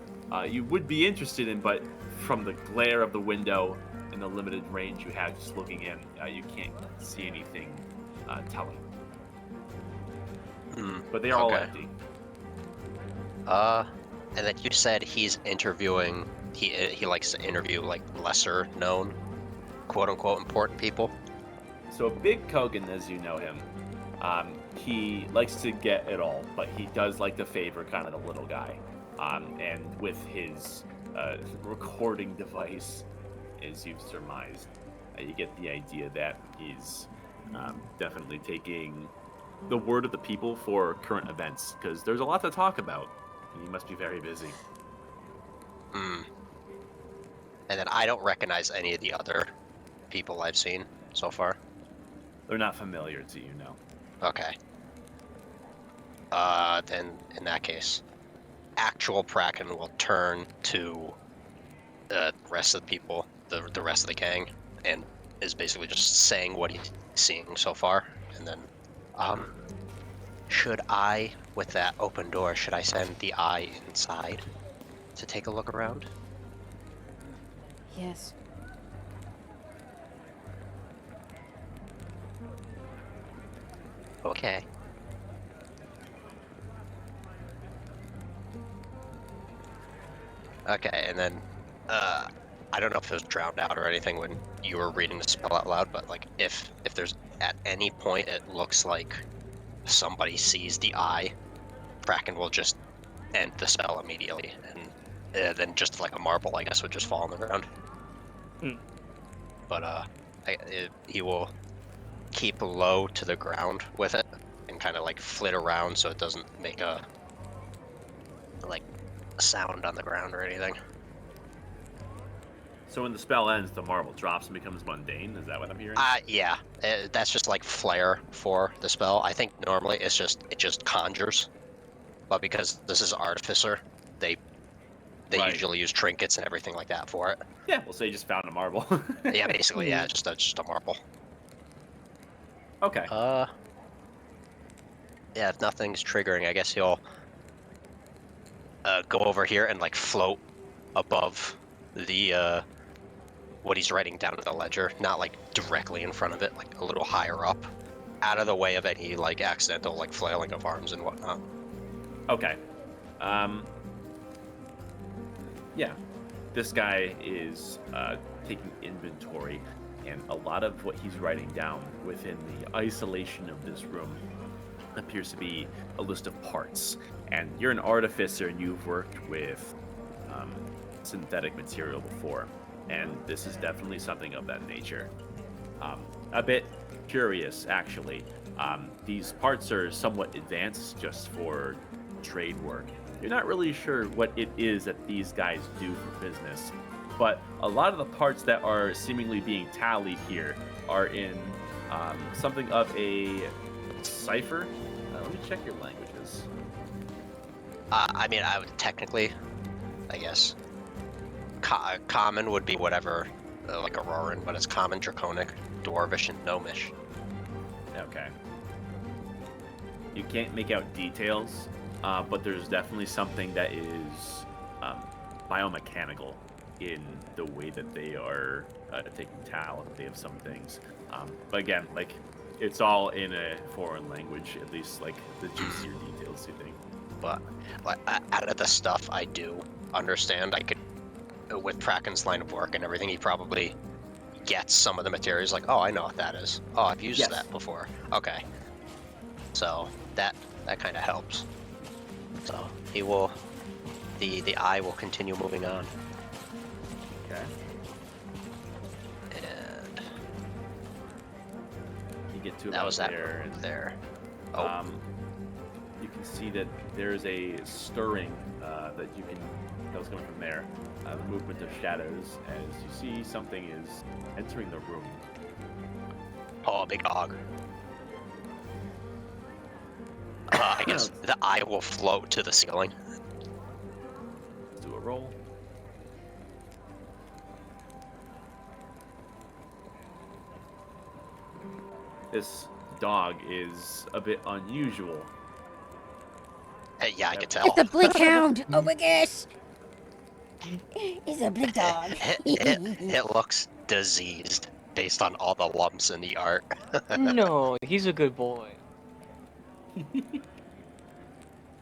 you would be interested in, but from the glare of the window and the limited range you have just looking in, you can't see anything telling. But they are all Okay. empty. And then you said he's interviewing. He likes to interview like lesser known, quote unquote, important people. So Big Kogan, as you know him, he likes to get it all, but he does like to favor kind of the little guy. And with his recording device as you've surmised. You get the idea that he's definitely taking the word of the people for current events, because there's a lot to talk about. He must be very busy. And then I don't recognize any of the other people I've seen so far. They're not familiar to you, no. Okay. Then in that case, actual Kraken will turn to the rest of the people, the rest of the gang, and is basically just saying what he's seeing so far. And then, should I, with that open door, should I send the eye inside to take a look around? Yes. Okay. Okay, and then, I don't know if it was drowned out or anything when you were reading the spell out loud, but like, if there's at any point it looks like somebody sees the eye, Kraken will just end the spell immediately, and then just like a marble, I guess, would just fall on the ground. But he will keep low to the ground with it and kind of like flit around so it doesn't make a sound on the ground or anything. So when the spell ends, the marble drops and becomes mundane? Is that what I'm hearing? Yeah, that's just like flair for the spell. I think normally it just conjures, but because this is Artificer, they Right. usually use trinkets and everything like that for it. Yeah, we'll say you just found a marble. Yeah, basically, yeah, just a marble. Okay. Yeah, if nothing's triggering, I guess he'll go over here and like float above the what he's writing down in the ledger, not like directly in front of it, like a little higher up, out of the way of any like accidental like flailing of arms and whatnot. Okay. Yeah. This guy is taking inventory, and a lot of what he's writing down within the isolation of this room appears to be a list of parts. And you're an artificer, and you've worked with synthetic material before, and this is definitely something of that nature. A bit curious, actually. These parts are somewhat advanced just for trade work. You're not really sure what it is that these guys do for business, but a lot of the parts that are seemingly being tallied here are in something of a cipher. Let me check your languages. I mean, I would technically, I guess, common would be whatever, like Auroran, but it's common, Draconic, Dwarvish, and Gnomish. Okay. You can't make out details, but there's definitely something that is biomechanical in the way that they are taking tally of some things. But again, like, it's all in a foreign language, at least like the juicier details, you think. But like, out of the stuff I do understand, I could, with Kraken's line of work and everything, he probably gets some of the materials like, oh, I know what that is. Oh, I've used that before. Okay. So that kind of helps. So he will, the eye will continue moving on. Okay. And You get to that about was that there, room and there. Oh. You can see that there's a stirring that was coming from there. The movement of shadows as you see something is entering the room. Oh, a big dog. I guess the eye will float to the ceiling. Let's do a roll. This dog is a bit unusual. Yeah, I can tell. It's a blink hound! Oh my gosh! It's a blink dog. It looks diseased based on all the lumps in the art. No, he's a good boy.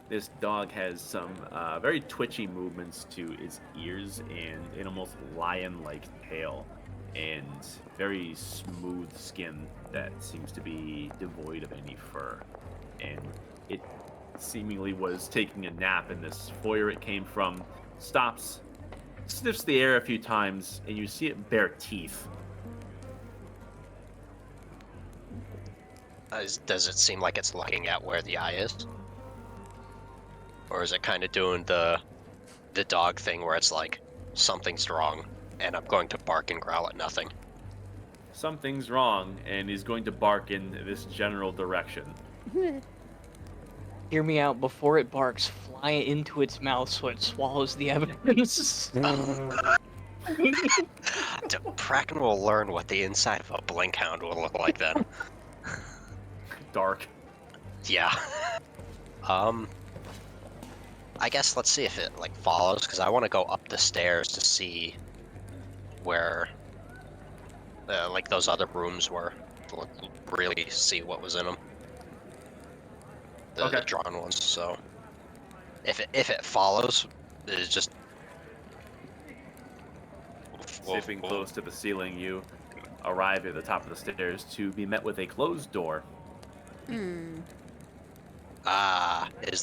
This dog has some very twitchy movements to its ears and an almost lion-like tail and very smooth skin that seems to be devoid of any fur. And it seemingly was taking a nap in this foyer it came from, stops, sniffs the air a few times, and you see it bare teeth. Does it seem like it's looking at where the eye is? Or is it kind of doing the dog thing where it's like, something's wrong, and I'm going to bark and growl at nothing? Something's wrong, and he's going to bark in this general direction. Hear me out. Before it barks, fly it into its mouth so it swallows the evidence. Bracken will learn what the inside of a blink hound will look like then. Dark. Yeah. I guess let's see if it like follows, because I want to go up the stairs to see where like those other rooms were, to really see what was in them. The drawn ones. So if it follows, it's just Sniffing close to the ceiling, you arrive at the top of the stairs to be met with a closed door. Is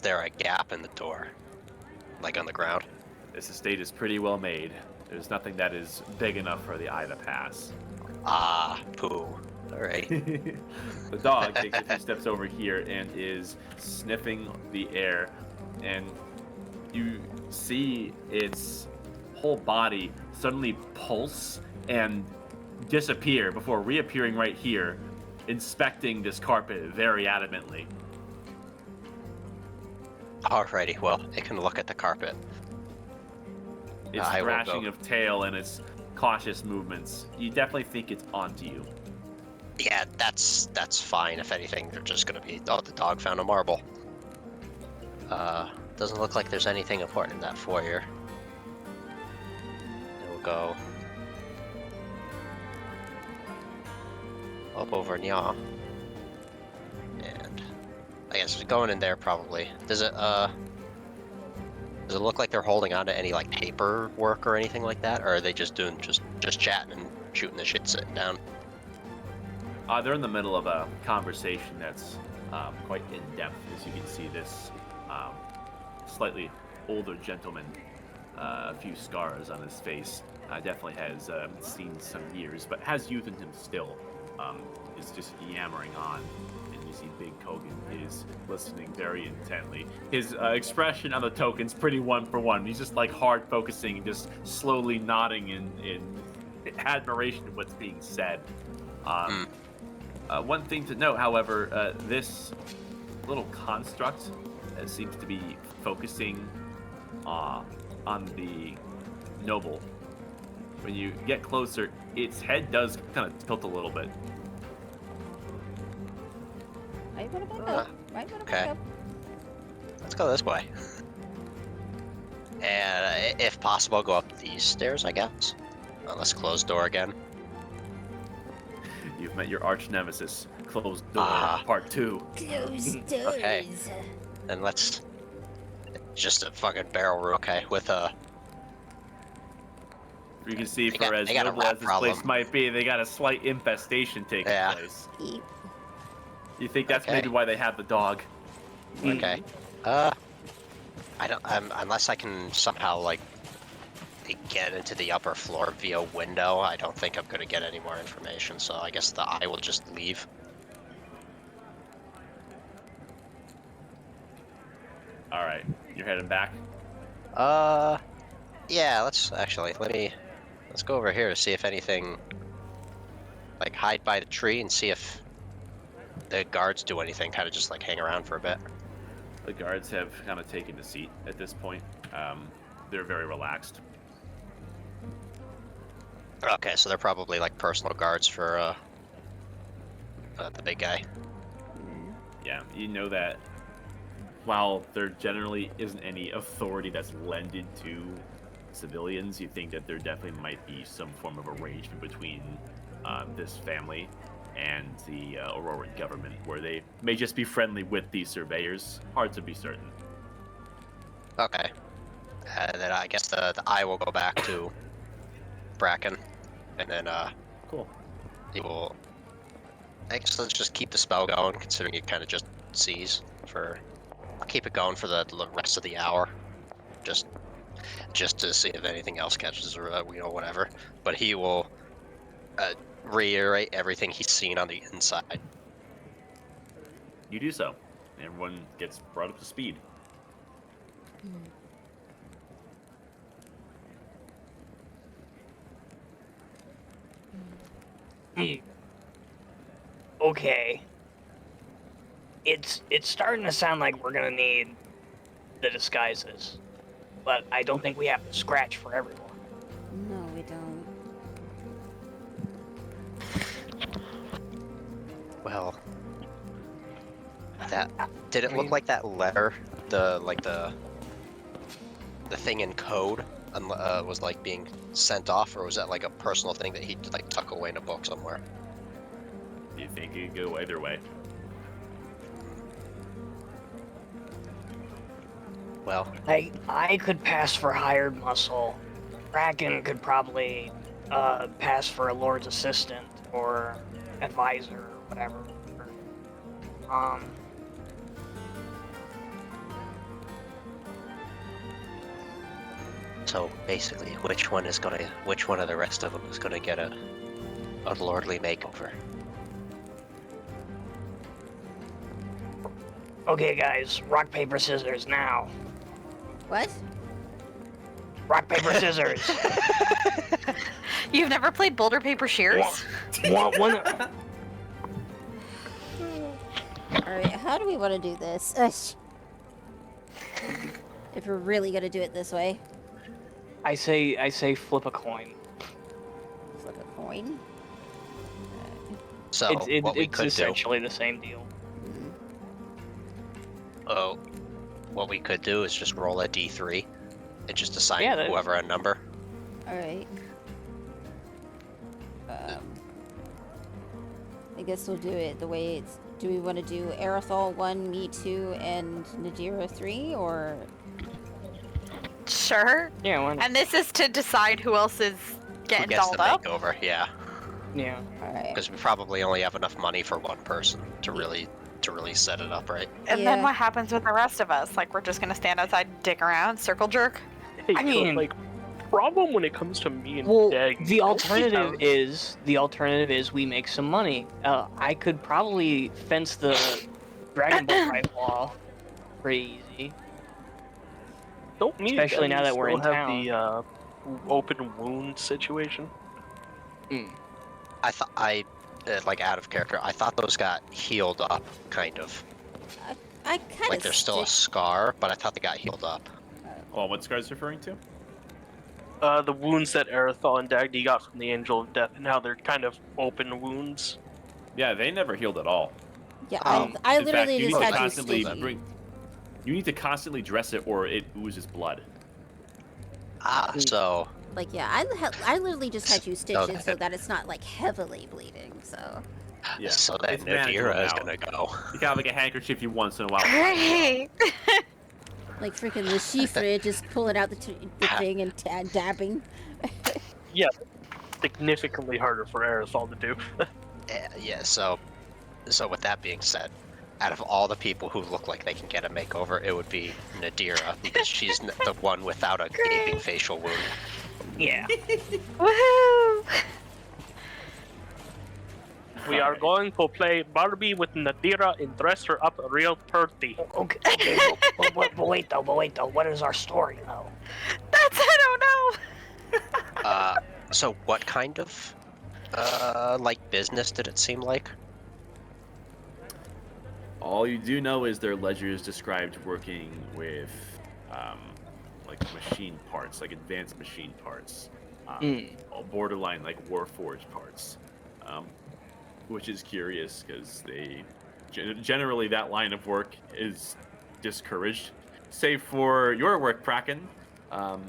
there a gap in the door? Like on the ground? This estate is pretty well made. There's nothing that is big enough for the eye to pass. Poo. Alright. The dog takes a few steps over here and is sniffing the air, and you see its whole body suddenly pulse and disappear before reappearing right here, inspecting this carpet very adamantly. Alrighty, well, it can look at the carpet. Its thrashing of tail and its cautious movements, you definitely think it's onto you. Yeah, that's fine. If anything, they're just gonna be, oh, the dog found a marble. Doesn't look like there's anything important in that foyer. We'll go up over Nya. And I guess going in there probably. Does it look like they're holding on to any like paperwork or anything like that, or are they just doing just chatting and shooting the shit sitting down? They're in the middle of a conversation that's quite in depth. As you can see, this slightly older gentleman, a few scars on his face, definitely has seen some years, but has youth in him still. Is just yammering on. You see Big Kogan is listening very intently. His expression on the token's pretty one for one. He's just like hard focusing and just slowly nodding in admiration of what's being said. One thing to note, however, this little construct seems to be focusing on the noble. When you get closer, its head does kind of tilt a little bit. Right, what about up? Right, what about up? Let's go this way. And if possible, go up these stairs, I guess. Let's close door again. You've met your arch nemesis. Closed door, part 2. Closed doors. Okay. Then let's just a fucking barrel room, okay, with a... You can see, for as noble as this place might be, they got a slight infestation taking place. You think that's maybe why they have the dog? Okay. I don't. Unless I can somehow like get into the upper floor via window, I don't think I'm gonna get any more information. So I guess the eye will just leave. All right, you're heading back. Yeah. Let's go over here to see if anything. Like hide by the tree and see if the guards do anything. Kind of just like hang around for a bit. The guards have kind of taken a seat at this point. They're very relaxed. Okay, so they're probably like personal guards for the big guy. Yeah, you know that while there generally isn't any authority that's lended to civilians, you think that there definitely might be some form of arrangement between this family and the Auroran government, where they may just be friendly with these surveyors. Hard to be certain. Okay. Then I guess the eye will go back to Bracken, and then cool. He will. I guess let's just keep the spell going, considering it kind of just sees for. I'll keep it going for the rest of the hour. Just just to see if anything else catches or whatever. But he will reiterate everything he's seen on the inside. You do so. Everyone gets brought up to speed. Okay. It's starting to sound like we're gonna need the disguises, but I don't think we have to scratch for everyone. No, we don't. Well, that did it look like that letter, the thing in code, was like being sent off, or was that like a personal thing that he'd like tuck away in a book somewhere? You think it could go either way? Well, I could pass for hired muscle. Kraken could probably pass for a lord's assistant or advisor or whatever. so basically, which one of the rest of them is gonna get a lordly makeover? Okay, guys, rock, paper, scissors now. What? Rock, paper, scissors. You've never played Boulder Paper Shears? One. Alright, how do we want to do this? If we're really gonna do it this way. I say flip a coin. Flip a coin? So what we It's could do, essentially the same deal. what we could do is just roll a d3 and just assign Yeah, whoever a number. Alright. I guess we'll do it the way it's... Do we want to do Aerithol 1, me 2, and Nadira 3, or... Sure. Yeah, why not? And this is to decide who else is Who getting gets dolled the up? makeover? Yeah, Yeah. Alright. because we probably only have enough money for one person to really set it up, right? And then Yeah. what happens with the rest of us? Like, we're just gonna stand outside, dick around, circle jerk? Hey, I mean- like, problem when it comes to me and Well, Dag. the alternative is we make some money. I could probably fence the Dragon Ball right wall pretty easy. Don't me and especially Dag now that we're still in have the open wound situation. I thought like out of character, I thought those got healed up, kind of. I kind of Like there's still a scar, but I thought they got healed up. Oh, what Scar's referring to? The wounds that Aerithal and Dagny got from the Angel of Death, and how they're kind of open wounds. Yeah, they never healed at all. Yeah, Um, I In fact, literally you just need to had you constantly sticky. You need to constantly dress it, or it oozes blood. So Like, yeah, I literally just had you stitch No, it so that it's not, like, heavily bleeding, so... Yeah. so that It's manageable Nadira is now. gonna go. You got like a handkerchief you once in a while. Great! Like, freaking Le Chiffre just pulling out the thing and dabbing. Significantly harder for Aerithal to do. Yeah. So with that being said, out of all the people who look like they can get a makeover, it would be Nadira because she's the one without a gaping facial wound. Yeah. Woohoo! We are going to play Barbie with Nadira and dress her up real pretty. Okay, but wait though, what is our story though? I don't know! So what kind of like business did it seem like? All you do know is their ledgers described working with, like machine parts, like advanced machine parts, borderline like Warforged parts, which is curious because they generally that line of work is discouraged, save for your work, Kraken. Oh,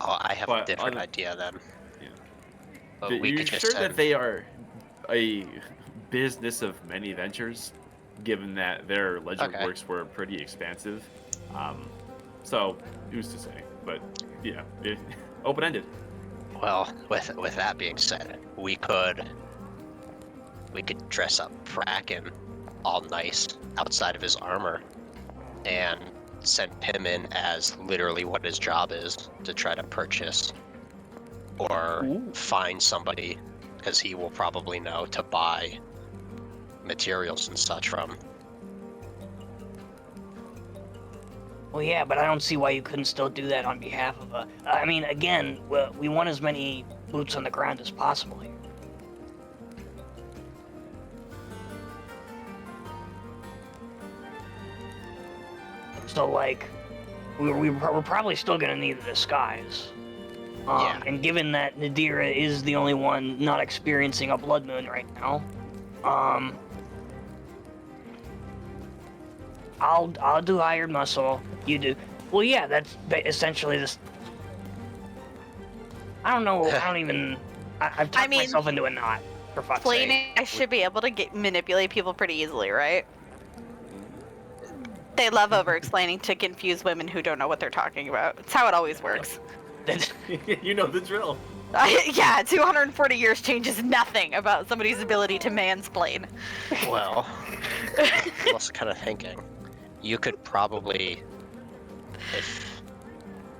I have a But different other- idea then. Yeah. But we You're could just sure send... that they are a business of many ventures, given that their ledger Okay. works were pretty expansive. So who's to say? But yeah, open-ended. Well, with that being said, we could dress up Kraken all nice outside of his armor, and send Pim in as literally what his job is, to try to purchase or find somebody, because he will probably know, to buy materials and such from. Well, yeah, but I don't see why you couldn't still do that on behalf of I mean, again, we want as many boots on the ground as possible here. So, like, we're probably still gonna need a disguise. Yeah. And given that Nadira is the only one not experiencing a blood moon right now, I'll do hired muscle. You do. Well, yeah, that's essentially this. I don't know. I don't even. I've talked myself into a knot. For fuck's sake. Explaining, I should be able to manipulate people pretty easily, right? They love over-explaining to confuse women who don't know what they're talking about. It's how it always works. You know the drill. Yeah, 240 years changes nothing about somebody's ability to mansplain. Well, I was kind of thinking, you could probably,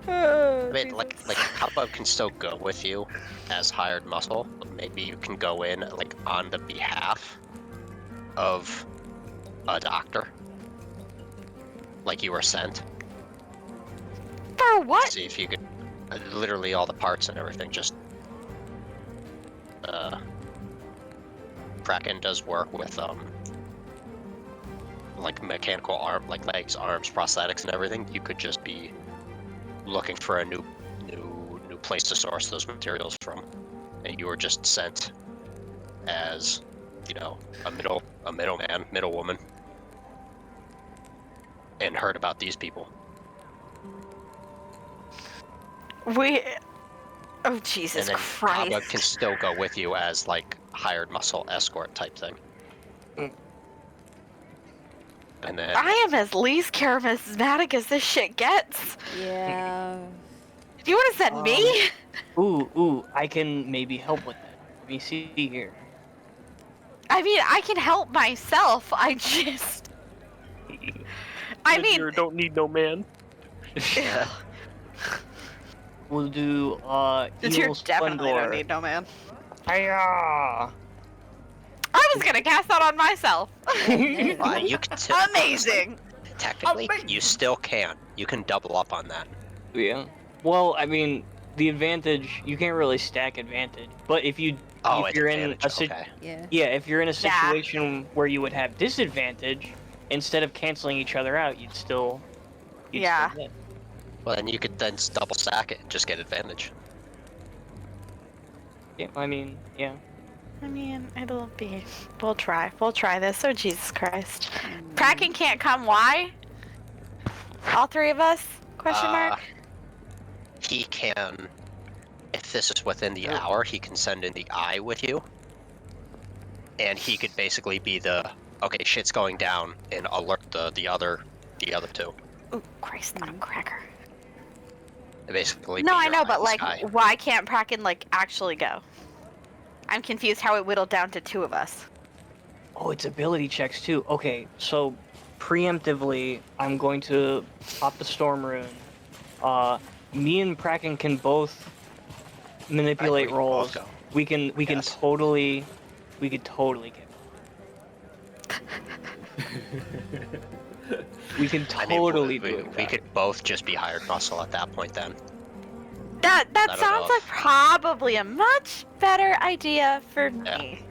I mean, like Hubbub can still go with you as hired muscle, but maybe you can go in, like, on the behalf of a doctor. Like you were sent. For what? See if you could, literally all the parts and everything, just, Kraken does work with, like mechanical arm, like legs, arms, prosthetics, and everything. You could just be looking for a new place to source those materials from, and you were just sent as, you know, a middleman, middlewoman, and heard about these people. Oh, Jesus and then Christ. Hubbub can still go with you as, like, hired muscle escort type thing. And then I am as least charismatic as this shit gets. Yeah. Do you want to send me? Ooh, I can maybe help with that. Let me see here. I mean, I can help myself. I just... I mean... You don't need no man. We'll do, You Evil definitely Splendor. don't need no man. Hiya! I was gonna cast that on myself. you can Amazing. Technically, you still can. You can double up on that. Yeah. Well, I mean, the advantage, you can't really stack advantage, but if you Oh, if you're in a okay. Yeah. if you're in a situation where you would have disadvantage, instead of canceling each other out, you'd still win. Well, then you could then double stack it and just get advantage. Yeah, I mean, yeah. I mean, it'll be... We'll try this. Oh, Jesus Christ. Kraken can't come. Why? All three of us? Question mark? He can, if this is within the hour, he can send in the eye with you. And he could basically be the, okay, shit's going down, and alert the other two. Ooh, Christ, not a cracker. Basically. No, I know, eye but, in the like, sky. why can't Kraken, like, actually go? I'm confused how it whittled down to two of us. Oh, it's ability checks too. Okay, so preemptively, I'm going to pop the Storm Rune. Me and Kraken can both manipulate rolls. We can totally get. We can totally do it. We could both just be hired muscle at that point then. That don't sounds know like probably a much better idea for me.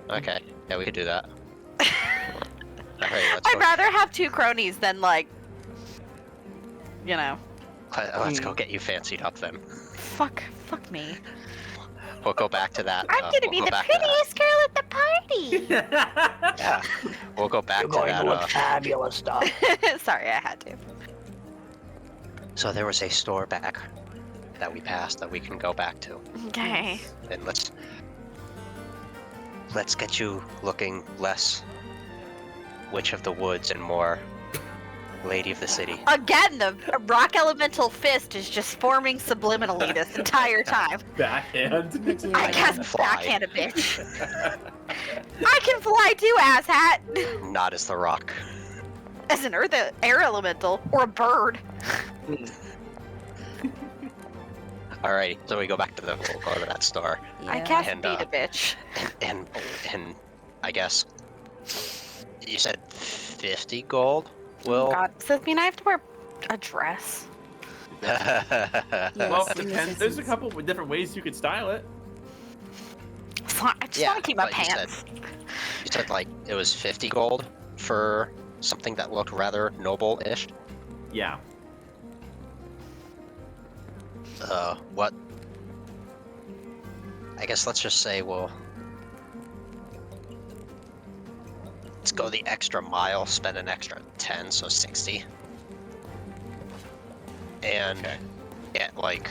Okay, yeah, we could do that. Alright, I'd rather have two cronies than, like, you know. Let's go get you fancied up then. Fuck me. We'll go back to that. I'm gonna be the prettiest girl at the party. Yeah, we'll go back You're to going that. to look fabulous, Doc. Sorry, I had to. So there was a store back that we passed that we can go back to. Okay. And let's get you looking less Witch of the Woods and more Lady of the City. Again, the rock elemental fist is just forming subliminally this entire time. Backhand. I guess backhand a bitch. I can fly too, asshat. Not as the Rock. as an air elemental or a bird. Alright, so we go back to we'll go to that store. I Yeah. cast And, beat a bitch. And I guess you said 50 gold? Oh Will? God, does that mean I have to wear a dress? Yes, Well, in this depends. There's a instance. couple of different ways you could style it. I just want to keep my but pants. You said like it was 50 gold for something that looked rather noble-ish. Yeah. What? I guess let's just say let's go the extra mile, spend an extra 10, so 60. And get like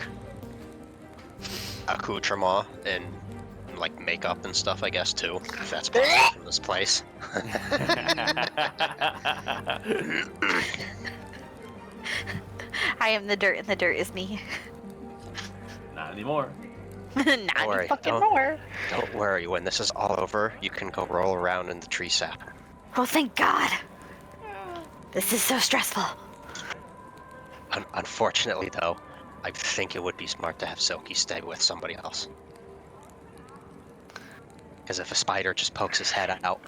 accoutrement and like makeup and stuff, I guess, too, if that's possible from this place. I am the dirt, and the dirt is me. Not anymore. Not Don't any worry, fucking more. Don't worry, when this is all over, you can go roll around in the tree sap. Oh, thank God. This is so stressful. Unfortunately, though, I think it would be smart to have Silky stay with somebody else. Because if a spider just pokes his head out,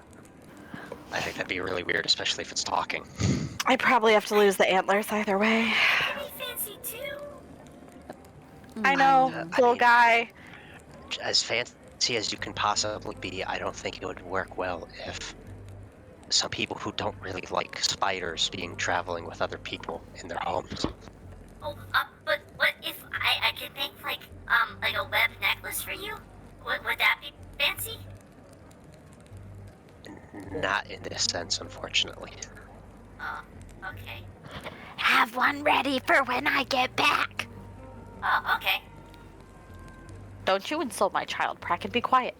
I think that'd be really weird, especially if it's talking. I probably have to lose the antlers either way. Pretty fancy too. I know, I little mean- guy. As fancy as you can possibly be, I don't think it would work well if some people who don't really like spiders traveling with other people in their homes. Oh, but what if I could make like a web necklace for you? Would that be fancy? Not in this sense, unfortunately. Oh, okay. Have one ready for when I get back. Oh, okay. Don't you insult my child, Prack, and be quiet.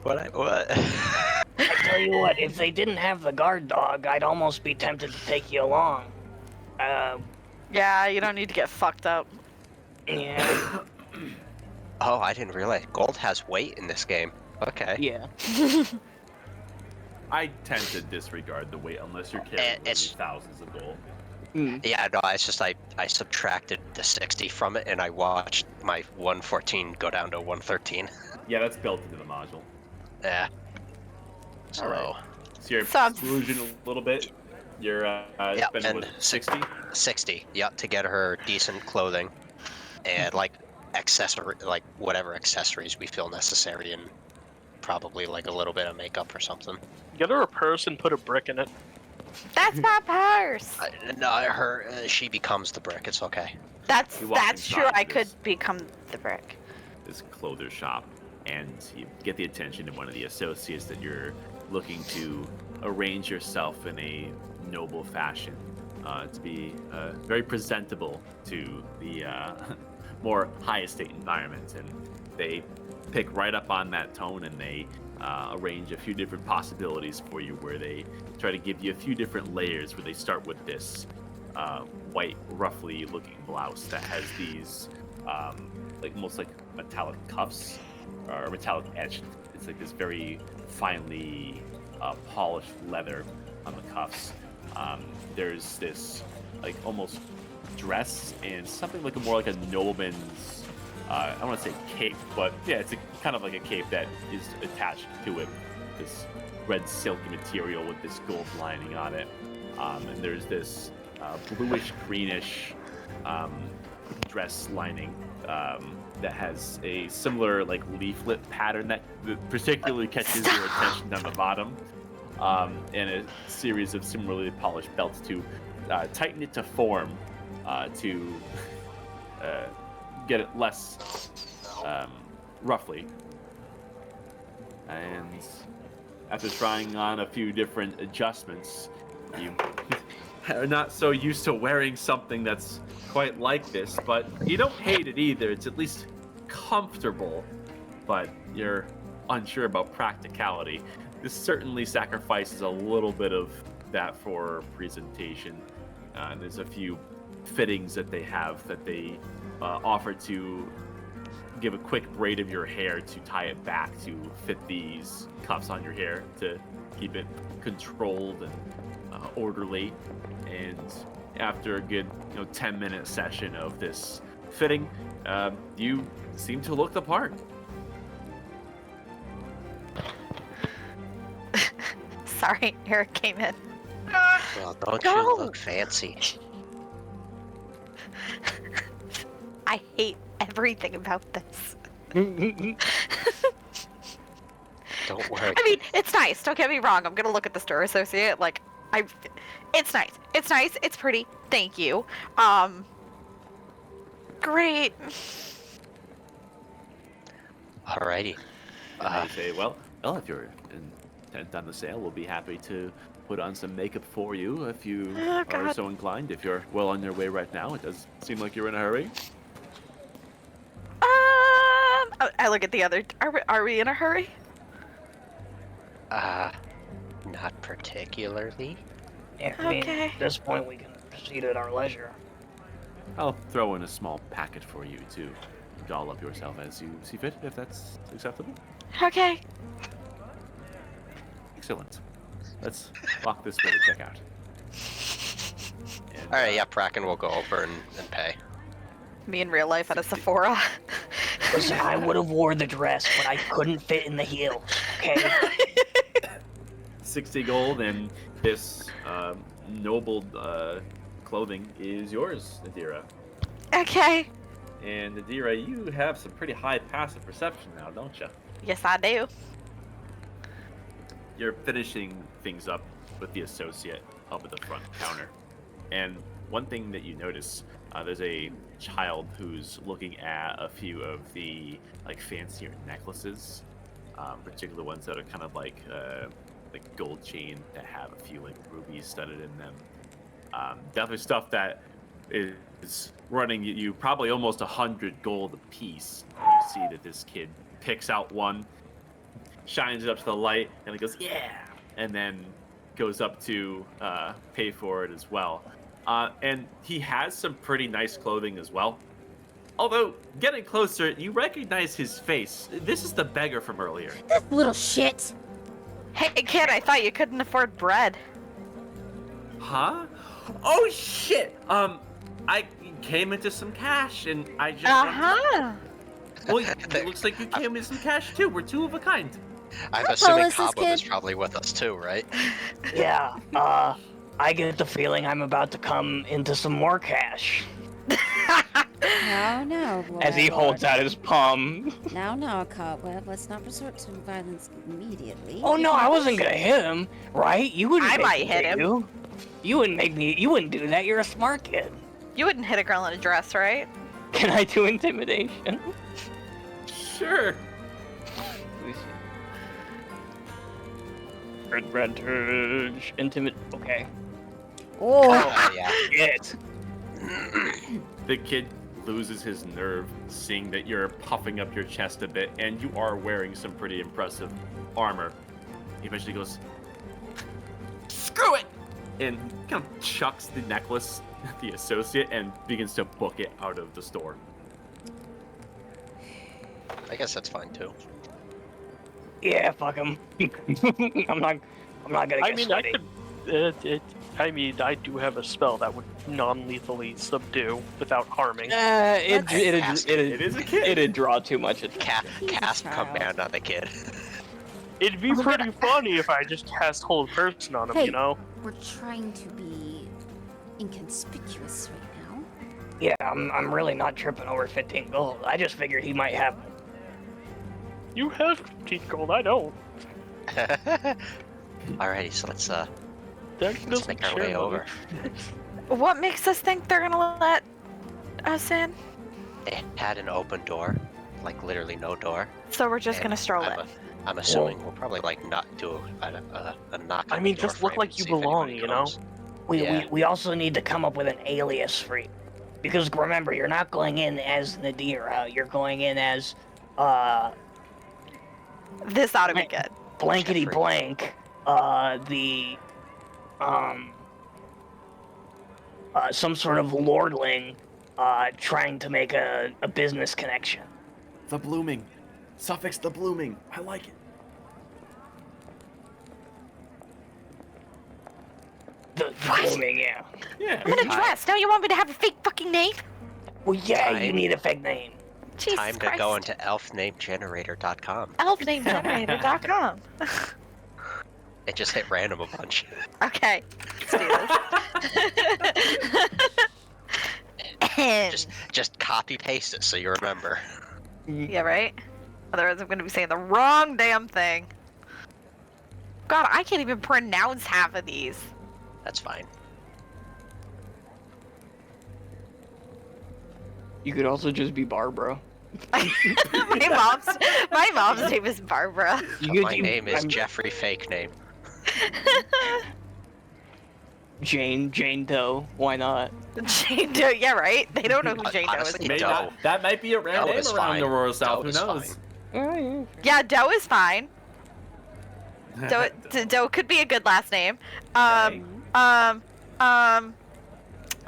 What? I tell you what, if they didn't have the guard dog, I'd almost be tempted to take you along. Yeah, you don't need to get fucked up. Yeah. Oh, I didn't realize gold has weight in this game. Okay. Yeah. I tend to disregard the weight unless you're carrying It's- thousands of gold. Yeah, no, it's just I subtracted the 60 from it, and I watched my 114 go down to 113. Yeah, that's built into the module. Yeah. So, Alright. So your So- exclusion a little bit. You're Yeah, spending and what, 60? 60, yeah, to get her decent clothing and like whatever accessories we feel necessary, and probably like a little bit of makeup or something. Get her a purse and put a brick in it. That's my purse. No, she becomes the brick. It's okay. That's You walk true. inside I could this- become the brick. This clother shop, and you get the attention of one of the associates that you're looking to arrange yourself in a noble fashion, to be very presentable to the more high estate environment. And they pick right up on that tone, and they arrange a few different possibilities for you, where they try to give you a few different layers, where they start with this white, roughly looking blouse that has these like almost like metallic cuffs or metallic etched. It's like this very finely polished leather on the cuffs. There's this like almost dress and something like more like a nobleman's. I don't want to say cape, but yeah, it's kind of like a cape that is attached to it. This red silky material with this gold lining on it. And there's this bluish greenish dress lining that has a similar like leaflet pattern that particularly catches your attention on the bottom, and a series of similarly polished belts to tighten it to form to get it less roughly. And after trying on a few different adjustments, you are not so used to wearing something that's quite like this, but you don't hate it either. It's at least comfortable, but you're unsure about practicality. This certainly sacrifices a little bit of that for presentation. There's a few fittings that they have that they offer to give a quick braid of your hair to tie it back to fit these cuffs on your hair to keep it controlled and orderly. And after a good 10-minute session of this fitting, you seem to look the part. Sorry, Eric came in. Well, don't No. you look fancy? I hate everything about this. Don't worry. I mean, it's nice. Don't get me wrong. I'm gonna look at the store associate. It's nice. It's nice. It's pretty. Thank you. Great. Alrighty. And I say, well, if you're intent on the sale, we'll be happy to put on some makeup for you if you are God. so inclined. If you're well on your way right now, it does seem like you're in a hurry. I look at the other. Are we in a hurry? Not particularly. Yeah, I mean, Okay. at this point we can proceed at our leisure. I'll throw in a small packet for you to doll up yourself as you see fit, if that's acceptable. Okay. Excellent. Let's walk this way to check out. And, Alright, yeah, Bracken will go over and pay. Me in real life at a Sephora. Listen, I would have wore the dress, but I couldn't fit in the heels. Okay. 60 gold, and this noble clothing is yours, Nadira. Okay. And Nadira, you have some pretty high passive perception now, don't you? Yes, I do. You're finishing things up with the associate up at the front counter. And one thing that you notice, there's a child who's looking at a few of the fancier necklaces, particularly ones that are kind of like gold chain that have a few rubies studded in them. Definitely stuff that is running you probably almost 100 gold a piece. You see that this kid picks out one, shines it up to the light, and it goes, yeah, and then goes up to pay for it as well. And he has some pretty nice clothing as well. Although, getting closer, you recognize his face. This is the beggar from earlier. This little shit. Hey, kid, I thought you couldn't afford bread. Huh? Oh, shit! I came into some cash, and I just... Uh-huh. Well, it looks like you came in some cash, too. We're two of a kind. I'm How assuming tall is this Cobweb is kid? probably with us too, right? Yeah. I get the feeling I'm about to come into some more cash. No, Lord. As he holds out his palm. No, Cobweb. Let's not resort to violence immediately. Oh no, I wasn't gonna hit him, right? You wouldn't. I make might me hit him. You. You wouldn't make me. You wouldn't do that. You're a smart kid. You wouldn't hit a girl in a dress, right? Can I do intimidation? Sure. Advantage. Okay. Oh, Yeah. Shit. The kid loses his nerve seeing that you're puffing up your chest a bit, and you are wearing some pretty impressive armor. He eventually goes, screw it! And kind of chucks the necklace at the associate and begins to book it out of the store. I guess that's fine too. Yeah, fuck him. I'm not gonna get I mean, sweaty. I do have a spell that would non-lethally subdue without harming. It'd It is a kid. it'd draw too much attention. Cast child. command on the kid. It'd be pretty funny if I just cast hold person on him, Hey. you know? we're trying to be inconspicuous right now. Yeah, I'm really not tripping over 15 gold. I just figured he might have. You have 15 gold, I don't. Alrighty, so let's That let's doesn't make our share way money. over. What makes us think they're gonna let us in? They had an open door, like literally no door. So we're just and gonna stroll in. I'm assuming we'll probably not do a knock. I on mean, the door just look frame like and you see if belong, anybody you know? comes. We, Yeah. we also need to come up with an alias for you. Because remember, you're not going in as Nadira. You're going in as This ought to be good. blankety Jeffrey. blank. Some sort of lordling trying to make a business connection. The blooming. Suffix the blooming. I like it. Blooming, yeah. Yeah. I'm in a dress. Now you want me to have a fake fucking name? Well, yeah, you Time. need a fake name. Jesus Time Christ. to go into elfnamegenerator.com. Elfnamegenerator.com. It just hit random a bunch. Okay. Let's do this. Just copy paste it so you remember. Yeah, right? Otherwise I'm gonna be saying the wrong damn thing. God, I can't even pronounce half of these. That's fine. You could also just be Barbara. my mom's name is Barbara. My name is Jeffrey Fake Name. Jane Doe. Why not? Jane Doe, yeah, right? They don't know who Jane Doe is. Honestly, May Doe. not, that might be a rare Doe name is around fine. the rural south. Doe Who is knows? fine. Yeah, Doe is fine. Doe could be a good last name. Okay.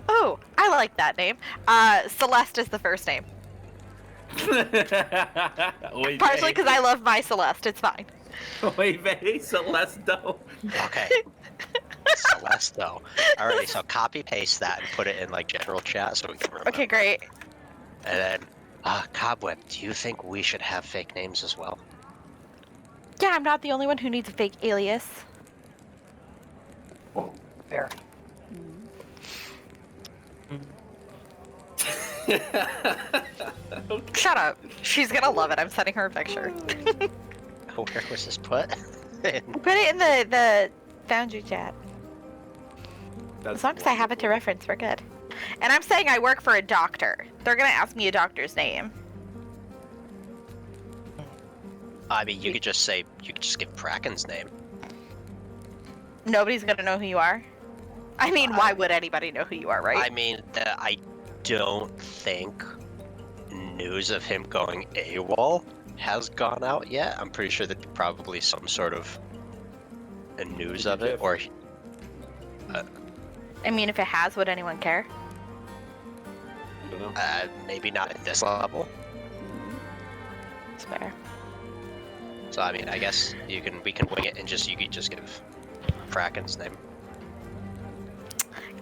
Oh, I like that name. Celeste is the first name. Oy Partially vey. because I love my Celeste. It's fine. Oy vey, Celesto. Okay. Celesto. Alrighty, so copy paste that and put it in like general chat so we can remember. Okay, great. And then, Cobweb, do you think we should have fake names as well? Yeah, I'm not the only one who needs a fake alias. Fair. Shut up. She's gonna love it. I'm sending her a picture. Where was this put? Put it in the Foundry chat. That's As long as I have it to reference, we're good. And I'm saying I work for a doctor. They're gonna ask me a doctor's name. I mean, you could just give Kraken's name. Nobody's gonna know who you are. I mean, why would anybody know who you are, right? I mean, I don't think news of him going AWOL has gone out yet. I'm pretty sure there'd be probably some sort of a news of it, or I mean, if it has, would anyone care? I don't know. maybe not at this level. It's fair. So I mean, I guess we can wing it and you could just give Kraken's name.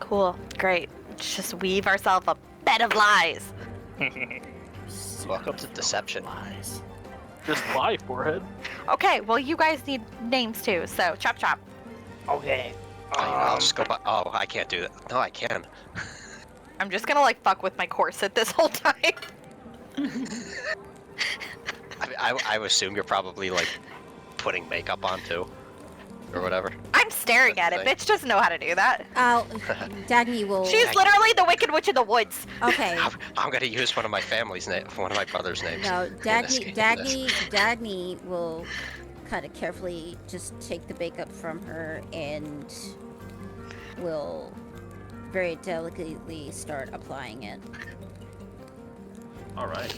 Cool. Great. Let's just weave ourselves a bed of lies. Welcome to deception. Just lie, forehead. Okay, well, you guys need names too, so chop chop. Okay. I'll just go by. Oh, I can't do that. No, I can. I'm just gonna like fuck with my corset this whole time. I would assume you're probably like putting makeup on too, or whatever. I'm staring at it. Bitch doesn't know how to do that. Dagny will. She's literally the Wicked Witch of the Woods. Okay. I'm gonna use one of my family's name, one of my brother's names. No, in this game. Dagny will kind of carefully just take the makeup from her and will very delicately start applying it. All right.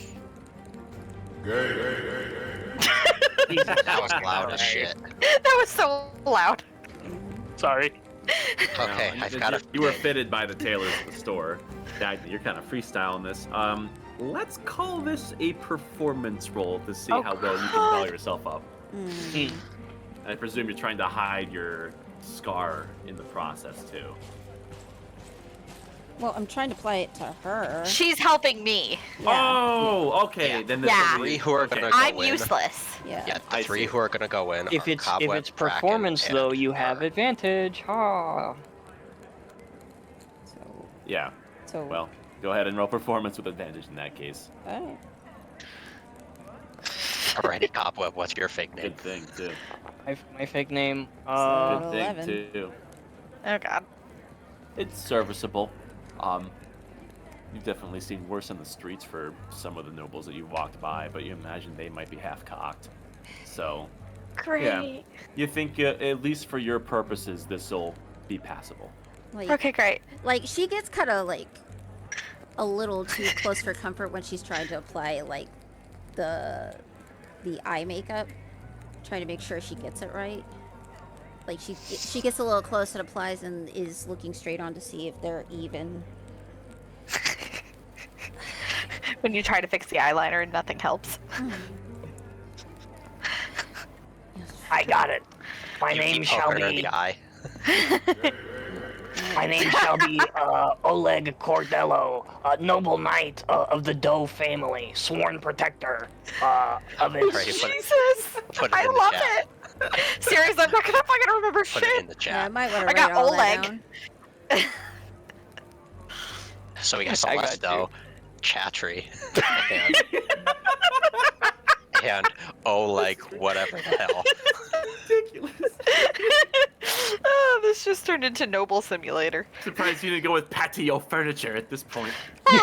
That was loud as shit. That was so loud. Sorry. Okay, No, I've got a. You were fitted by the tailors at the store. Dagny, you're kind of freestyling this. Let's call this a performance roll to see how well you can doll yourself up. Mm. I presume you're trying to hide your scar in the process too. Well, I'm trying to apply it to her. She's helping me. Oh, okay. Yeah. Then Yeah. Three who are gonna go I'm in. useless. Yeah. Yeah, the I three see. who are gonna go in. If are it's Cobweb, Kraken, performance and though, you have her. advantage. Ha. So, Yeah. so Well, go ahead and roll performance with advantage in that case. alright. Alrighty, Cobweb, what's your fake name? Good thing too. My fake name. Good thing 11. too. Oh god. It's serviceable. You've definitely seen worse on the streets for some of the nobles that you've walked by, but you imagine they might be half-cocked. So, Great. you think at least for your purposes, this will be passable. Like, Okay, great. like she gets kind of like a little too close for comfort when she's trying to apply like the eye makeup, trying to make sure she gets it right. Like she gets a little close and applies and is looking straight on to see if they're even. When you try to fix the eyeliner and nothing helps. I got it. My You name keep shall poking her in be. the eye. My name shall be Oleg Cordello, noble knight of the Doe family, sworn protector of its. Right, Jesus! put it I in the love chat. it! Seriously, I'm not gonna fucking remember Put shit! it in the Yeah, I chat. might want to I write got all that Oleg. down. So we got I got Celesto, Chatry, and Oleg, whatever the hell. Ridiculous. Oh, this just turned into Noble Simulator. Surprised you didn't go with patio furniture at this point.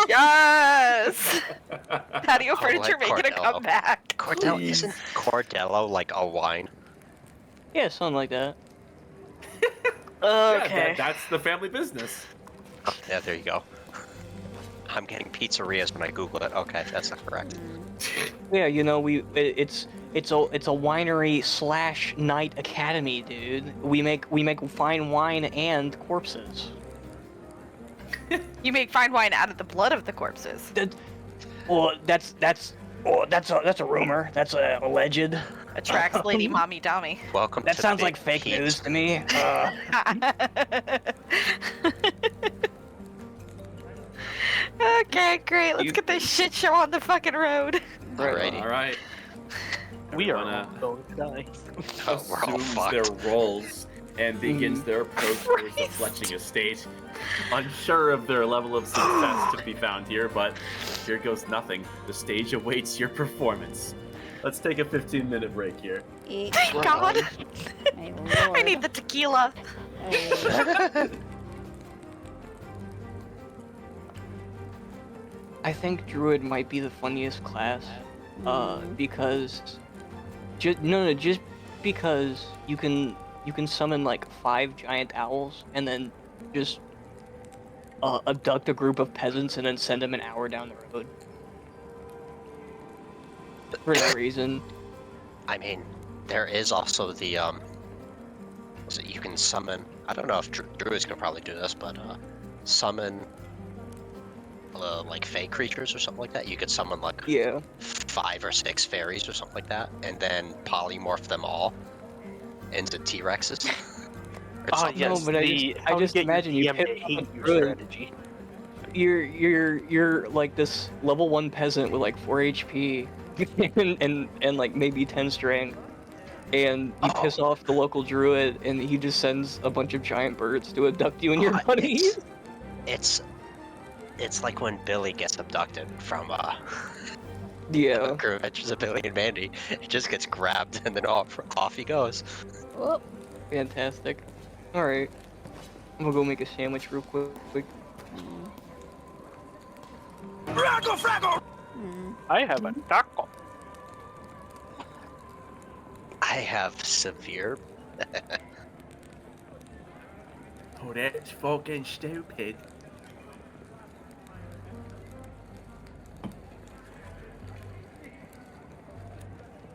Yes! Patio furniture like making a Cordello. comeback. Cordello, Please. isn't Cordello like a wine? Yeah, something like that. Yeah, Okay. that's the family business. Oh, yeah, there you go. I'm getting pizzerias when I Google it. Okay, that's not correct. Yeah, you know, it's a winery / night academy, dude. We make fine wine and corpses. You make fine wine out of the blood of the corpses. Well, that's a rumor. That's a alleged. Attracts Lady Mommy Dummy. Welcome That to sounds Big like fake Pete. news to me. Okay, great. Let's get this shit show on the fucking road. Alrighty. All right. We are Everyone, all going to die. Oh, we're all assumes fucked. their roles and begins their approach towards the Christ. fletching estate. Unsure of their level of success to be found here, but here goes nothing. The stage awaits your performance. Let's take a 15-minute break here. Thank God. My I lord. need the tequila. Oh, I think Druid might be the funniest class, because just because you can summon like 5 giant owls and then just abduct a group of peasants and then send them an hour down the road. For no reason. I mean, there is also the so you can summon. I don't know if druids can probably do this, but summon like fey creatures or something like that. You could summon like Yeah. 5 or 6 fairies or something like that, and then polymorph them all into T-Rexes. Or Oh something. yes, No, but I just imagine you pick up a druid. strategy. You're like this level 1 peasant with like 4 HP and like maybe 10 strength, and you piss off the local druid and he just sends a bunch of giant birds to abduct you and your buddies. It's like when Billy gets abducted from Yeah. Crew Adventures of Billy and Mandy. He just gets grabbed and then off he goes. whoop. Fantastic. Alright. I'm gonna go make a sandwich real quick. I have a taco. I have severe. Oh, that's fucking stupid.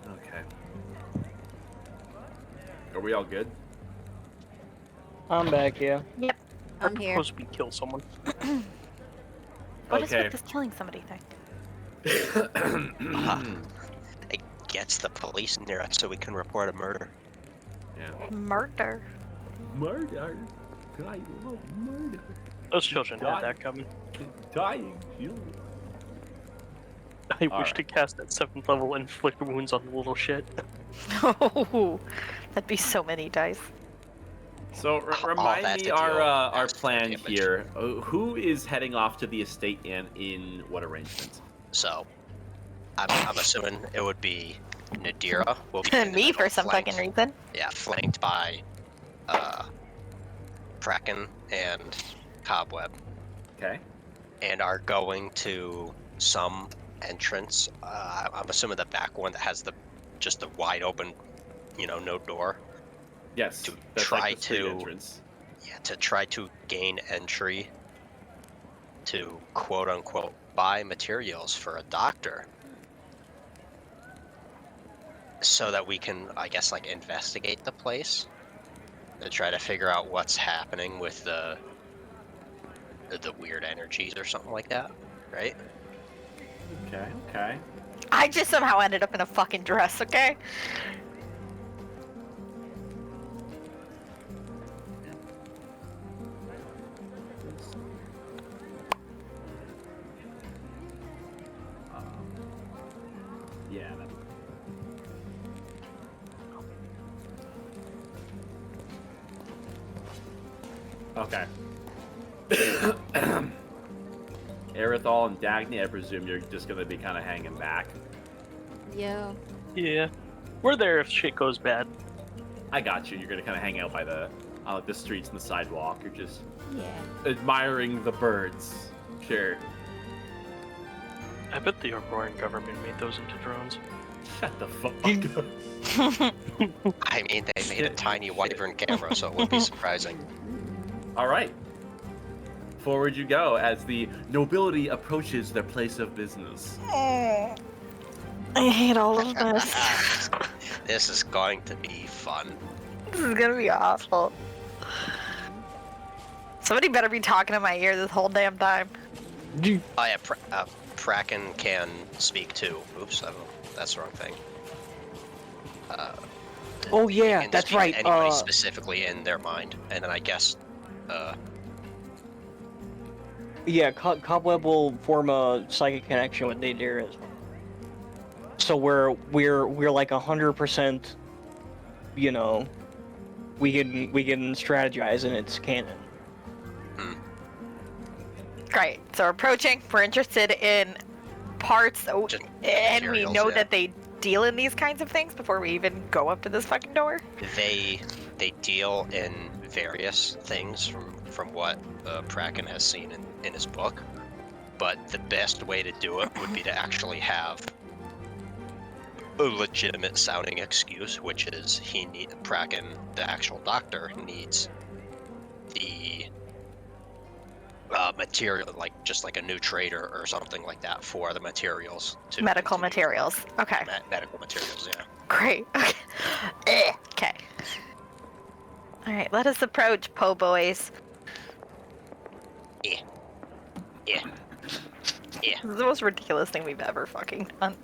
Okay. Are we all good? I'm back, yeah. I'm here. Suppose we kill someone. What is Okay. with this killing somebody thing? It gets the police near us so we can report a murder. Yeah. Murder. Murder. I love murder. Those children had that coming. Dying. I wish Alright. to cast at 7th level and inflict wounds on the little shit. Oh, that'd be so many dice. So All remind that me to our deal with plan damage. here. Who is heading off to the estate and in what arrangement? So, I'm assuming it would be Nadira. Will be in the Me middle, for some flanked- fucking reason. Yeah, flanked by Kraken and Cobweb, Okay. and are going to some entrance. I'm assuming the back one that has just the wide open, no door. Yes. To that's try like the street to- entrance. Yeah, to try to gain entry to quote unquote buy materials for a doctor. So that we can, I guess, like investigate the place to try to figure out what's happening with the weird energies or something like that, right? Okay. Okay. I just somehow ended up in a fucking dress, okay? Okay. Aerithal and Dagny, I presume you're just gonna be kind of hanging back. Yeah. Yeah. We're there if shit goes bad. I got you. You're gonna kind of hang out by the streets and the sidewalk. You're just Yeah. admiring the birds. Sure. I bet the Auroran government made those into drones. Shut the fuck up. I mean, they made a tiny wyvern camera, so it wouldn't be surprising. All right. Forward you go as the nobility approaches their place of business. I hate all of this. This is going to be fun. This is gonna be awful. Somebody better be talking in my ear this whole damn time. Oh yeah, Kraken can speak too. Oops, that's the wrong thing. Oh yeah, can that's speak right. Anybody specifically in their mind, and then I guess, Yeah, Cobweb will form a psychic connection with Nadir as well. So we're like 100%. You know, we can strategize and it's canon. Great. So we're approaching. We're interested in parts, Just and we materials, know yeah. that they deal in these kinds of things before we even go up to this fucking door. they deal in various things from what Kraken has seen in his book, but the best way to do it would be to actually have a legitimate sounding excuse, which is Kraken, the actual doctor, needs the material, like just like a new trader or something like that for the materials to Medical continue. materials. Okay. Medical materials, yeah. Great. Okay. Okay. All right. Let us approach, po' boys. Yeah. This is the most ridiculous thing we've ever fucking done.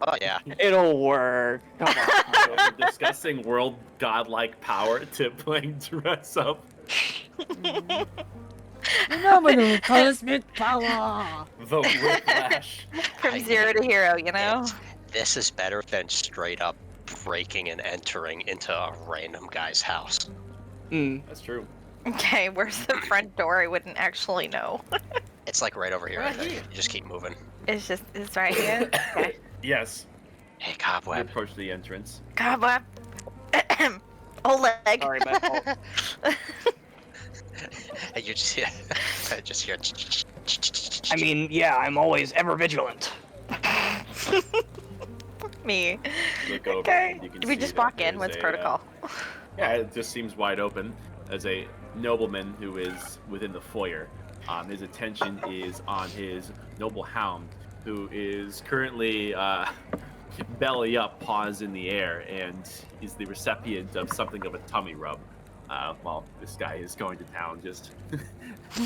Oh yeah. It'll work. Come on. So from discussing world godlike power to playing dress up. Phenomenal cosmic power! The whiplash. From I zero mean, to hero, you know? This is better than straight up breaking and entering into a random guy's house. That's true. Okay, where's the front door? I wouldn't actually know. It's like right over here, I Right think. here. You just keep moving. It's right here. Okay. Yes. Hey, You Cobweb. approach the entrance. Cobweb. Oleg. Sorry, my fault. And you just hear, just hear. I mean, yeah, I'm always ever vigilant. Me. Look over Okay. and you can Do we see just that walk in? there's What's a, protocol? Yeah, it just seems wide open as a nobleman who is within the foyer. His attention is on his noble hound, who is currently belly up, paws in the air, and is the recipient of something of a tummy rub. While this guy is going to town, just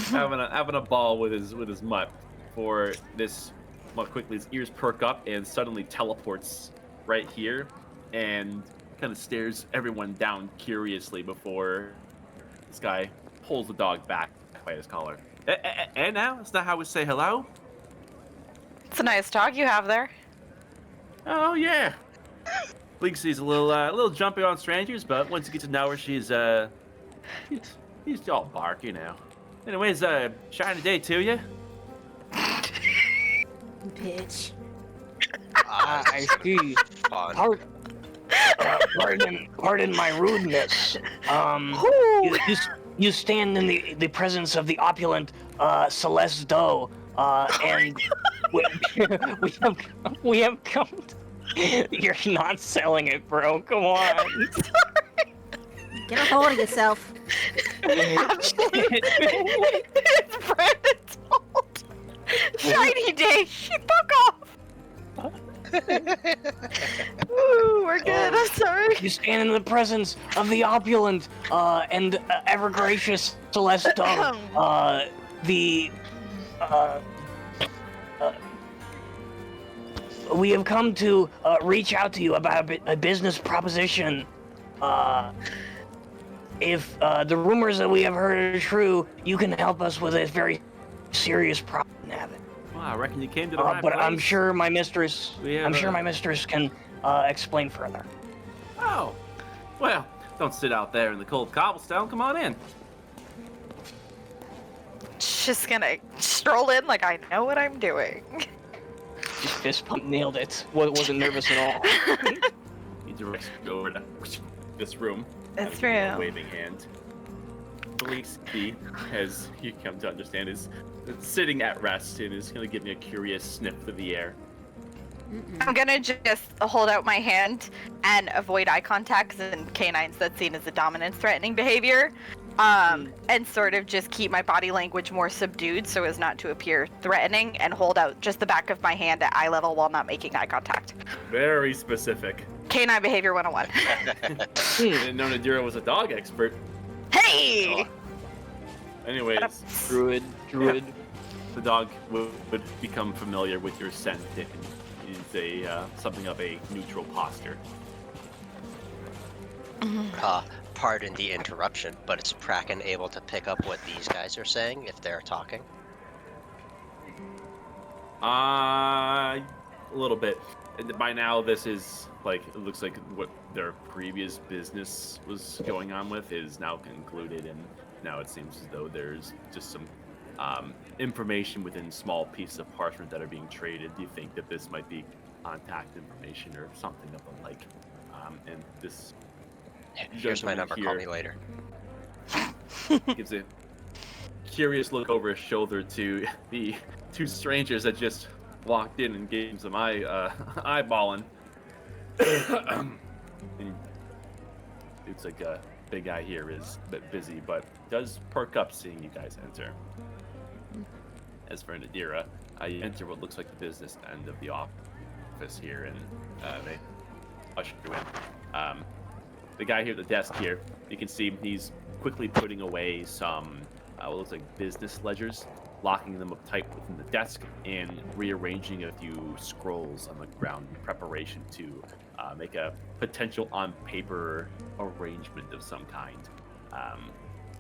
having a ball with his mutt. For this, mutt quickly his ears perk up and suddenly teleports right here, and kind of stares everyone down curiously before this guy pulls the dog back by his collar. And now, is that how we say hello? It's a nice dog you have there. Oh yeah. Blixie's a little jumpy on strangers, but once you get to know her, he's all barky now. Anyways, shiny day to you. Bitch. I see. Fun. Pardon my rudeness. You stand in the presence of the opulent Celeste Doe, and we have come. You're not selling it, bro. Come on. Get a hold of yourself. It's Brandon's fault. Shiny day. Fuck off. Ooh, we're good. I'm sorry. You stand in the presence of the opulent and ever gracious Celeste Doe. We have come to reach out to you about a business proposition. If the rumors that we have heard are true, you can help us with a very serious problem, Navin. Well, I reckon you came to the right But place. I'm sure my mistress. We have I'm sure a- my mistress can explain further. Oh, well, don't sit out there in the cold cobblestone. Come on in. just gonna stroll in like I know what I'm doing. Just fist pump nailed it. Wasn't nervous at all. He directs you over to this room. This with a room. waving hand. Felicity, as you come to understand, is sitting at rest and is going to give me a curious sniff of the air. I'm gonna just hold out my hand and avoid eye contact, because in canines that's seen as a dominance threatening behavior. And sort of just keep my body language more subdued so as not to appear threatening, and hold out just the back of my hand at eye level while not making eye contact. Very specific. Canine behavior 101. I didn't know Nadira was a dog expert. Hey! Anyways, Druid. the dog would become familiar with your scent and is something of a neutral posture. Pardon the interruption, but is Kraken able to pick up what these guys are saying if they're talking? A little bit. By now, this is it looks like what their previous business was going on with is now concluded, and now it seems as though there's just some information within small pieces of parchment that are being traded. Do you think that this might be contact information or something of the like? And this. Here's my number, here call me later. gives a curious look over his shoulder to the two strangers that just walked in and gave him some eyeballing. And looks like a big guy here is a bit busy, but does perk up seeing you guys enter. As for Nadira, you enter what looks like the business end of the office here, and they usher you in. The guy here at the desk here, you can see he's quickly putting away some what looks like business ledgers, locking them up tight within the desk, and rearranging a few scrolls on the ground in preparation to make a potential on-paper arrangement of some kind.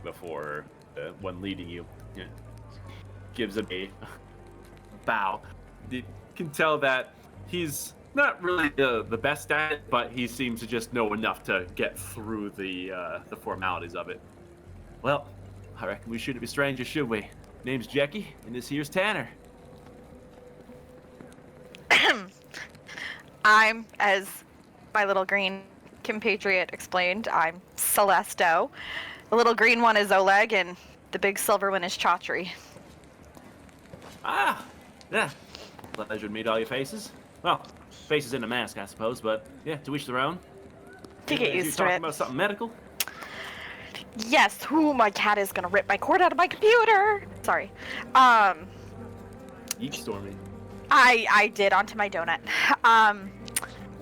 Before the one leading you gives him a bow. You can tell that he's not really the best at it, but he seems to just know enough to get through the formalities of it. Well, I reckon we shouldn't be strangers, should we? Name's Jackie, and this here's Tanner. I'm, as my little green compatriot explained, I'm Celesto. The little green one is Oleg, and the big silver one is Chaudhry. Ah, yeah. Pleasure to meet all your faces. Well, faces in a mask, I suppose, but yeah, to each their own. To get You used to talking it. about something medical? Yes, my cat is gonna rip my cord out of my computer. Sorry. Eat Stormy. I did onto my donut.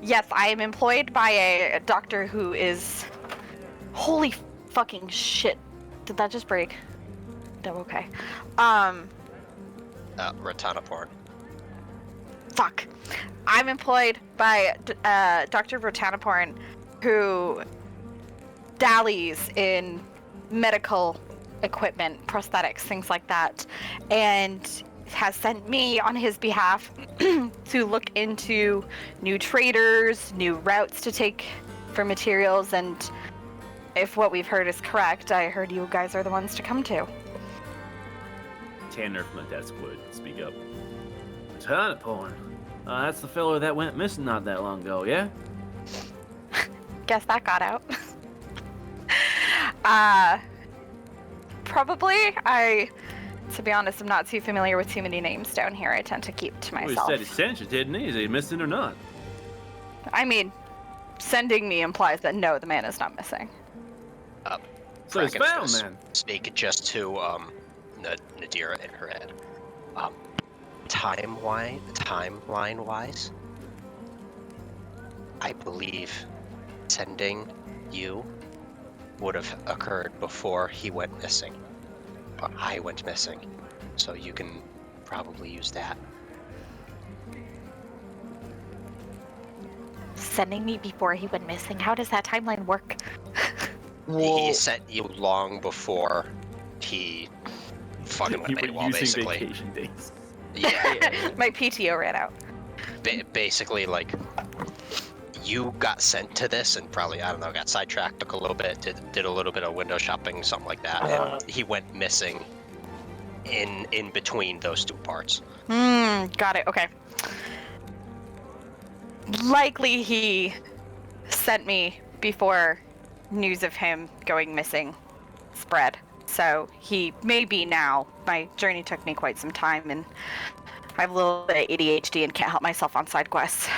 Yes, I am employed by a doctor who is... Holy fucking shit. Did that just break? No, okay. Ratana porn. Fuck. I'm employed by Dr. Rotanaporn, who dallies in medical equipment, prosthetics, things like that, and has sent me on his behalf to look into new traders, new routes to take for materials, and if what we've heard is correct, I heard you guys are the ones to come to. Tanner from the desk would speak up. Ton porn. That's the fellow that went missing not that long ago, yeah? Guess that got out. Probably. To be honest, I'm not too familiar with too many names down here. I tend to keep to Well, myself. he said he sent you, didn't he? Is he missing or not? I mean, sending me implies that no, the man is not missing. So he's Kraken's found, gonna man. Speak just to Nadira in her head. Timeline-wise, I believe sending you would have occurred before he went missing. But I went missing, so you can probably use that. Sending me before he went missing? How does that timeline work? He sent you long before he fucking You went were AWOL, using basically. vacation days. Yeah. My PTO ran out. Basically, like, you got sent to this and probably, I don't know, got sidetracked, took a little bit, did a little bit of window shopping, something like that, and he went missing in between those two parts. Got it. Okay. Likely he sent me before news of him going missing spread. So he may be now. My journey took me quite some time, and I have a little bit of ADHD and can't help myself on side quests.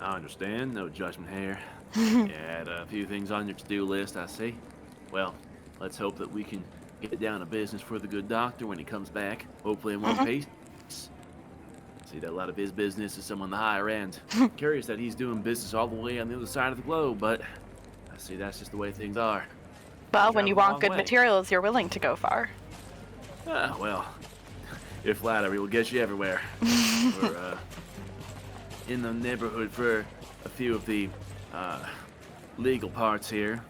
I understand. No judgment here. You had a few things on your to-do list, I see. Well, let's hope that we can get down to business for the good doctor when he comes back. Hopefully in one piece. See that a lot of his business is some on the higher end. Curious that he's doing business all the way on the other side of the globe, but I see that's just the way things are. Well, when you want long good way. materials, you're willing to go far. Well, your flattery will get you everywhere. We're in the neighborhood for a few of the legal parts here.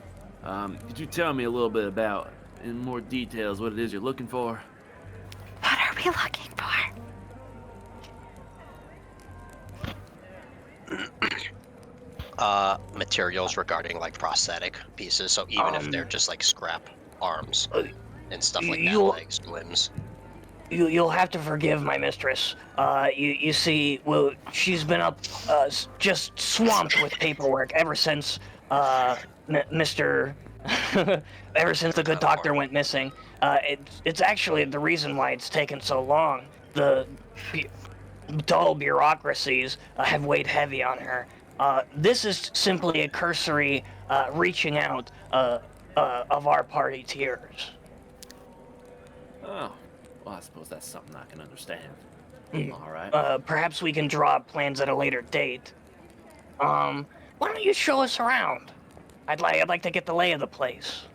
Could you tell me a little bit about, in more details, what it is you're looking for? What are we looking for? Materials regarding like prosthetic pieces, so even if they're just like scrap arms and stuff like that, legs, limbs. You'll have to forgive my mistress. You see, well, she's been up, just swamped with paperwork ever since, Mr. ever since the good doctor went missing. It's actually the reason why it's taken so long. The dull bureaucracies have weighed heavy on her. This is simply a cursory reaching out of our party tiers. Oh, well, I suppose that's something I can understand. All right. Perhaps we can draw up plans at a later date. Why don't you show us around? I'd like to get the lay of the place.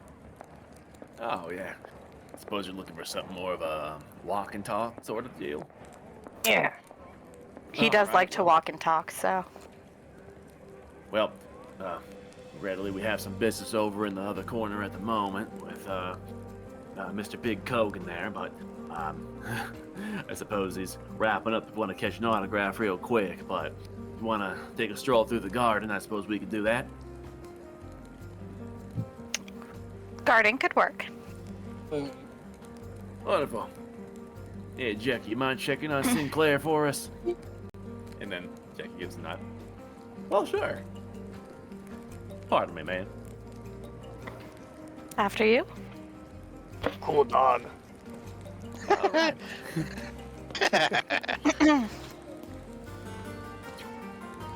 Oh, yeah. I suppose you're looking for something more of a walk and talk sort of deal? Yeah. He does like to walk and talk, so. Well, readily we have some business over in the other corner at the moment with Mr. Big Kogan there, but I suppose he's wrapping up if you want to catch an autograph real quick, but if you want to take a stroll through the garden, I suppose we could do that. Garden could work. Wonderful. Hey, Jackie, you mind checking on Sinclair for us? And then Jackie gives a nod. Well, sure. Pardon me, man. After you. Cool dog. Right.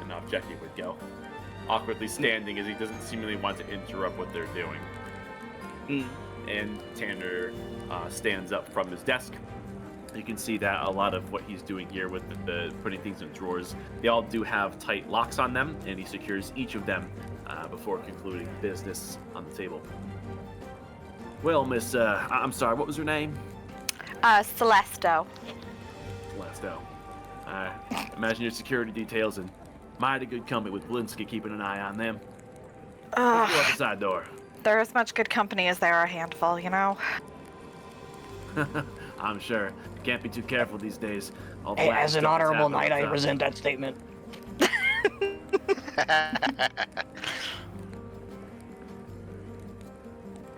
And off Jackie would go, awkwardly standing as he doesn't seemingly want to interrupt what they're doing. And Tanner stands up from his desk. You can see that a lot of what he's doing here with the putting things in drawers, they all do have tight locks on them, and he secures each of them before concluding business on the table. Well, Miss, I'm sorry, what was her name? Celesto. Celesto. I imagine your security details and mighty good company with Blinsky keeping an eye on them. Let's go out the side door. They're as much good company as they are a handful, you know? I'm sure. You can't be too careful these days. All the Hey, last as an stuff that's honorable happening knight, I with, resent that statement. There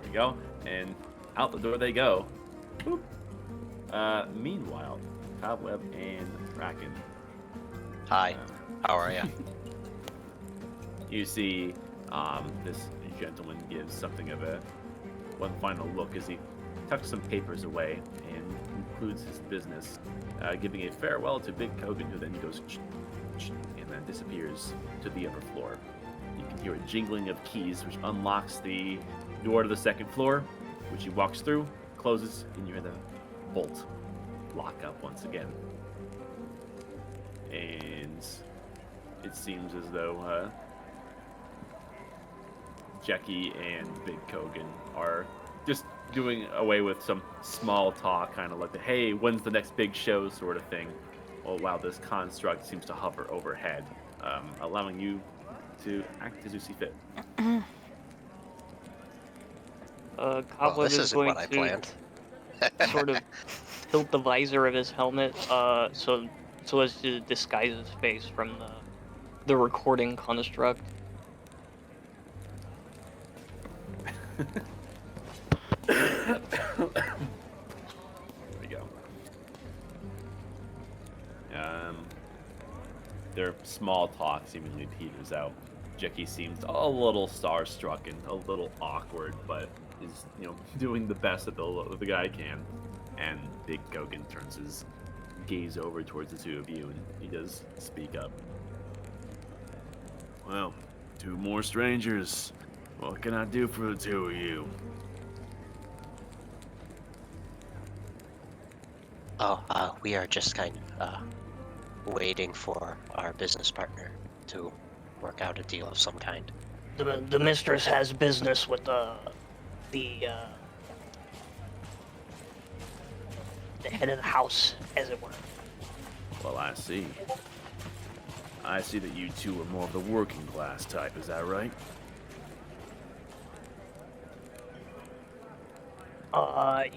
you go. And out the door they go. Boop. Meanwhile, Cobweb and Kraken. Hi. How are you? You see this gentleman gives something of a one final look as he tucks some papers away and concludes his business, giving a farewell to Big Kogan, who then goes and then disappears to the upper floor. You can hear a jingling of keys, which unlocks the door to the second floor, which he walks through, closes, and you hear the bolt lock up once again. And it seems as though Jackie and Big Kogan are just doing away with some small talk, kind of like the hey, when's the next big show sort of thing, while this construct seems to hover overhead, allowing you to act as you see fit. Cobweb is going to sort of tilt the visor of his helmet so as to disguise his face from the recording construct. small talk seemingly peters out. Jackie seems a little starstruck and a little awkward, but is, doing the best that the guy can. And Big Kogan turns his gaze over towards the two of you, and he does speak up. Well, two more strangers. What can I do for the two of you? We are just kind of waiting for our business partner to work out a deal of some kind. The mistress has business with the head of the house, as it were. Well, I see. I see that you two are more of the working class type, is that right?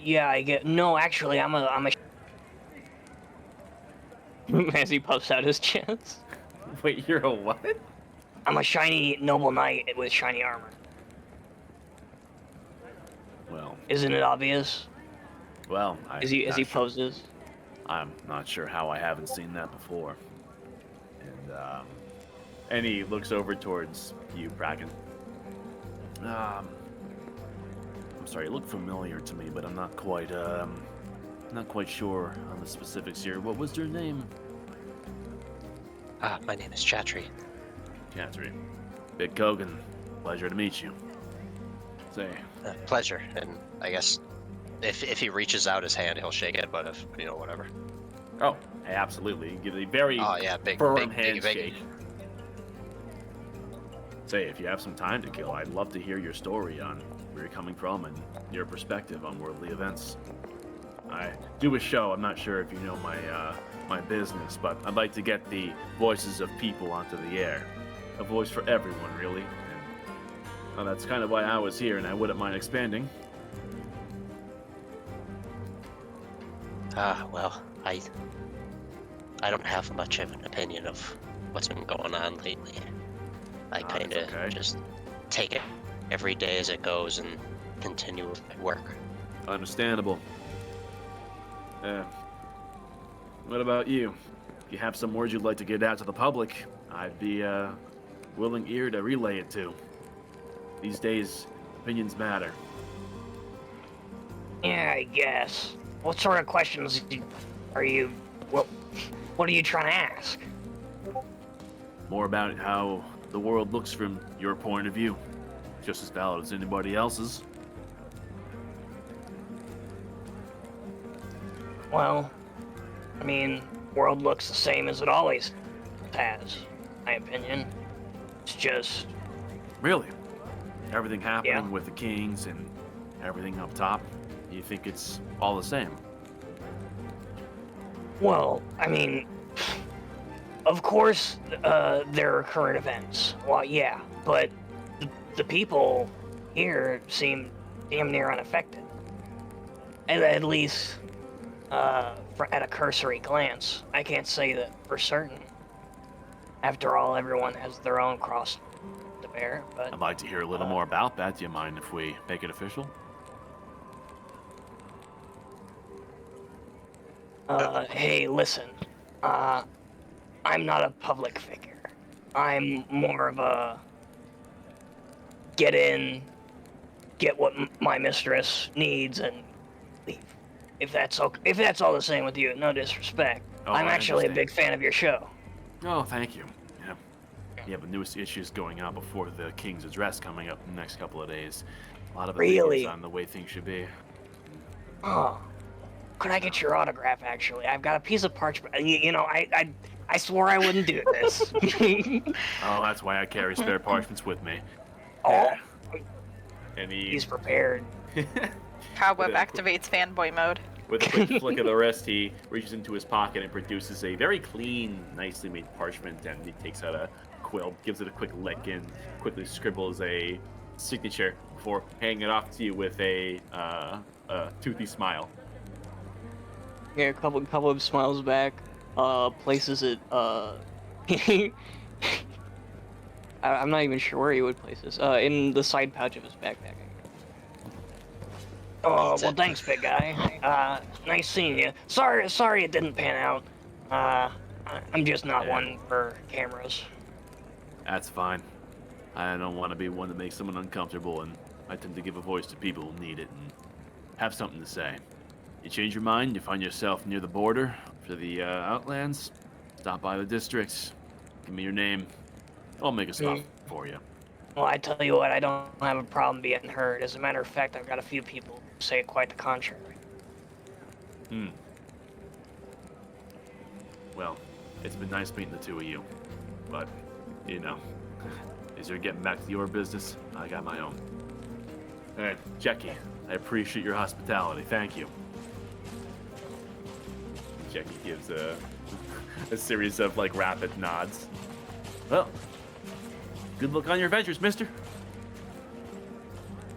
Yeah, I get. No, actually, I'm a. As he puffs out his chest. Wait, you're a what? I'm a shiny noble knight with shiny armor. Well, isn't it obvious? Well, as he poses. I'm not sure how I haven't seen that before. And he looks over towards you, Bracken. I'm sorry, it looked familiar to me, but I'm not quite sure on the specifics here. What was your name? My name is Chatri. Chatri. Big Kogan. Pleasure to meet you. Say. Pleasure, and I guess if he reaches out his hand, he'll shake it, but if, whatever. Oh, absolutely. Give it a very firm handshake. Say, if you have some time to kill, I'd love to hear your story on where you're coming from and your perspective on worldly events. I do a show. I'm not sure if you know my business, but I'd like to get the voices of people onto the air. A voice for everyone, really. And that's kind of why I was here, and I wouldn't mind expanding. Well, I don't have much of an opinion of what's been going on lately. I kind of just take it every day as it goes and continue with my work. Understandable. What about you? If you have some words you'd like to get out to the public, I'd be willing ear to relay it to. These days, opinions matter. Yeah, I guess. What sort of questions are you... What are you trying to ask? More about how the world looks from your point of view. Just as valid as anybody else's. Well, I mean, world looks the same as it always has, in my opinion. It's just... Really? Everything happening with the kings and everything up top, you think it's all the same? Well, I mean, of course, there are current events. Well, yeah, but the people here seem damn near unaffected. At least, at a cursory glance. I can't say that for certain. After all, everyone has their own cross to bear, but... I'd like to hear a little more about that. Do you mind if we make it official? Hey, listen. I'm not a public figure. I'm more of a... get in, get what my mistress needs, and leave. If that's all the same with you, no disrespect. Oh, I'm actually a big fan of your show. Oh, thank you. Yeah. You have the newest issues going on before the King's Address coming up in the next couple of days. A lot of opinions on the way things should be. Oh. Could I get your autograph, actually? I've got a piece of parchment. I swore I wouldn't do this. Oh, that's why I carry spare parchments with me. Oh. And he's prepared. Cobweb activates fanboy mode. With a quick flick of the wrist, he reaches into his pocket and produces a very clean, nicely made parchment, and he takes out a quill, gives it a quick lick, and quickly scribbles a signature before handing it off to you with a toothy smile. Yeah, a couple of smiles back, places it, I'm not even sure where he would place this, in the side pouch of his backpack. Oh, well, thanks, big guy. Nice seeing you. Sorry it didn't pan out. I'm just not Yeah. one for cameras. That's fine. I don't want to be one that makes someone uncomfortable, and I tend to give a voice to people who need it and have something to say. You change your mind, you find yourself near the border for the Outlands, stop by the districts, give me your name. I'll make a spot for you. Well, I tell you what, I don't have a problem being heard. As a matter of fact, I've got a few people who say quite the contrary. Well, it's been nice meeting the two of you, but, you know, as you're getting back to your business, I got my own. All right, Jackie, I appreciate your hospitality. Thank you. Jackie gives a series of, like, rapid nods. Well, good luck on your adventures, mister.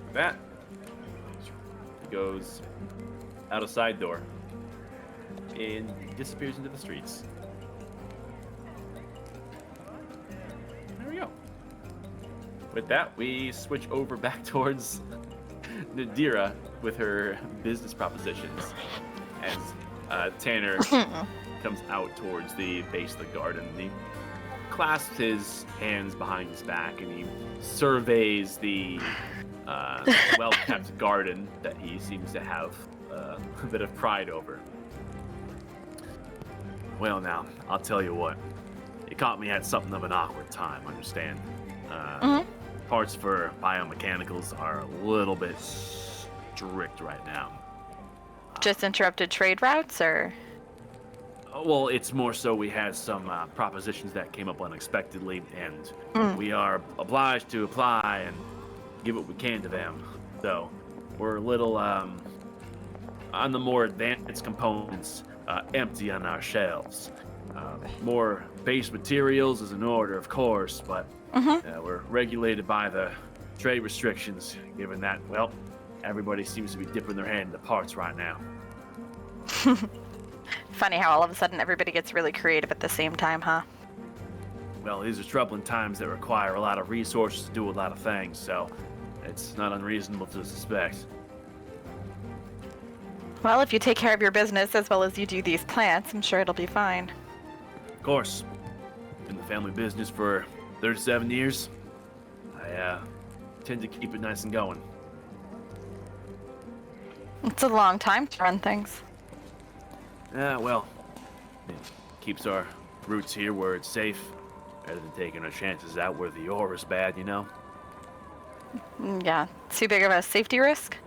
With that, he goes out a side door and disappears into the streets. There we go. With that, we switch over back towards Nadira with her business propositions as Tanner comes out towards the base of the garden. He clasps his hands behind his back and he surveys the well-kept garden that he seems to have a bit of pride over. Well, now, I'll tell you what. It caught me at something of an awkward time, understand? Parts for biomechanicals are a little bit strict right now. Just interrupted trade routes, or? Well, it's more so we had some propositions that came up unexpectedly, and we are obliged to apply and give what we can to them. So, we're a little, on the more advanced components, empty on our shelves. More base materials is in order, of course, but we're regulated by the trade restrictions, given that, well, everybody seems to be dipping their hand into parts right now. Funny how all of a sudden everybody gets really creative at the same time, huh? Well, these are troubling times that require a lot of resources to do a lot of things, so it's not unreasonable to suspect. Well, if you take care of your business as well as you do these plants, I'm sure it'll be fine. Of course. In the family business for 37 years. I tend to keep it nice and going. It's a long time to run things. Well, it keeps our roots here where it's safe, rather than taking our chances out where the ore is bad, you know? Yeah, too big of a safety risk?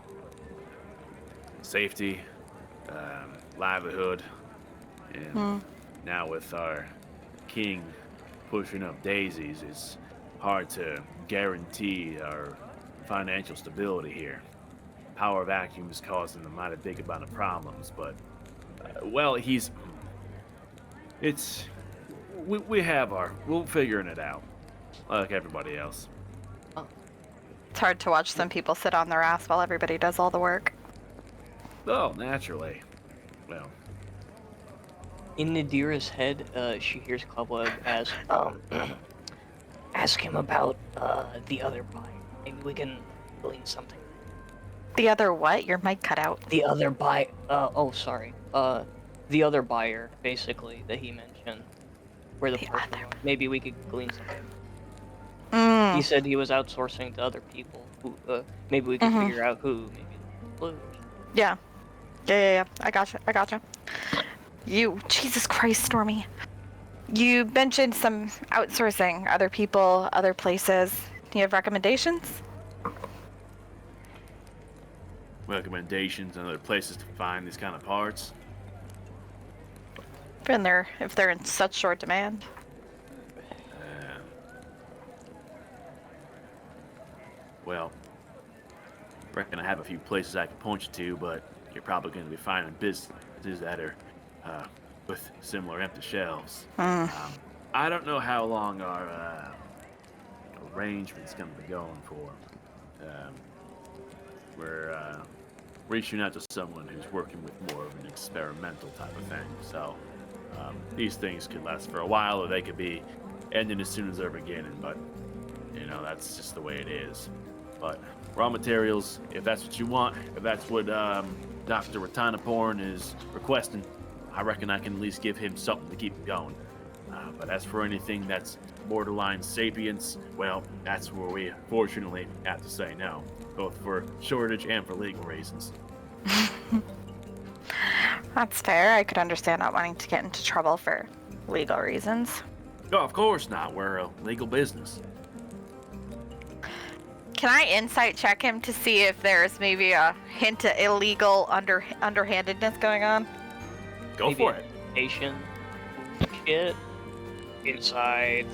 Safety, livelihood, and now with our king pushing up daisies, it's hard to guarantee our financial stability here. Power vacuum is causing a mighty big amount of problems, but, well, we're figuring it out, like everybody else. It's hard to watch some people sit on their ass while everybody does all the work. Oh, naturally. Well, In Nadira's head, she hears Cobweb ask, Ask him about the other buyer. Maybe we can glean something. The other what? Your mic cut out. The other buyer. the other buyer, basically, that he mentioned. Where the person other- went. Maybe we could glean something. Mm. He said he was outsourcing to other people. Who, maybe we could figure out who. Maybe Blue. Yeah. I gotcha. Jesus Christ, Stormy. You mentioned some outsourcing, other people, other places. Do you have recommendations? recommendations on other places to find these kind of parts? If they're in such short demand. Well, reckon I have a few places I can point you to, but you're probably going to be finding businesses that are with similar empty shelves. I don't know how long our arrangement's going to be going for. We're reaching out to someone who's working with more of an experimental type of thing. So these things could last for a while, or they could be ending as soon as they're beginning. But you know, that's just the way it is. But raw materials, if that's what you want, if that's what Dr. Ratanaporn is requesting, I reckon I can at least give him something to keep him going. But as for anything that's borderline sapience, well, that's where we fortunately have to say no, both for shortage and for legal reasons. That's fair. I could understand not wanting to get into trouble for legal reasons. No, of course not. We're a legal business. Can I insight check him to see if there's maybe a hint of illegal underhandedness going on? Go for it. Asian shit inside.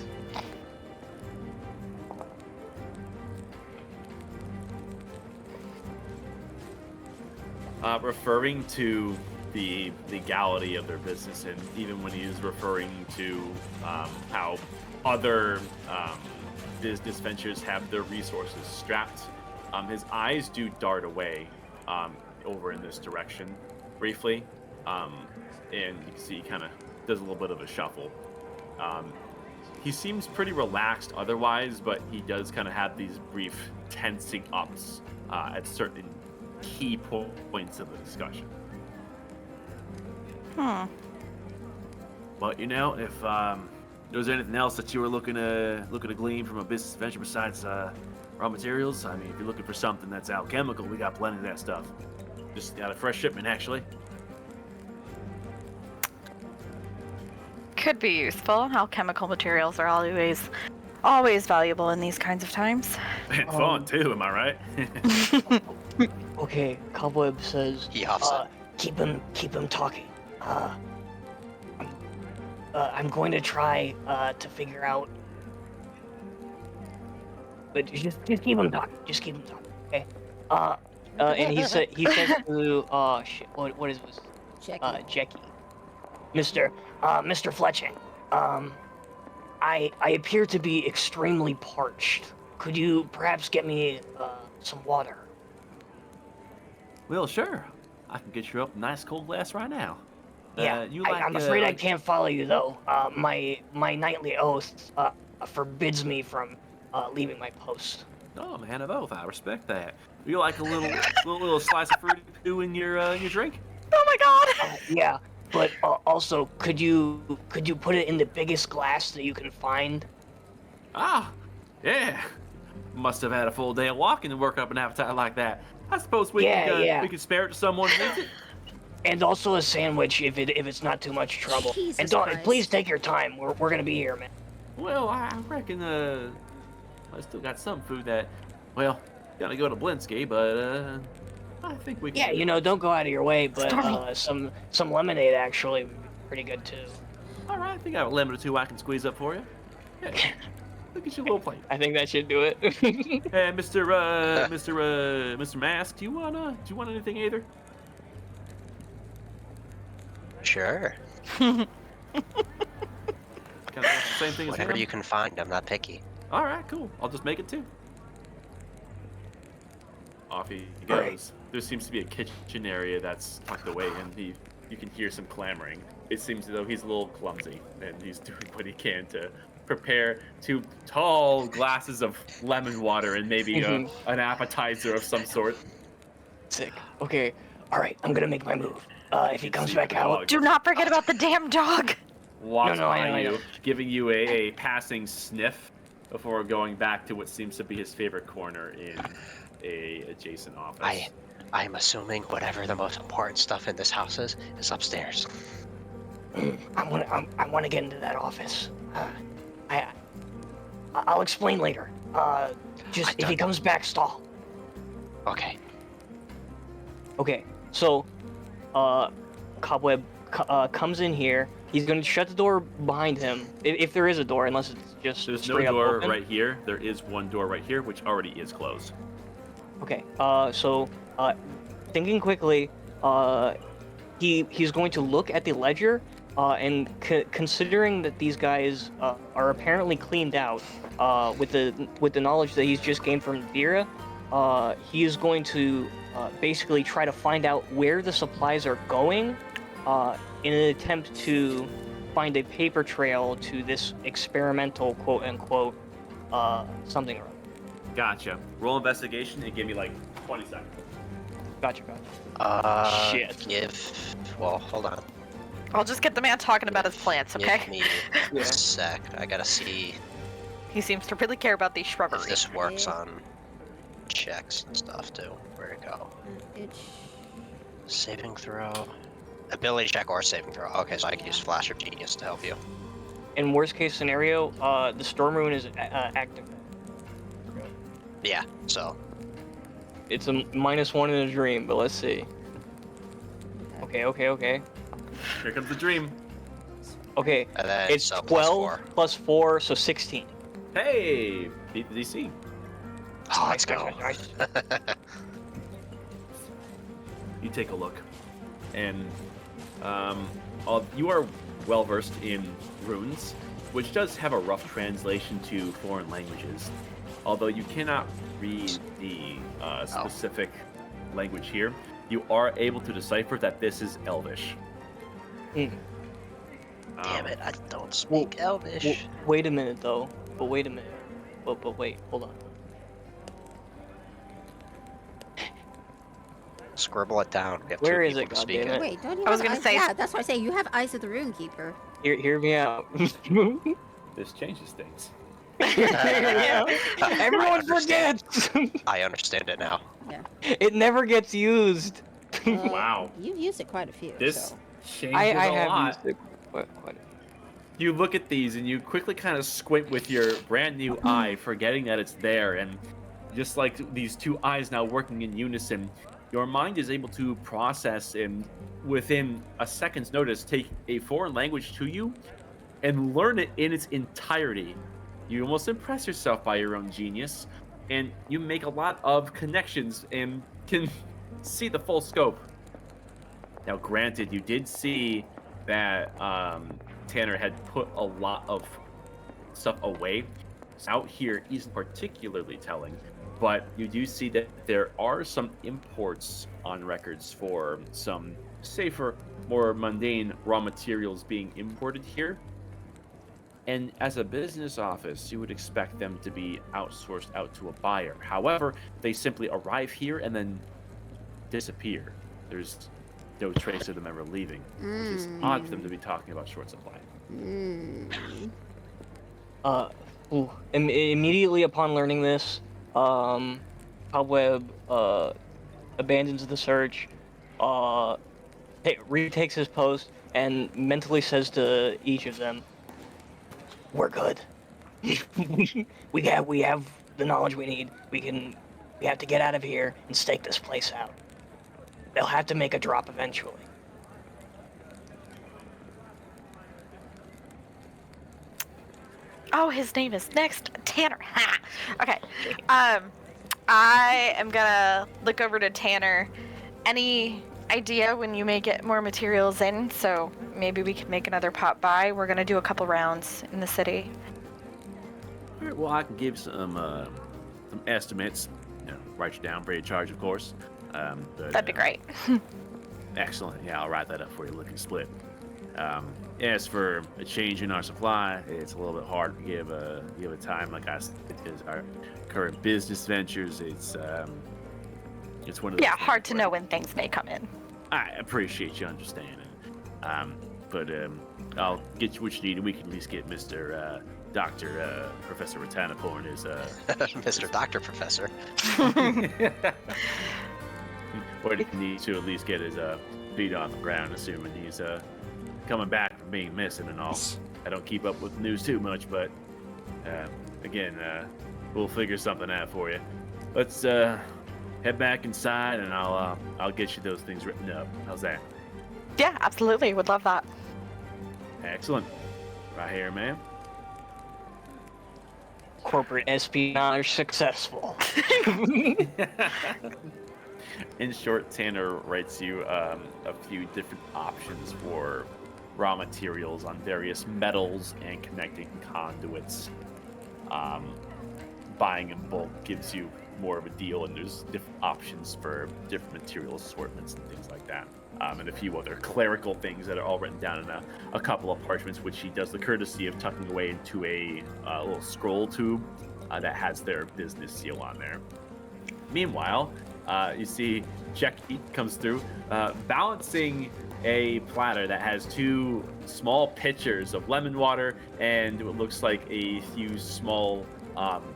Referring to the legality of their business, and even when he is referring to how other business ventures have their resources strapped, his eyes do dart away over in this direction briefly, and you can see he kind of does a little bit of a shuffle. He seems pretty relaxed otherwise, but he does kind of have these brief tensing ups at certain key points of the discussion. But if there was anything else that you were looking to glean from a business venture besides raw materials, I mean, if you're looking for something that's alchemical, we got plenty of that stuff. Just got a fresh shipment, actually. Could be useful. Alchemical materials are always valuable in these kinds of times. And fun too, am I right? Okay, Cobweb says, He huffs it. keep him talking. I'm going to try to figure out. But just keep him talking. Just keep him talking. Okay. And he says to what is this? Jackie. Jackie. Mr. Fletching. I appear to be extremely parched. Could you perhaps get me some water? Well, sure. I can get you up a nice cold glass right now. Yeah, I'm afraid I can't follow you though. My nightly oath forbids me from leaving my post. Oh, man of oath, I respect that. You like a little slice of fruity poo in your drink? Oh my god! Yeah, but also, could you put it in the biggest glass that you can find? Ah, yeah. Must have had a full day of walking to work up an appetite like that. I suppose we could spare it to someone who needs it. And also a sandwich if it's not too much trouble. Jesus and don't Christ. please take your time. We're gonna be here, man. Well, I reckon I still got some food that, well, gotta go to Blinsky, but I think we can. Yeah, don't go out of your way, but some lemonade actually would be pretty good too. All right, I think I have a lemon or two I can squeeze up for you. Yeah. Look at your little plate. I think that should do it. Hey, Mr. Mask, do you want anything either? Sure. Kind of the same thing as Whatever him? you can find. I'm not picky. All right, cool. I'll just make it too. Off he goes. Right. There seems to be a kitchen area that's tucked away, and you can hear some clamoring. It seems as though he's a little clumsy, and he's doing what he can to prepare 2 tall glasses of lemon water and maybe an appetizer of some sort. Sick. Okay, all right, I'm gonna make my move. If he comes back out, Do not forget about the damn dog! Walks No, I by know. you, giving you a passing sniff before going back to what seems to be his favorite corner in a adjacent office. I'm assuming whatever the most important stuff in this house is upstairs. I want to get into that office. I'll explain later. Just if he comes back, stall. Okay. Okay, so Cobweb comes in here. He's going to shut the door behind him, if there is a door, unless it's just There's no straight up door open. right here. There is one door right here, which already is closed. Okay, so thinking quickly, he's going to look at the ledger, and considering that these guys are apparently cleaned out, with the knowledge that he's just gained from Vera, he is going to basically try to find out where the supplies are going, in an attempt to find a paper trail to this experimental quote-unquote something or other. Gotcha. Roll investigation and give me like 20 seconds. Gotcha. Shit. Well, hold on. I'll just get the man talking about his plants, okay? Give me a sec. I gotta see He seems to really care about these if shrubbery. this works on checks and stuff too. Where'd it go? Saving throw. Ability check or saving throw. Okay, so I can use Flash of Genius to help you. In worst case scenario, the storm rune is active. Yeah, so. It's a -1 in a dream, but let's see. Okay. Here comes the dream. Okay, And then, it's so 12 plus 4, so 16. Hey, beat the DC. Oh, let's go. Nice. You take a look, and you are well versed in runes, which does have a rough translation to foreign languages. Although you cannot read the specific language here, you are able to decipher that this is Elvish. Damn it, I don't speak Elvish. Wait a minute, though. But wait a minute. But wait, hold on. Scribble it down. We have Where two is people it, to speak goddammit? it. Wait, don't you I was have gonna eyes? say- Yeah, that's why I say you have eyes of the Runekeeper. Hear me out. This changes things. Everyone forgets. I understand it now. It never gets used. Wow. You've used it quite a few. This So. changes I a have lot. used it quite a few. You look at these and you quickly kind of squint with your brand new eye, forgetting that it's there. And just like these two eyes now working in unison, your mind is able to process and within a second's notice take a foreign language to you and learn it in its entirety. You almost impress yourself by your own genius, and you make a lot of connections and can see the full scope. Now, granted, you did see that Tanner had put a lot of stuff away. Out here isn't particularly telling, but you do see that there are some imports on records for some safer, more mundane raw materials being imported here. And as a business office, you would expect them to be outsourced out to a buyer. However, they simply arrive here and then disappear. There's no trace of them ever leaving. It's odd for them to be talking about short supply. Immediately upon learning this, Cobweb abandons the search, retakes his post, and mentally says to each of them, "We're good. we have the knowledge we need. We have to get out of here and stake this place out. They'll have to make a drop eventually." Oh, his name is next Tanner. Ha! Okay. I am gonna look over to Tanner. Any idea when you may get more materials in? So maybe we can make another pop by. We're gonna do a couple rounds in the city. All right, well, I can give some estimates. Write you down, free of charge, of course. But, That'd be great. Excellent. Yeah, I'll write that up for you. Lick and split. As for a change in our supply, it's a little bit hard to give a time like I said, because our current business ventures. It's one of those Yeah, things hard to where know when things may come in. I appreciate you understanding. But I'll get you what you need, and we can at least get Mr. Dr. Professor Ratanaporn his Mr. Doctor Professor. Or he needs to at least get his feet on the ground, assuming he's coming back from being missing and all. I don't keep up with the news too much, but again, we'll figure something out for you. Let's head back inside, and I'll get you those things written up. How's that? Yeah, absolutely. Would love that. Excellent. Right here, ma'am. Corporate espionage successful. In short, Tanner writes you a few different options for raw materials on various metals and connecting conduits. Buying in bulk gives you more of a deal, and there's different options for different material assortments and things like that. And a few other clerical things that are all written down in a couple of parchments, which he does the courtesy of tucking away into a little scroll tube that has their business seal on there. Meanwhile, you see Jackie comes through, balancing a platter that has 2 small pitchers of lemon water and what looks like a few small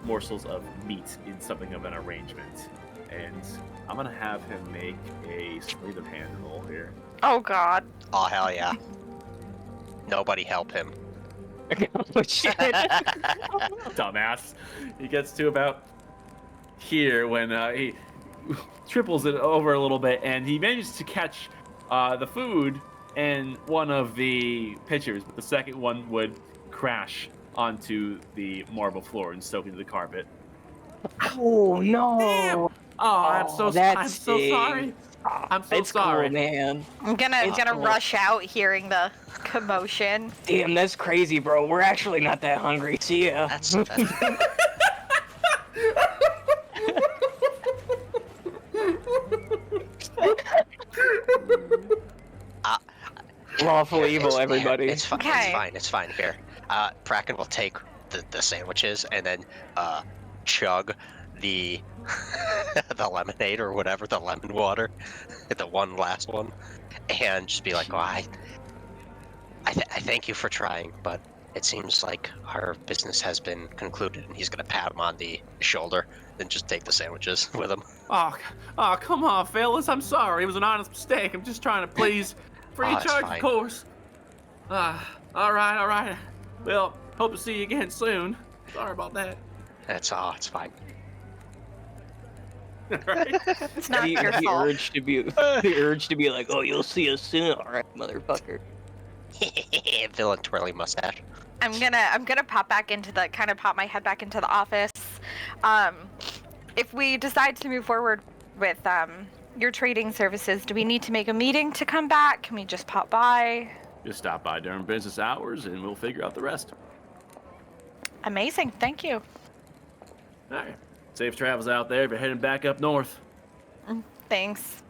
morsels of meat in something of an arrangement. And I'm gonna have him make a sleight of hand roll here. Oh God. Oh, hell yeah. Nobody help him. Oh, shit. Dumbass. He gets to about here when he triples it over a little bit, and he manages to catch the food and one of the pitchers, but the second one would crash onto the marble floor and soak into the carpet. Oh no! Damn! Oh, I'm so sorry. I'm so it's sorry. Cool, man. I'm gonna cool. rush out hearing the commotion. Damn, that's crazy, bro. We're actually not that hungry. See ya. That's Lawful evil, everybody. It's fine. Okay. It's fine. It's fine. Here, Kraken will take the sandwiches and then chug the the lemonade or whatever, the lemon water, the one last one, and just be like, "Oh, I thank you for trying, but it seems like our business has been concluded." And he's gonna pat him on the shoulder, then just take the sandwiches with him. Oh, come on, fellas. I'm sorry. It was an honest mistake. I'm just trying to please. Free Oh, charge, fine. of course. All right. Well, hope to see you again soon. Sorry about that. That's all. It's fine. Right? It's not your the fault. urge to be like, oh, you'll see us soon, all right, motherfucker. Villain twirly mustache. I'm gonna pop my head back into the office. If we decide to move forward with your trading services, do we need to make a meeting to come back? Can we just pop by? Just stop by during business hours and we'll figure out the rest. Amazing, thank you. All right. Safe travels out there if you're heading back up north. Thanks.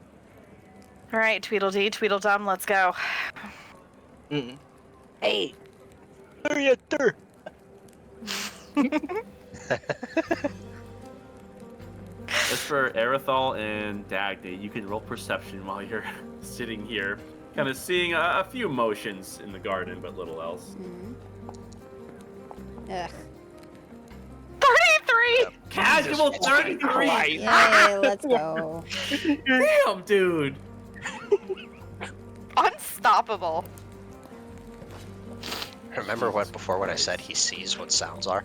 All right, Tweedledee, Tweedledum, let's go. Hey, As for Erithal and Dagny, you can roll perception while you're sitting here, kind of seeing a few motions in the garden, but little else. Ugh. 33! Casual 33! Yay, let's go. Damn, dude! Unstoppable. Remember before when I said he sees what sounds are?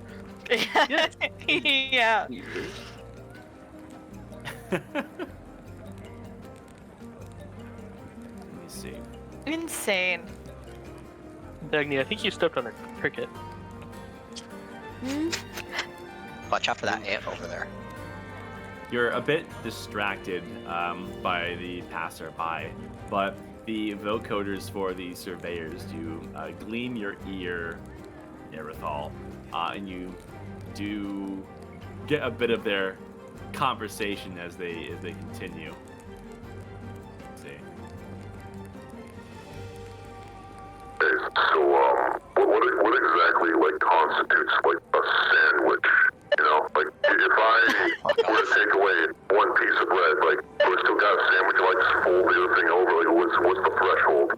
Yeah. Let me see. Insane. Dagny, I think you stepped on a cricket. Watch out for that ant over there. You're a bit distracted by the passerby, but the vocoders for the surveyors do gleam your ear, Erithal, and you do get a bit of their conversation as they continue. Let's see. So, what exactly, like, constitutes, like, a sandwich? You know, like, if I were to take away one piece of bread, like, do I still got a sandwich, like, just fold the other thing over? Like, what's the threshold?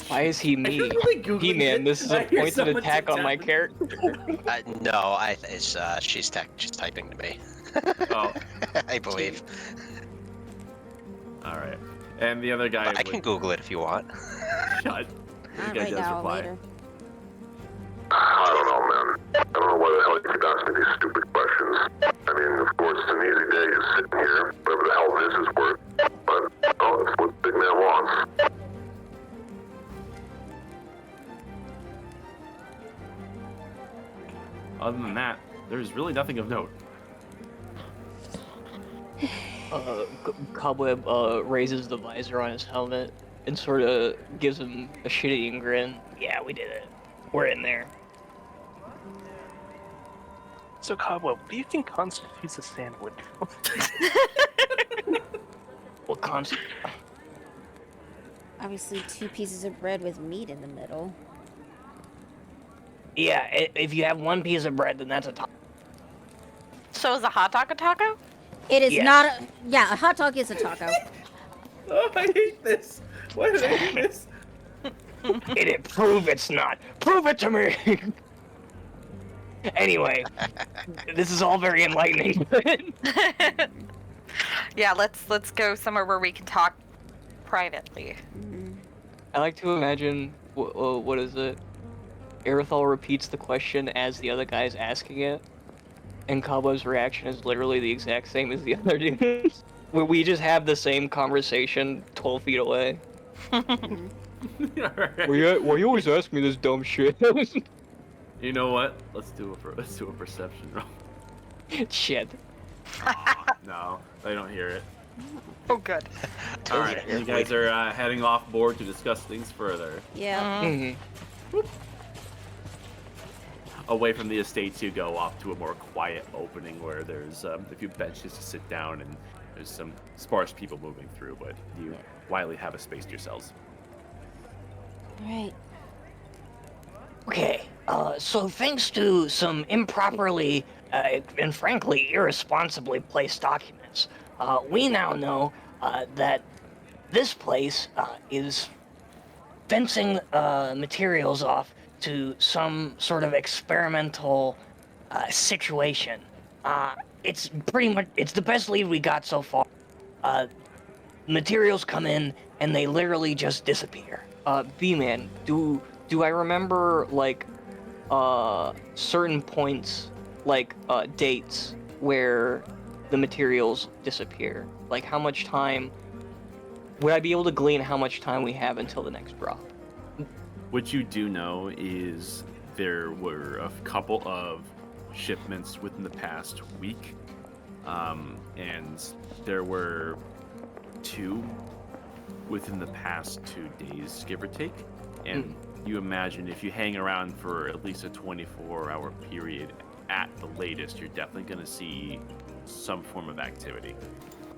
why is he me? Really Googling He-Man, it. this is I a hear pointed someone attack on my tapping. character. No, she's typing to me. Oh, I believe. all right. And the other guy. I can Google it if you want. Shut. Not guy right does now, reply. later. I don't know, man. I don't know why the hell you keep asking these stupid questions. I mean, of course, it's an easy day just sitting here, whatever the hell this is worth. But, oh, it's what the big man wants. Other than that, there's really nothing of note. Cobweb raises the visor on his helmet and sort of gives him a shit-eating grin. Yeah, we did it. We're in there. So, Cobweb, what do you think constitutes a sandwich? What concept? Obviously, 2 pieces of bread with meat in the middle. Yeah, if you have one piece of bread, then that's a taco. So is a hot dog a taco? It is Yes. not. Yeah, a hot dog is a taco. Oh, I hate this. Why did I do this? Idiot, prove it's not. Prove it to me! Anyway, this is all very enlightening. Yeah, let's go somewhere where we can talk privately. I like to imagine, what is it? Aerithal repeats the question as the other guy's asking it, and Cobweb's reaction is literally the exact same as the other dude's. Where we just have the same conversation 12 feet away. Alright. Why you always ask me this dumb shit? You know what? Let's do a perception roll. Shit. Aw, no, they don't hear it. Oh, good. All right, you guys are heading off board to discuss things further. Yeah. Mm-hmm. Away from the estates, you go off to a more quiet opening where there's a few benches to sit down and there's some sparse people moving through, but you quietly have a space to yourselves. Right. Okay, so thanks to some improperly and frankly irresponsibly placed documents, we now know that this place is fencing materials off to some sort of experimental situation. It's pretty much, it's the best lead we got so far. Materials come in and they literally just disappear. B-Man, do I remember, like, certain points, like, dates where the materials disappear? Like, how much time... Would I be able to glean how much time we have until the next drop? What you do know is there were a couple of shipments within the past week, and there were 2 within the past 2 days, give or take. And you imagine if you hang around for at least a 24-hour period, at the latest, you're definitely going to see some form of activity.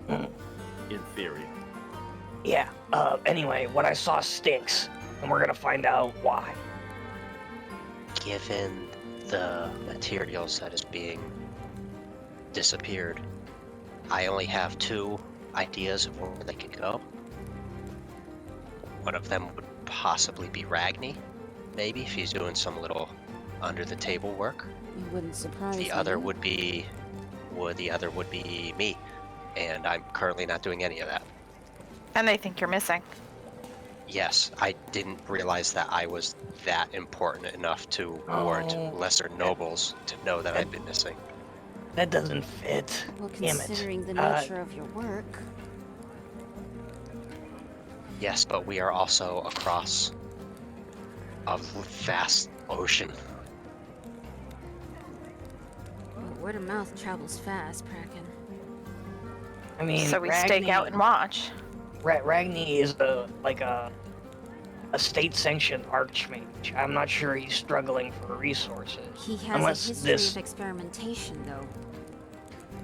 In theory. Yeah, anyway, what I saw stinks, and we're gonna find out why. Given the materials that is being disappeared, I only have 2 ideas of where they could go. One of them would possibly be Ragni, maybe, if he's doing some little under-the-table work. It wouldn't surprise me. The other would be me, and I'm currently not doing any of that. And they think you're missing. Yes, I didn't realize that I was that important enough to warrant lesser nobles to know that I've been missing. That doesn't fit. Well, Damn it. considering the nature of your work. Yes, but we are also across a vast ocean. Well, word of mouth travels fast, Kraken. I mean, So we stake out and watch. Ragni is a state-sanctioned archmage. I'm not sure he's struggling for resources. He has Unless a history this... of experimentation, though.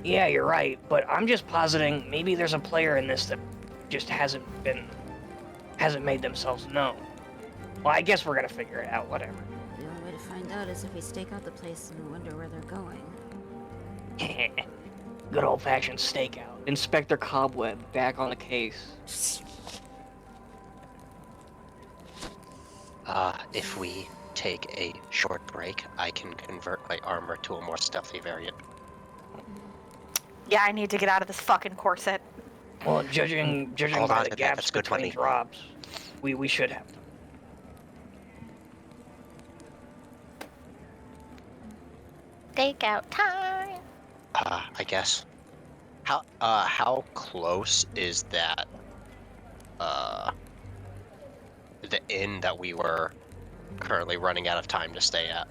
Yeah, you're right, but I'm just positing maybe there's a player in this that just hasn't made themselves known. Well, I guess we're gonna figure it out, whatever. The only way to find out is if we stake out the place and wonder where they're going. Good old-fashioned stakeout. Inspector Cobweb, back on the case. If we take a short break, I can convert my armor to a more stealthy variant. Yeah, I need to get out of this fucking corset. Well, judging Hold by on the to that, gaps that's good between money. drops, we should have them. Stakeout time. I guess. How close is that, the inn that we were currently running out of time to stay at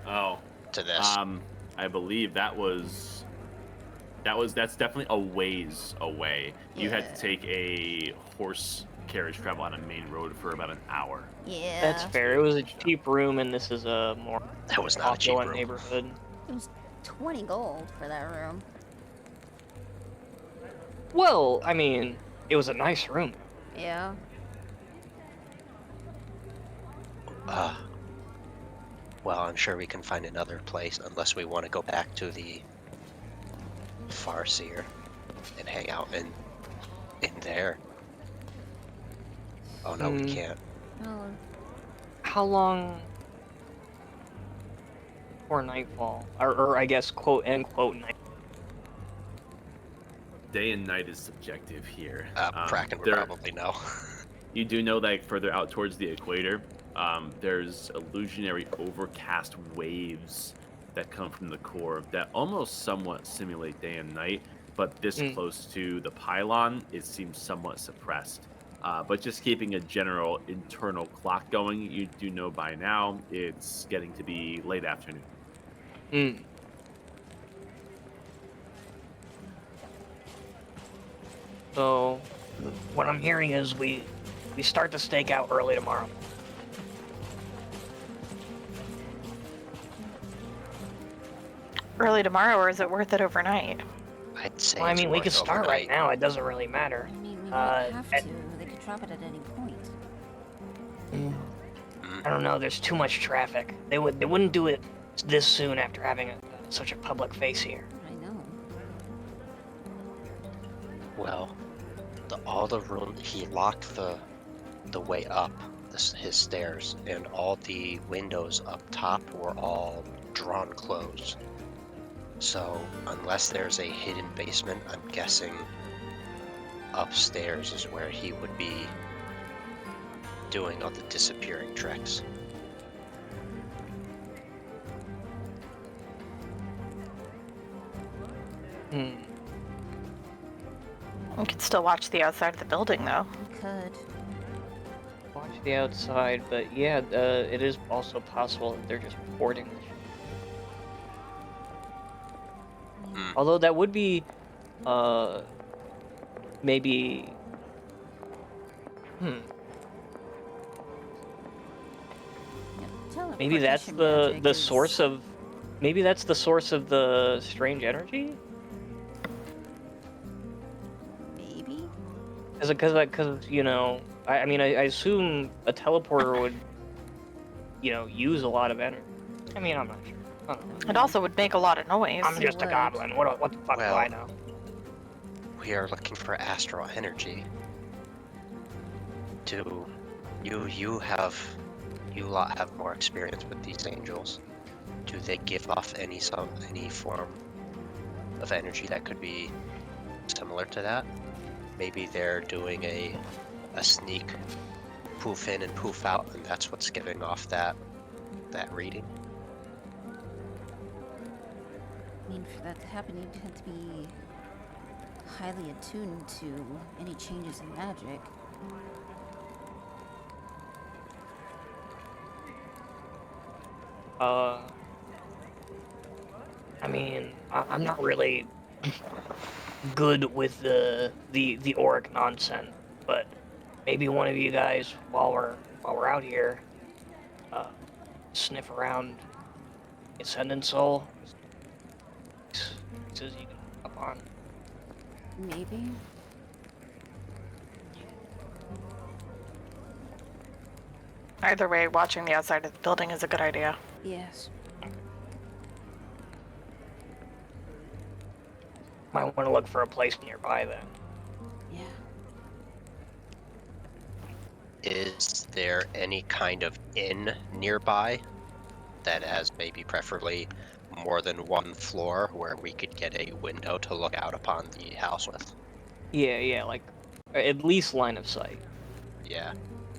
Oh, to this? I believe that's definitely a ways away. You had to take a horse carriage travel on a main road for about an hour. Yeah. That's fair. It was a cheap room, and this is a more That was not a cheap opulent room. neighborhood. It was 20 gold for that room. Well, I mean, it was a nice room. Yeah. Well, I'm sure we can find another place unless we want to go back to the Farseer and hang out in there. Oh no, we can't. Well, How long before nightfall? Or I guess quote unquote night. Day and night is subjective here. Kraken would probably know. You do know that further out towards the equator, there's illusionary overcast waves that come from the core that almost somewhat simulate day and night, but this close to the pylon, it seems somewhat suppressed. But just keeping a general internal clock going, you do know by now it's getting to be late afternoon. So, what I'm hearing is we start the stakeout early tomorrow. Early tomorrow, or is it worth it overnight? I'd say. Well, I it's mean, we worth could start overnight. right now. It doesn't really matter. I mean, we don't have to. They could drop it at any point. I don't know. There's too much traffic. They wouldn't do it this soon after having such a public face here. I know. Well, all the room, he locked the way up his stairs, and all the windows up top were all drawn closed. So unless there's a hidden basement, I'm guessing upstairs is where he would be doing all the disappearing tricks. We could still watch the outside of the building, though. We could. Watch the outside, but yeah, it is also possible that they're just boarding the ship. Although that would be, maybe, maybe that's the source of, maybe that's the source of the strange energy. Maybe. Because you know, I mean, I assume a teleporter would, you know, use a lot of energy. I mean, I'm not sure. I don't know. It also would make a lot of noise. I'm just a goblin. What the fuck do I know? We are looking for astral energy. You lot have more experience with these angels. Do they give off any form of energy that could be similar to that? Maybe they're doing a sneak poof in and poof out, and that's what's giving off that reading. I mean, for that to happen, you'd have to be highly attuned to any changes in magic. I mean, I'm not really good with the auric nonsense, but maybe one of you guys, while we're out here, sniff around Ascendant Soul. Says you can up on. Maybe. Either way, watching the outside of the building is a good idea. Yes. Might want to look for a place nearby then. Yeah. Is there any kind of inn nearby that has maybe preferably more than one floor where we could get a window to look out upon the house with? Yeah, like at least line of sight. Yeah.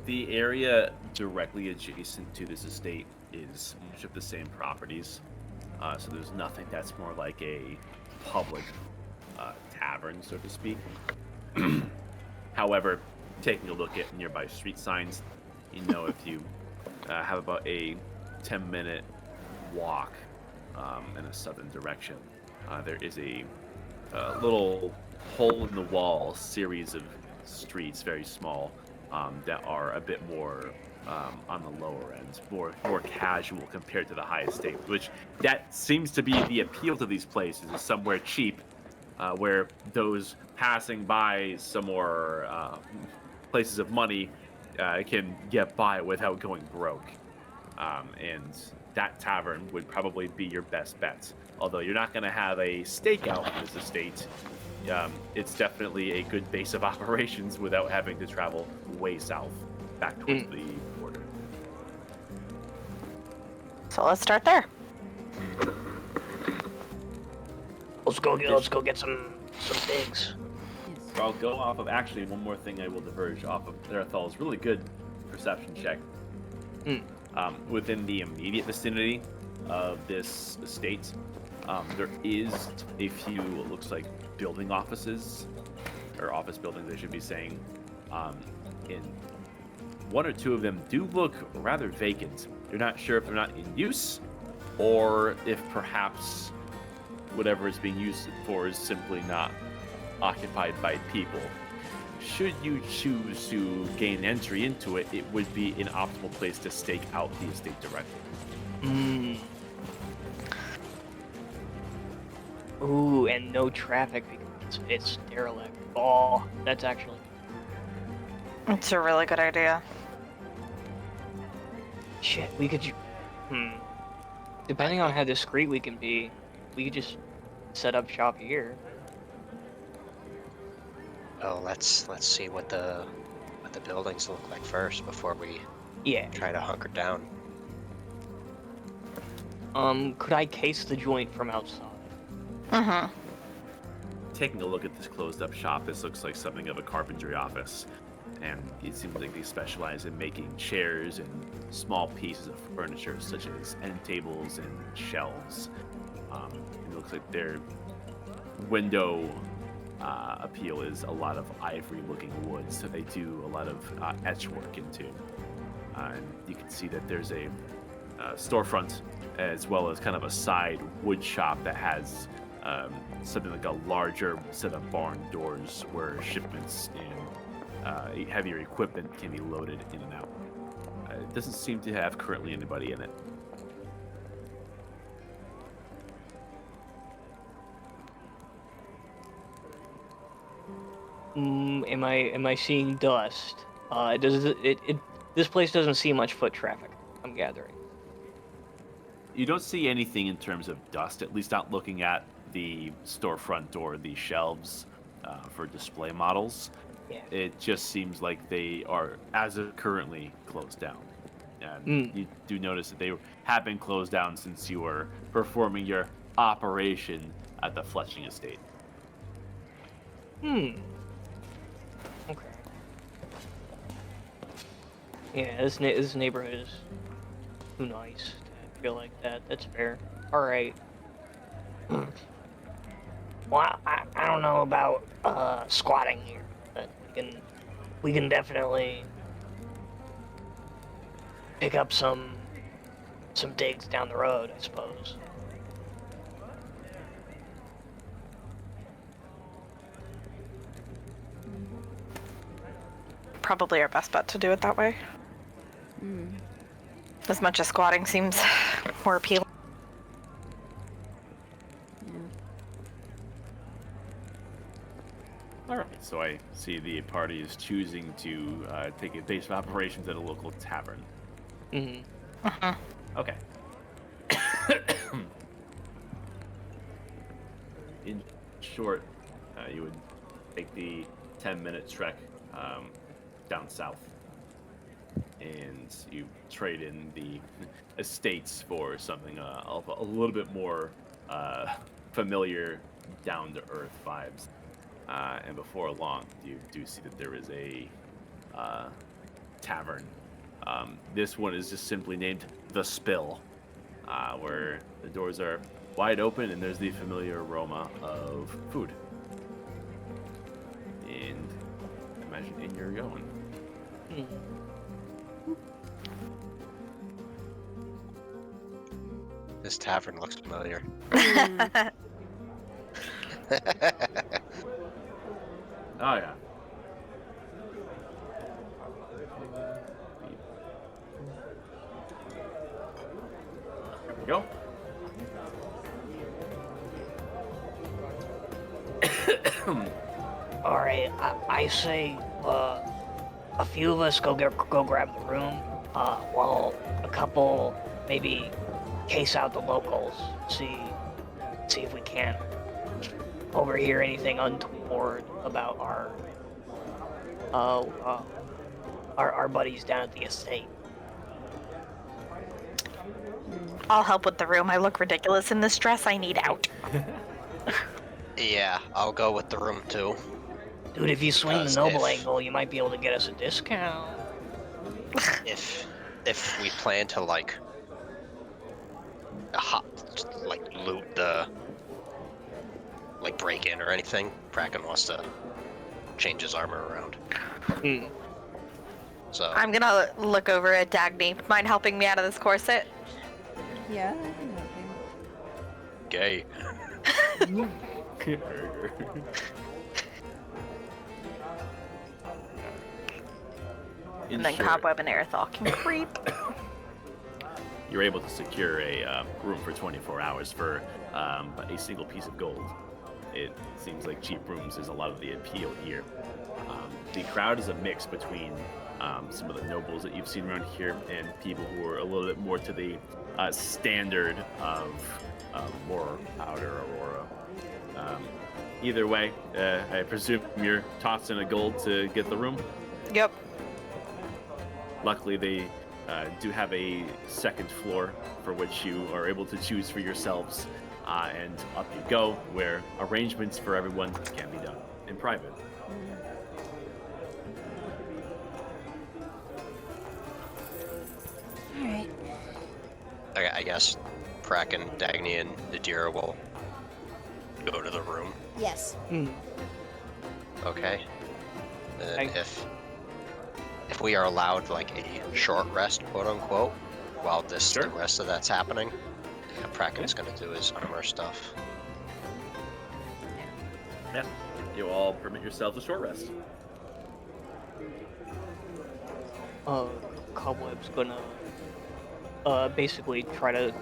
The area directly adjacent to this estate is much of the same properties. So there's nothing that's more like a public tavern, so to speak. However, taking a look at nearby street signs, you know, if you have about a 10-minute walk in a southern direction, there is a little hole in the wall series of streets, very small, that are a bit more on the lower end, more casual compared to the high estate, which that seems to be the appeal to these places, is somewhere cheap, where those passing by some more places of money can get by without going broke. And that tavern would probably be your best bet. Although you're not going to have a stakeout in this estate, it's definitely a good base of operations without having to travel way south back towards the border. So let's start there. Let's go get some things. So I'll go off of actually one more thing I will diverge off of Therathal's really good perception check. Within the immediate vicinity of this estate, there is a few, it looks like, building offices, or office buildings, I should be saying. In one or two of them do look rather vacant. You're not sure if they're not in use, or if perhaps whatever it's being used for is simply not occupied by people. Should you choose to gain entry into it, it would be an optimal place to stake out the estate directly. Ooh, and no traffic because it's derelict. Oh, that's actually... It's a really good idea. Shit, we could... Depending on how discreet we can be, we could just set up shop here. Oh, let's see what the buildings look like first before we try to hunker down. Could I case the joint from outside? Taking a look at this closed up shop, this looks like something of a carpentry office. And it seems like they specialize in making chairs and small pieces of furniture, such as end tables and shelves. It looks like their window appeal is a lot of ivory-looking wood, so they do a lot of etch work into. And you can see that there's a storefront, as well as kind of a side wood shop that has something like a larger set of barn doors where shipments and heavier equipment can be loaded in and out. It doesn't seem to have currently anybody in it. Am I seeing dust? This place doesn't see much foot traffic, I'm gathering. You don't see anything in terms of dust, at least not looking at the storefront or the shelves for display models. Yeah. It just seems like they are, as of currently, closed down. And you do notice that they have been closed down since you were performing your operation at the Fletching estate. Okay. Yeah, this neighborhood is too nice to feel like that. That's fair. Alright. Well, I don't know about squatting here, but we can definitely pick up some digs down the road, I suppose. Probably our best bet to do it that way. As much as squatting seems more appealing. Alright, so I see the party is choosing to take a base of operations at a local tavern. Okay. In short, you would take the 10-minute trek down south, and you trade in the estates for something a little bit more familiar, down-to-earth vibes. And before long, you do see that there is a tavern. This one is just simply named The Spill, where the doors are wide open and there's the familiar aroma of food. And imagine in you're going. This tavern looks familiar. Oh yeah. There we go. All right, I say a few of us go grab the room, while a couple maybe case out the locals, see see if we can't overhear anything untoward about our buddies down at the estate. I'll help with the room. I look ridiculous in this dress. I need out. Yeah, I'll go with the room too. Dude, if you swing the Because noble if- angle, you might be able to get us a discount. If we plan to like loot the break in or anything, Kraken wants to change his armor around. Hmm. So I'm gonna look over at Dagny. Mind helping me out of this corset? Yeah, I can help him. gay. And then short, Cobweb and Aerithal can creep. you're able to secure a room for 24 hours for a single piece of gold. It seems like cheap rooms is a lot of the appeal here. The crowd is a mix between some of the nobles that you've seen around here and people who are a little bit more to the standard of more powder or either way, I presume you're tossing a gold to get the room. Yep. Luckily, they do have a second floor for which you are able to choose for yourselves, and up you go, where arrangements for everyone can be done in private. Alright. Okay, I guess Kraken, Dagny, and Nadira will go to the room. Yes. Hmm. Okay. Then Okay. if we are allowed like a short rest, quote unquote, while the rest of that's happening, Kraken is going to do his armor stuff. Yeah, you all permit yourselves a short rest. Cobweb's gonna basically try to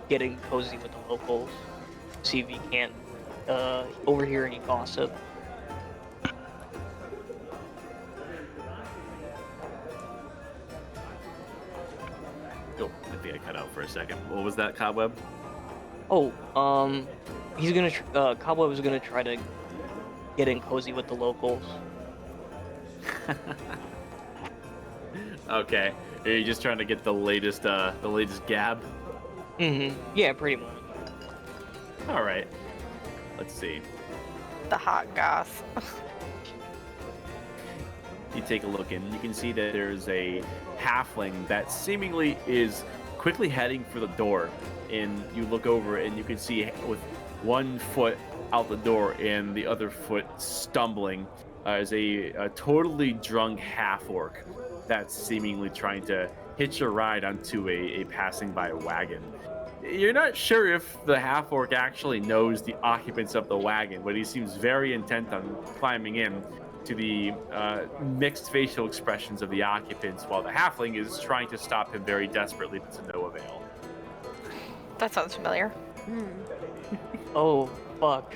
get in cozy with the locals, see if he can't overhear any gossip. Oh, I think I cut out for a second. What was that, Cobweb? Oh, he's gonna Cobweb is gonna try to get in cozy with the locals. Okay, are you just trying to get the latest gab? Mm-hmm. Yeah, pretty much. All right. Let's see. The hot goss. You take a look and you can see that there's a halfling that seemingly is quickly heading for the door. And you look over and you can see with one foot out the door and the other foot stumbling is a totally drunk half-orc that's seemingly trying to hitch a ride onto a passing by wagon. You're not sure if the half-orc actually knows the occupants of the wagon, but he seems very intent on climbing in to the mixed facial expressions of the occupants, while the halfling is trying to stop him very desperately, but to no avail. That sounds familiar. Oh, fuck.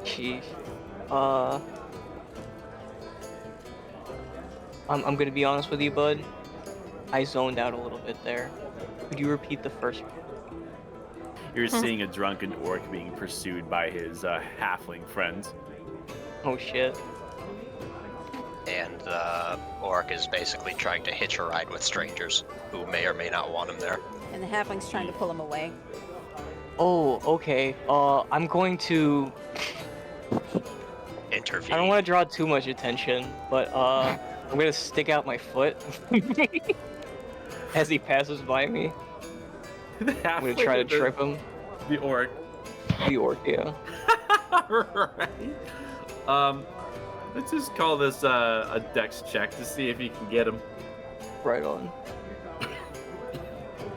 Sheesh. I'm gonna be honest with you, bud. I zoned out a little bit there. Could you repeat the first one? You're seeing a drunken orc being pursued by his halfling friends. Oh shit. And the orc is basically trying to hitch a ride with strangers who may or may not want him there. And the halfling's trying to pull him away. Oh, okay. I'm going to... Intervene. I don't want to draw too much attention, but I'm gonna stick out my foot as he passes by me. I'm gonna try to trip him. The orc. The orc, yeah. Alright. Let's just call this a dex check to see if you can get him. Right on.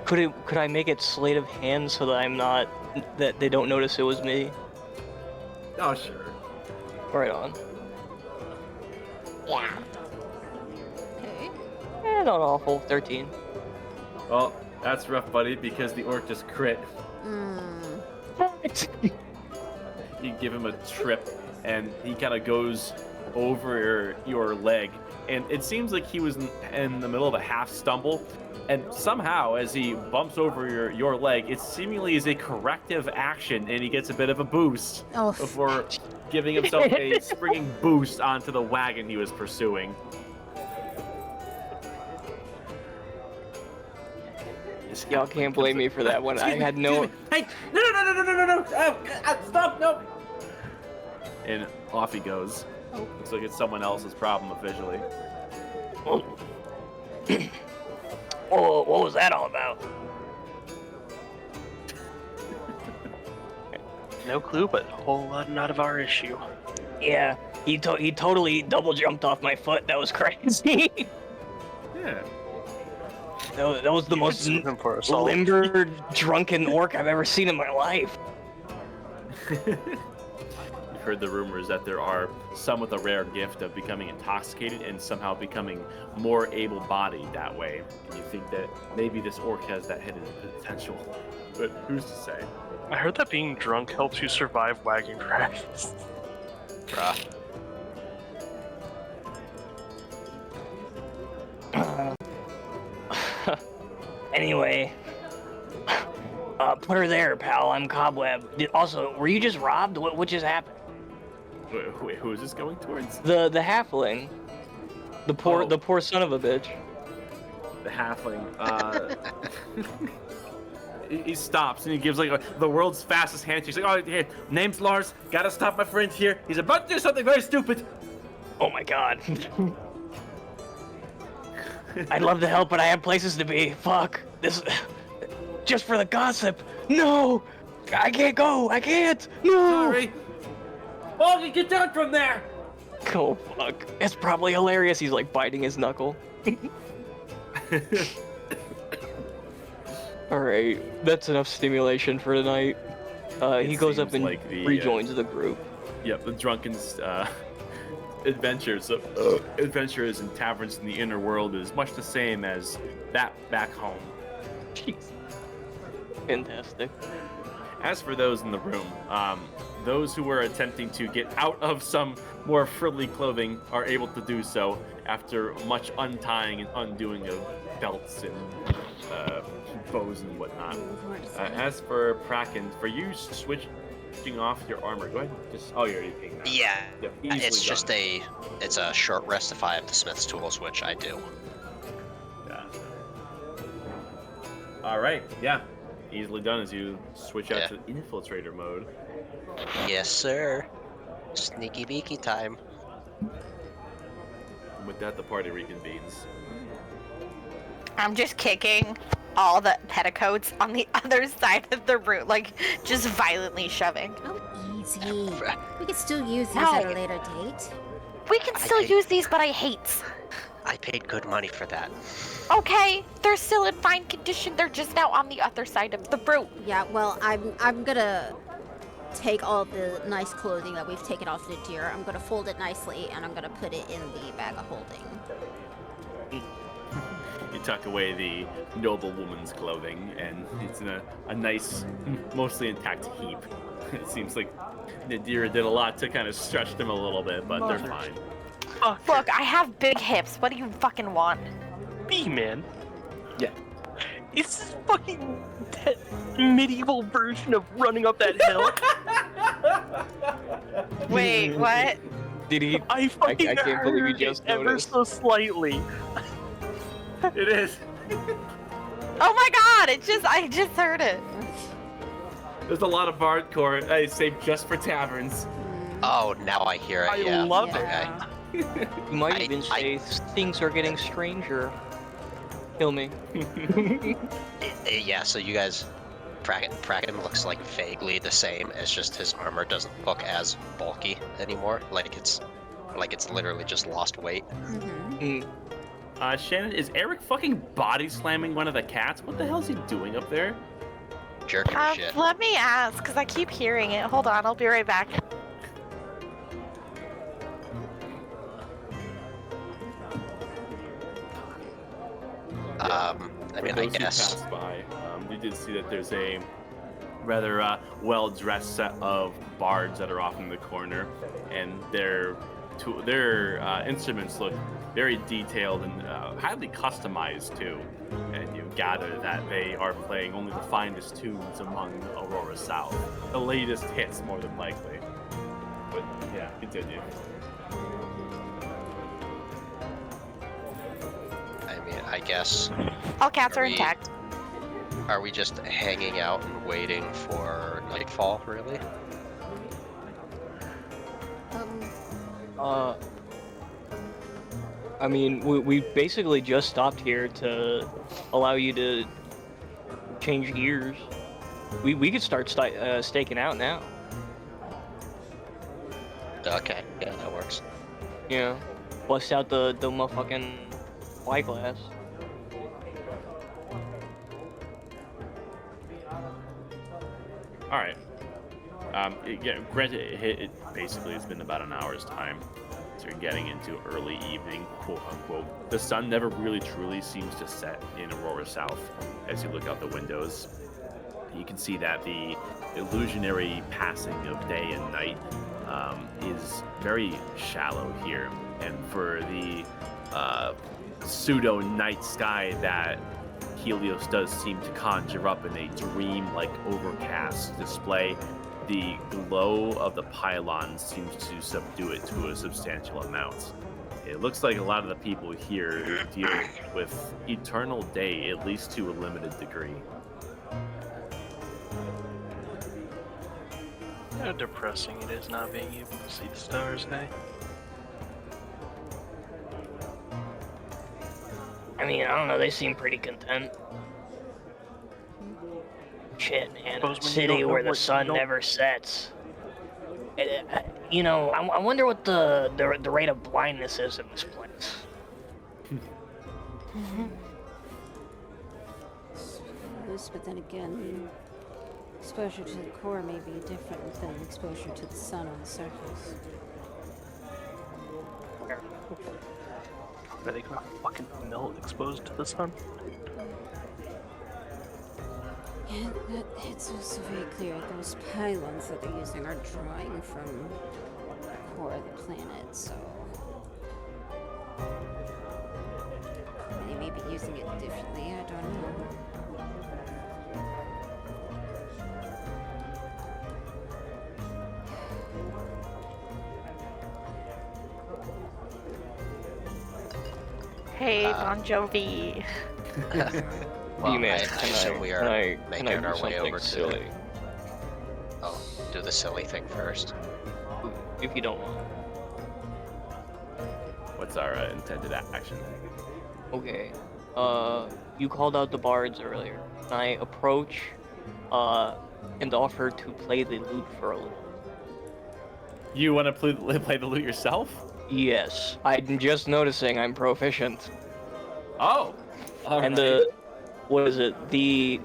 Could I make it sleight of hand so that I'm not that they don't notice it was me? Oh sure. Right on. Yeah. Okay. Not awful. 13. Well, that's rough, buddy, because the orc just crit. You give him a trip, and he kind of goes over your leg, and it seems like he was in the middle of a half stumble, and somehow as he bumps over your leg, it seemingly is a corrective action, and he gets a bit of a boost before giving himself a springing boost onto the wagon he was pursuing. Y'all can't blame me for that one. I had no. Hey, no! Stop! No! And off he goes. Looks like it's someone else's problem officially. Oh, what was that all about? No clue, but a whole lot not of our issue. Yeah, he totally double jumped off my foot. That was crazy. Yeah. That was the most limber, drunken orc I've ever seen in my life. You've heard the rumors that there are some with a rare gift of becoming intoxicated and somehow becoming more able-bodied that way. And you think that maybe this orc has that hidden potential, but who's to say? I heard that being drunk helps you survive wagon crashes. Bruh. Anyway, put her there, pal. I'm Cobweb. Also, were you just robbed? What just happened? Wait, who is this going towards? The halfling. The poor son of a bitch. The halfling. He stops and he gives like the world's fastest handshake. He's like, "Oh, hey, name's Lars. Gotta stop my friend here. He's about to do something very stupid." Oh my god. I'd love to help, but I have places to be. Fuck. This... Just for the gossip. No! I can't go. I can't. No! Sorry. Oh, get down from there! Oh, fuck. It's probably hilarious. He's like biting his knuckle. Alright, that's enough stimulation for tonight. He goes up and like rejoins the group. Yep, the drunken's adventures in taverns in the inner world is much the same as that back home. Jeez. Fantastic. As for those in the room, those who were attempting to get out of some more frilly clothing are able to do so after much untying and undoing of belts and bows and whatnot. As for Kraken, for you switching off your armor, go ahead. You're already paying that. Yeah, Yep, it's just a short rest if I have the smith's tools, which I do. Yeah. All right, yeah. Easily done as you switch out to infiltrator mode. Yes, sir. Sneaky beaky time. And with that, the party reconvenes. I'm just kicking all the petticoats on the other side of the room, like just violently shoving. Oh, easy. We can still use these No. at a later date. We can still use these, but I hate. I paid good money for that. Okay, they're still in fine condition. They're just now on the other side of the room. Yeah, well, I'm gonna take all the nice clothing that we've taken off the deer. I'm gonna fold it nicely, and I'm gonna put it in the bag of holding. You tuck away the noble woman's clothing, and it's in a nice, mostly intact heap. It seems like Nadira did a lot to kind of stretch them a little bit, but they're fine. Look, I have big hips. What do you fucking want? B-man. Yeah. It's this fucking medieval version of running up that hill. Wait, what? Did he? I fucking I can't believe you heard just it ever noticed. so slightly. It is. Oh my god, I just heard it. There's a lot of hardcore, I say, just for taverns. Oh, now I hear it. I love it. Okay. You might even say things are getting stranger. Kill me. Yeah, so you guys, Kraken looks like vaguely the same. It's just his armor doesn't look as bulky anymore. Like it's literally just lost weight. Shannon, is Eric fucking body slamming one of the cats? What the hell is he doing up there? Jerking shit. Let me ask, because I keep hearing it. Hold on, I'll be right back. I mean, For I those who guess. passed by, we did see that there's a rather well-dressed set of bards that are off in the corner, and they're instruments look very detailed and highly customized too. And you gather that they are playing only the finest tunes among Aurora South, the latest hits more than likely. But yeah, continue. I mean, I guess. All cats are we- intact. Are we just hanging out and waiting for nightfall, really? I mean, we basically just stopped here to allow you to change gears. We could start staking out now. Okay, yeah, that works. Yeah, bust out the motherfucking spyglass. All right. Granted, it basically has been about an hour's time, so you're getting into early evening, quote unquote. The sun never really truly seems to set in Aurora South as you look out the windows. You can see that the illusionary passing of day and night is very shallow here, and for the pseudo night sky that Helios does seem to conjure up in a dream-like overcast display, the glow of the pylon seems to subdue it to a substantial amount. It looks like a lot of the people here deal with eternal day, at least to a limited degree. How depressing it is not being able to see the stars, eh? I mean, I don't know, they seem pretty content. Shit, man, Suppose a when you city don't know where the what you sun don't- never sets. You know, I wonder what the rate of blindness is in this place. Suppose, but then again, exposure to the core may be different than exposure to the sun on the surface. Are they gonna fucking melt exposed to the sun? Yeah, but it's also very clear those pylons that they're using are drawing from the core of the planet, so they may be using it differently, I don't know. Hey, Bon Jovi. Well, Man, I assume we are can making I our do way something over to. silly? Oh, do the silly thing first. If you don't want. What's our intended action? Okay. You called out the bards earlier. I approach, and offer to play the lute for a little. You want to play the lute yourself? Yes, I'm just noticing I'm proficient. Oh, all And right. what is it? The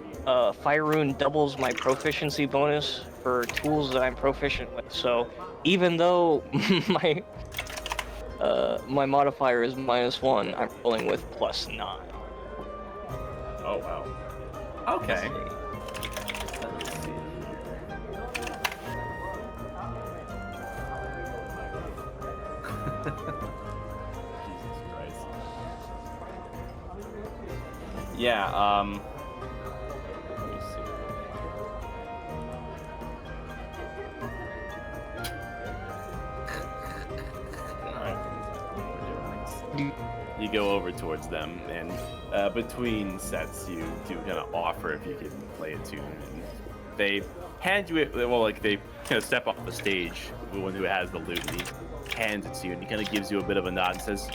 fire rune doubles my proficiency bonus for tools that I'm proficient with. So even though my modifier is -1, I'm rolling with +9. Oh wow. Okay. Jesus Christ. Yeah, let me see. You go over towards them, and between sets, you do kind of offer if you could play a tune. And they hand you it. Well, like they kind of step off the stage. The one who has the lute, and he hands it to you, and he kind of gives you a bit of a nod and says,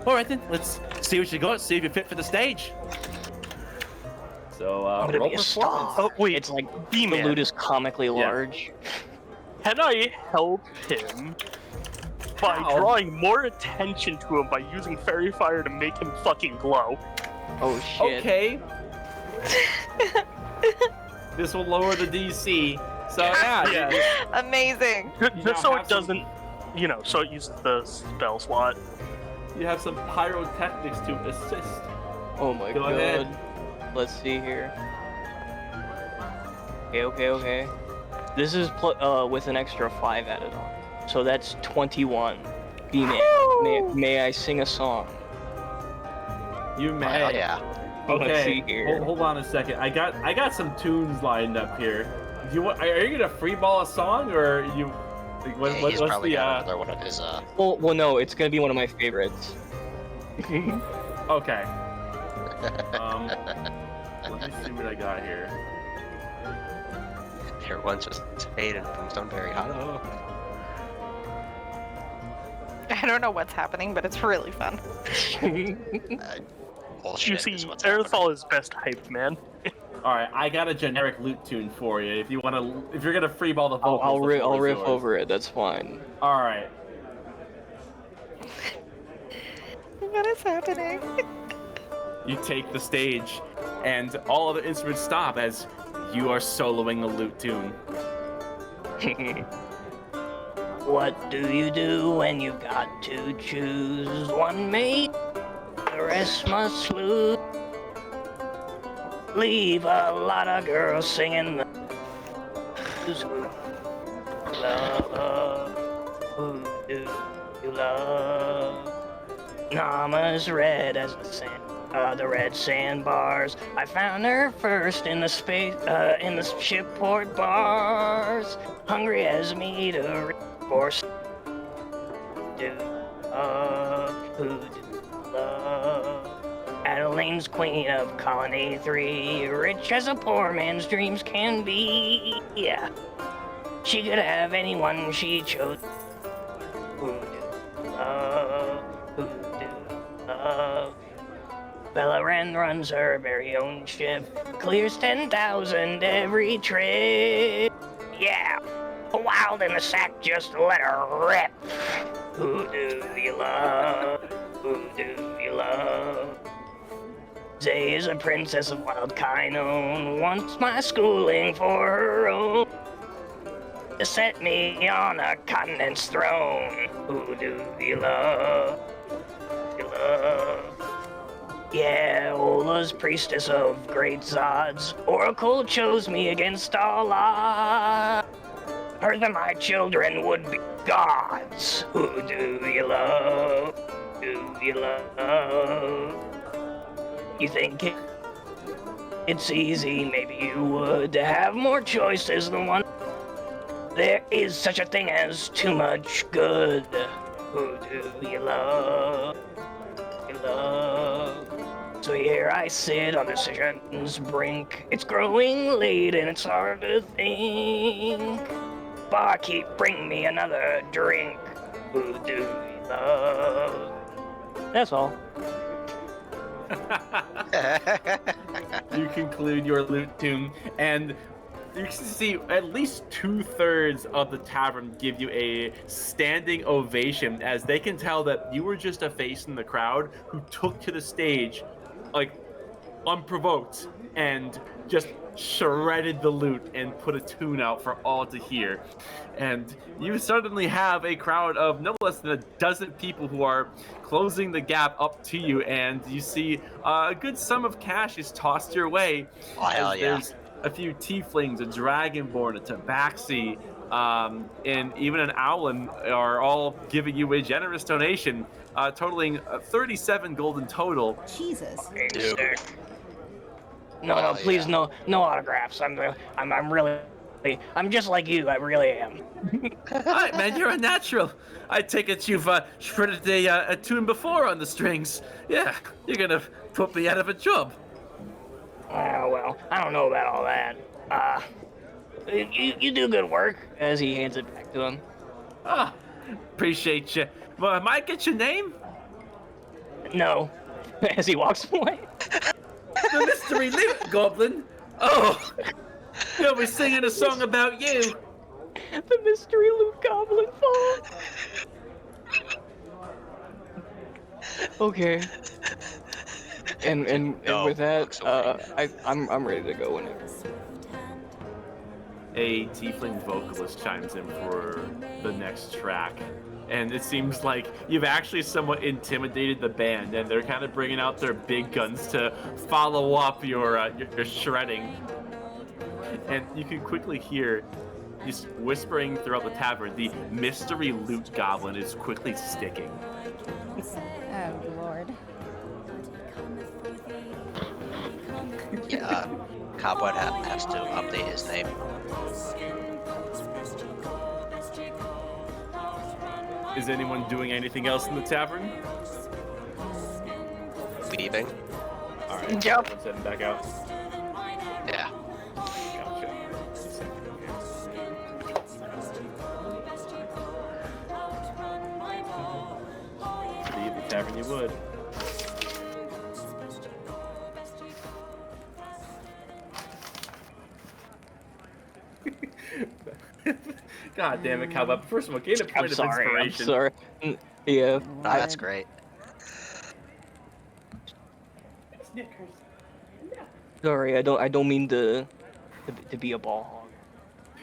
"All right, then, let's see what you got. See if you're fit for the stage." So I'm gonna roll be a performance. star. Oh wait, It's like the B-Man. lute is comically large. Can I help him by How? drawing more attention to him by using fairy fire to make him fucking glow? Oh shit. Okay. This will lower the DC. So yeah. Amazing. You Just now so have it some- doesn't, so it uses the spell slot. You have some pyrotechnics to assist. Oh my Go god. ahead. Let's see here. Okay. This is with an extra 5 added on. So that's 21. B-Man, may I sing a song? You may. Oh, yeah. Let's Okay. see here. Hold on a second. I got some tunes lined up here. Do you want? Are you gonna freeball a song or you? Like, Yeah, he's what's probably the? got another one of his. Well, no, it's gonna be one of my favorites. Okay. Let me see what I got here. Everyone's just faded from Stoneberry Hollow. I don't know what's happening, but it's really fun. Bullshit You see, is what's happening. Aerosol is best hype, man. All right, I got a generic lute tune for you. If you're gonna freeball the vocals, I'll the riff floor is yours. over it. That's fine. All right. What is happening? You take the stage, and all other instruments stop as you are soloing a lute tune. What do you do when you've got to choose one mate? The rest must lose. Leave a lot of girls singing the blues. Love, who do you love? Nama's red as the sand, the red sandbars. I found her first in the shipport bars, hungry as me to force. Do who do love? Adeline's queen of colony 3, rich as a poor man's dreams can be. Yeah, she could have anyone she chose. Who do love? Who do love? Bella Wren runs her very own ship, clears 10,000 every trip. Yeah, wild in the sack, just let her rip. Who do you love? Who do you love? Zay is a princess of wild Kynon, wants my schooling for her own. To set me on a continent's throne. Who do you love? You love? Yeah, Ola's priestess of great Zods. Oracle chose me against all odds. Heard that my children would be gods. Who do you love? Do you love? You think it's easy? Maybe you would to have more choices than one. There is such a thing as too much good. Who do you love? You love? So here I sit on decision's brink. It's growing late and it's hard to think. Barkeep, bring me another drink. Who do you love? That's all. You conclude your lute tune, and you can see at least 2/3 of the tavern give you a standing ovation, as they can tell that you were just a face in the crowd who took to the stage, like, unprovoked, and just shredded the lute and put a tune out for all to hear. And you suddenly have a crowd of no less than a dozen people who are closing the gap up to you, and you see a good sum of cash is tossed your way. Oh, hell yeah. There's a few tieflings, a dragonborn, a tabaxi, and even an owlin are all giving you a generous donation, totaling 37 gold in total. Jesus. Dude. No, Oh, please, yeah. no autographs. I'm just like you. I really am. All right, man, you're a natural. I take it you've shredded a tune before on the strings. Yeah, you're gonna put me out of a job. Well, I don't know about all that. You do good work. As he hands it back to him. Ah, appreciate you. Well, might I get your name? No. As he walks away. The mystery goblin. Oh, he'll be singing a song about you. The mystery Luke Goblin song. Okay. And No, with that, walks away. I'm ready to go whenever. A tiefling vocalist chimes in for the next track, and it seems like you've actually somewhat intimidated the band, and they're kind of bringing out their big guns to follow up your shredding. And you can quickly hear just whispering throughout the tavern, the mystery loot goblin is quickly sticking. Oh, Lord. Yeah, Cobweb has to update his name. Is anyone doing anything else in the tavern? Leaving? Alright, Yep. everyone's heading back out. Yeah. Gotcha. Leave the tavern you would. God damn it, Cowboy. First of all, gain a point I'm of sorry. I'm inspiration. sorry. Yeah. Oh, that's great. Sorry. I don't mean to be a ball hog.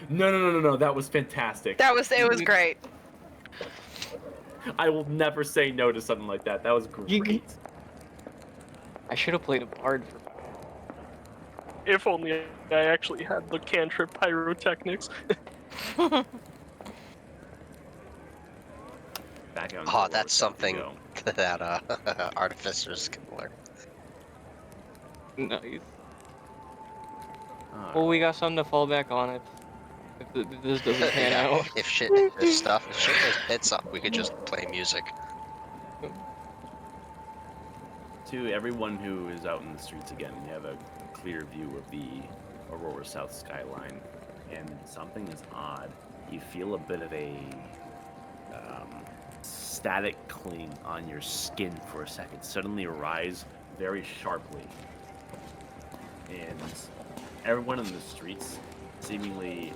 No. That was fantastic. It was great. I will never say no to something like that. That was great. I should have played a bard for. If only I actually had the cantrip pyrotechnics. Back out. Oh, that's something that artificers can learn. Nice. Well, we got something to fall back on if this doesn't pan out. If shit goes hits up, we could just play music. To everyone who is out in the streets again, you have a clear view of the Aurora South skyline, and something is odd. You feel a bit of a static cling on your skin for a second, suddenly arise very sharply. And everyone in the streets seemingly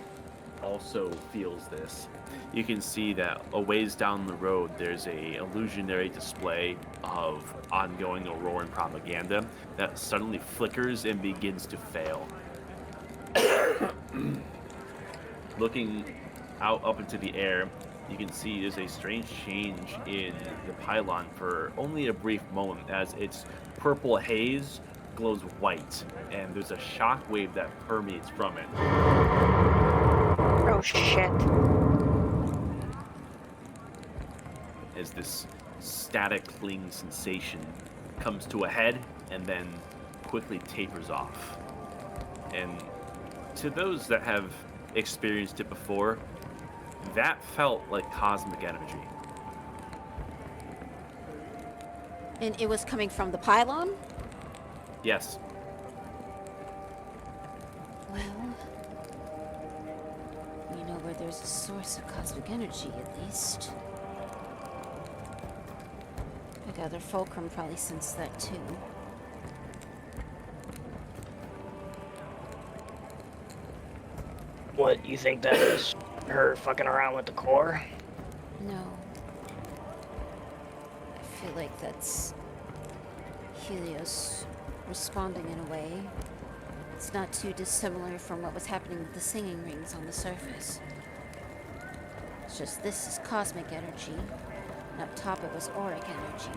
also feels this. You can see that a ways down the road there's a illusionary display of ongoing Auroran propaganda that suddenly flickers and begins to fail. Looking out up into the air, you can see there's a strange change in the pylon for only a brief moment as its purple haze glows white, and there's a shock wave that permeates from it. Oh shit. As this static cling sensation comes to a head and then quickly tapers off. And to those that have experienced it before, that felt like cosmic energy. And it was coming from the pylon? Yes. Well, you know where there's a source of cosmic energy, at least. I gather Fulcrum probably sensed that too. What, you think that is her fucking around with the core? No. I feel like that's Helios responding in a way. It's not too dissimilar from what was happening with the singing rings on the surface. It's just this is cosmic energy, and up top it was auric energy.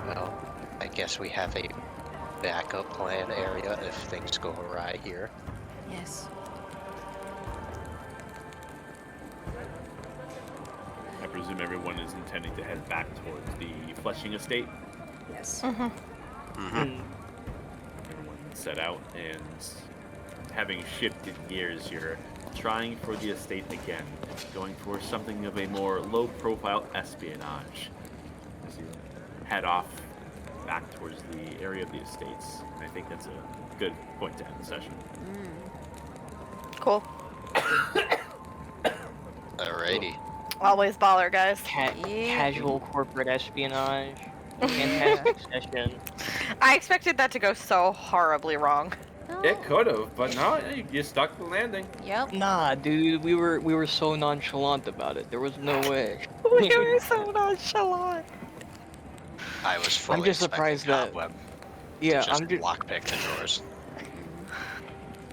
Well, I guess we have a backup plan area if things go awry here. Yes. I presume everyone is intending to head back towards the Flushing estate. Yes. Everyone set out, and having shifted gears, you're trying for the estate again, going for something of a more low-profile espionage as you head off back towards the area of the estates. And I think that's a good point to end the session. Cool. Alrighty. Always baller, guys. Casual corporate espionage. Fantastic session. I expected that to go so horribly wrong. It could have, but no, you stuck the landing. Yep. Nah, dude, we were so nonchalant about it. There was no way. We were so nonchalant. I was fully I'm just expecting surprised that. Cobweb Yeah, to just I'm just. lockpick the drawers.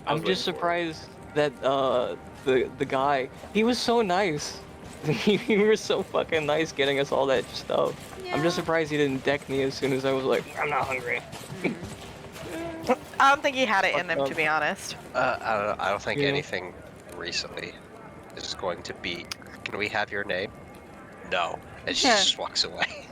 I'm just surprised that the guy, he was so nice. You were so fucking nice getting us all that stuff. I'm just surprised he didn't deck me as soon as I was like, I'm not hungry. I don't think he had it in Fucked him, up. to be honest. I don't think Yeah. anything recently is going to be. Can we have your name? No. And she Yeah. just walks away.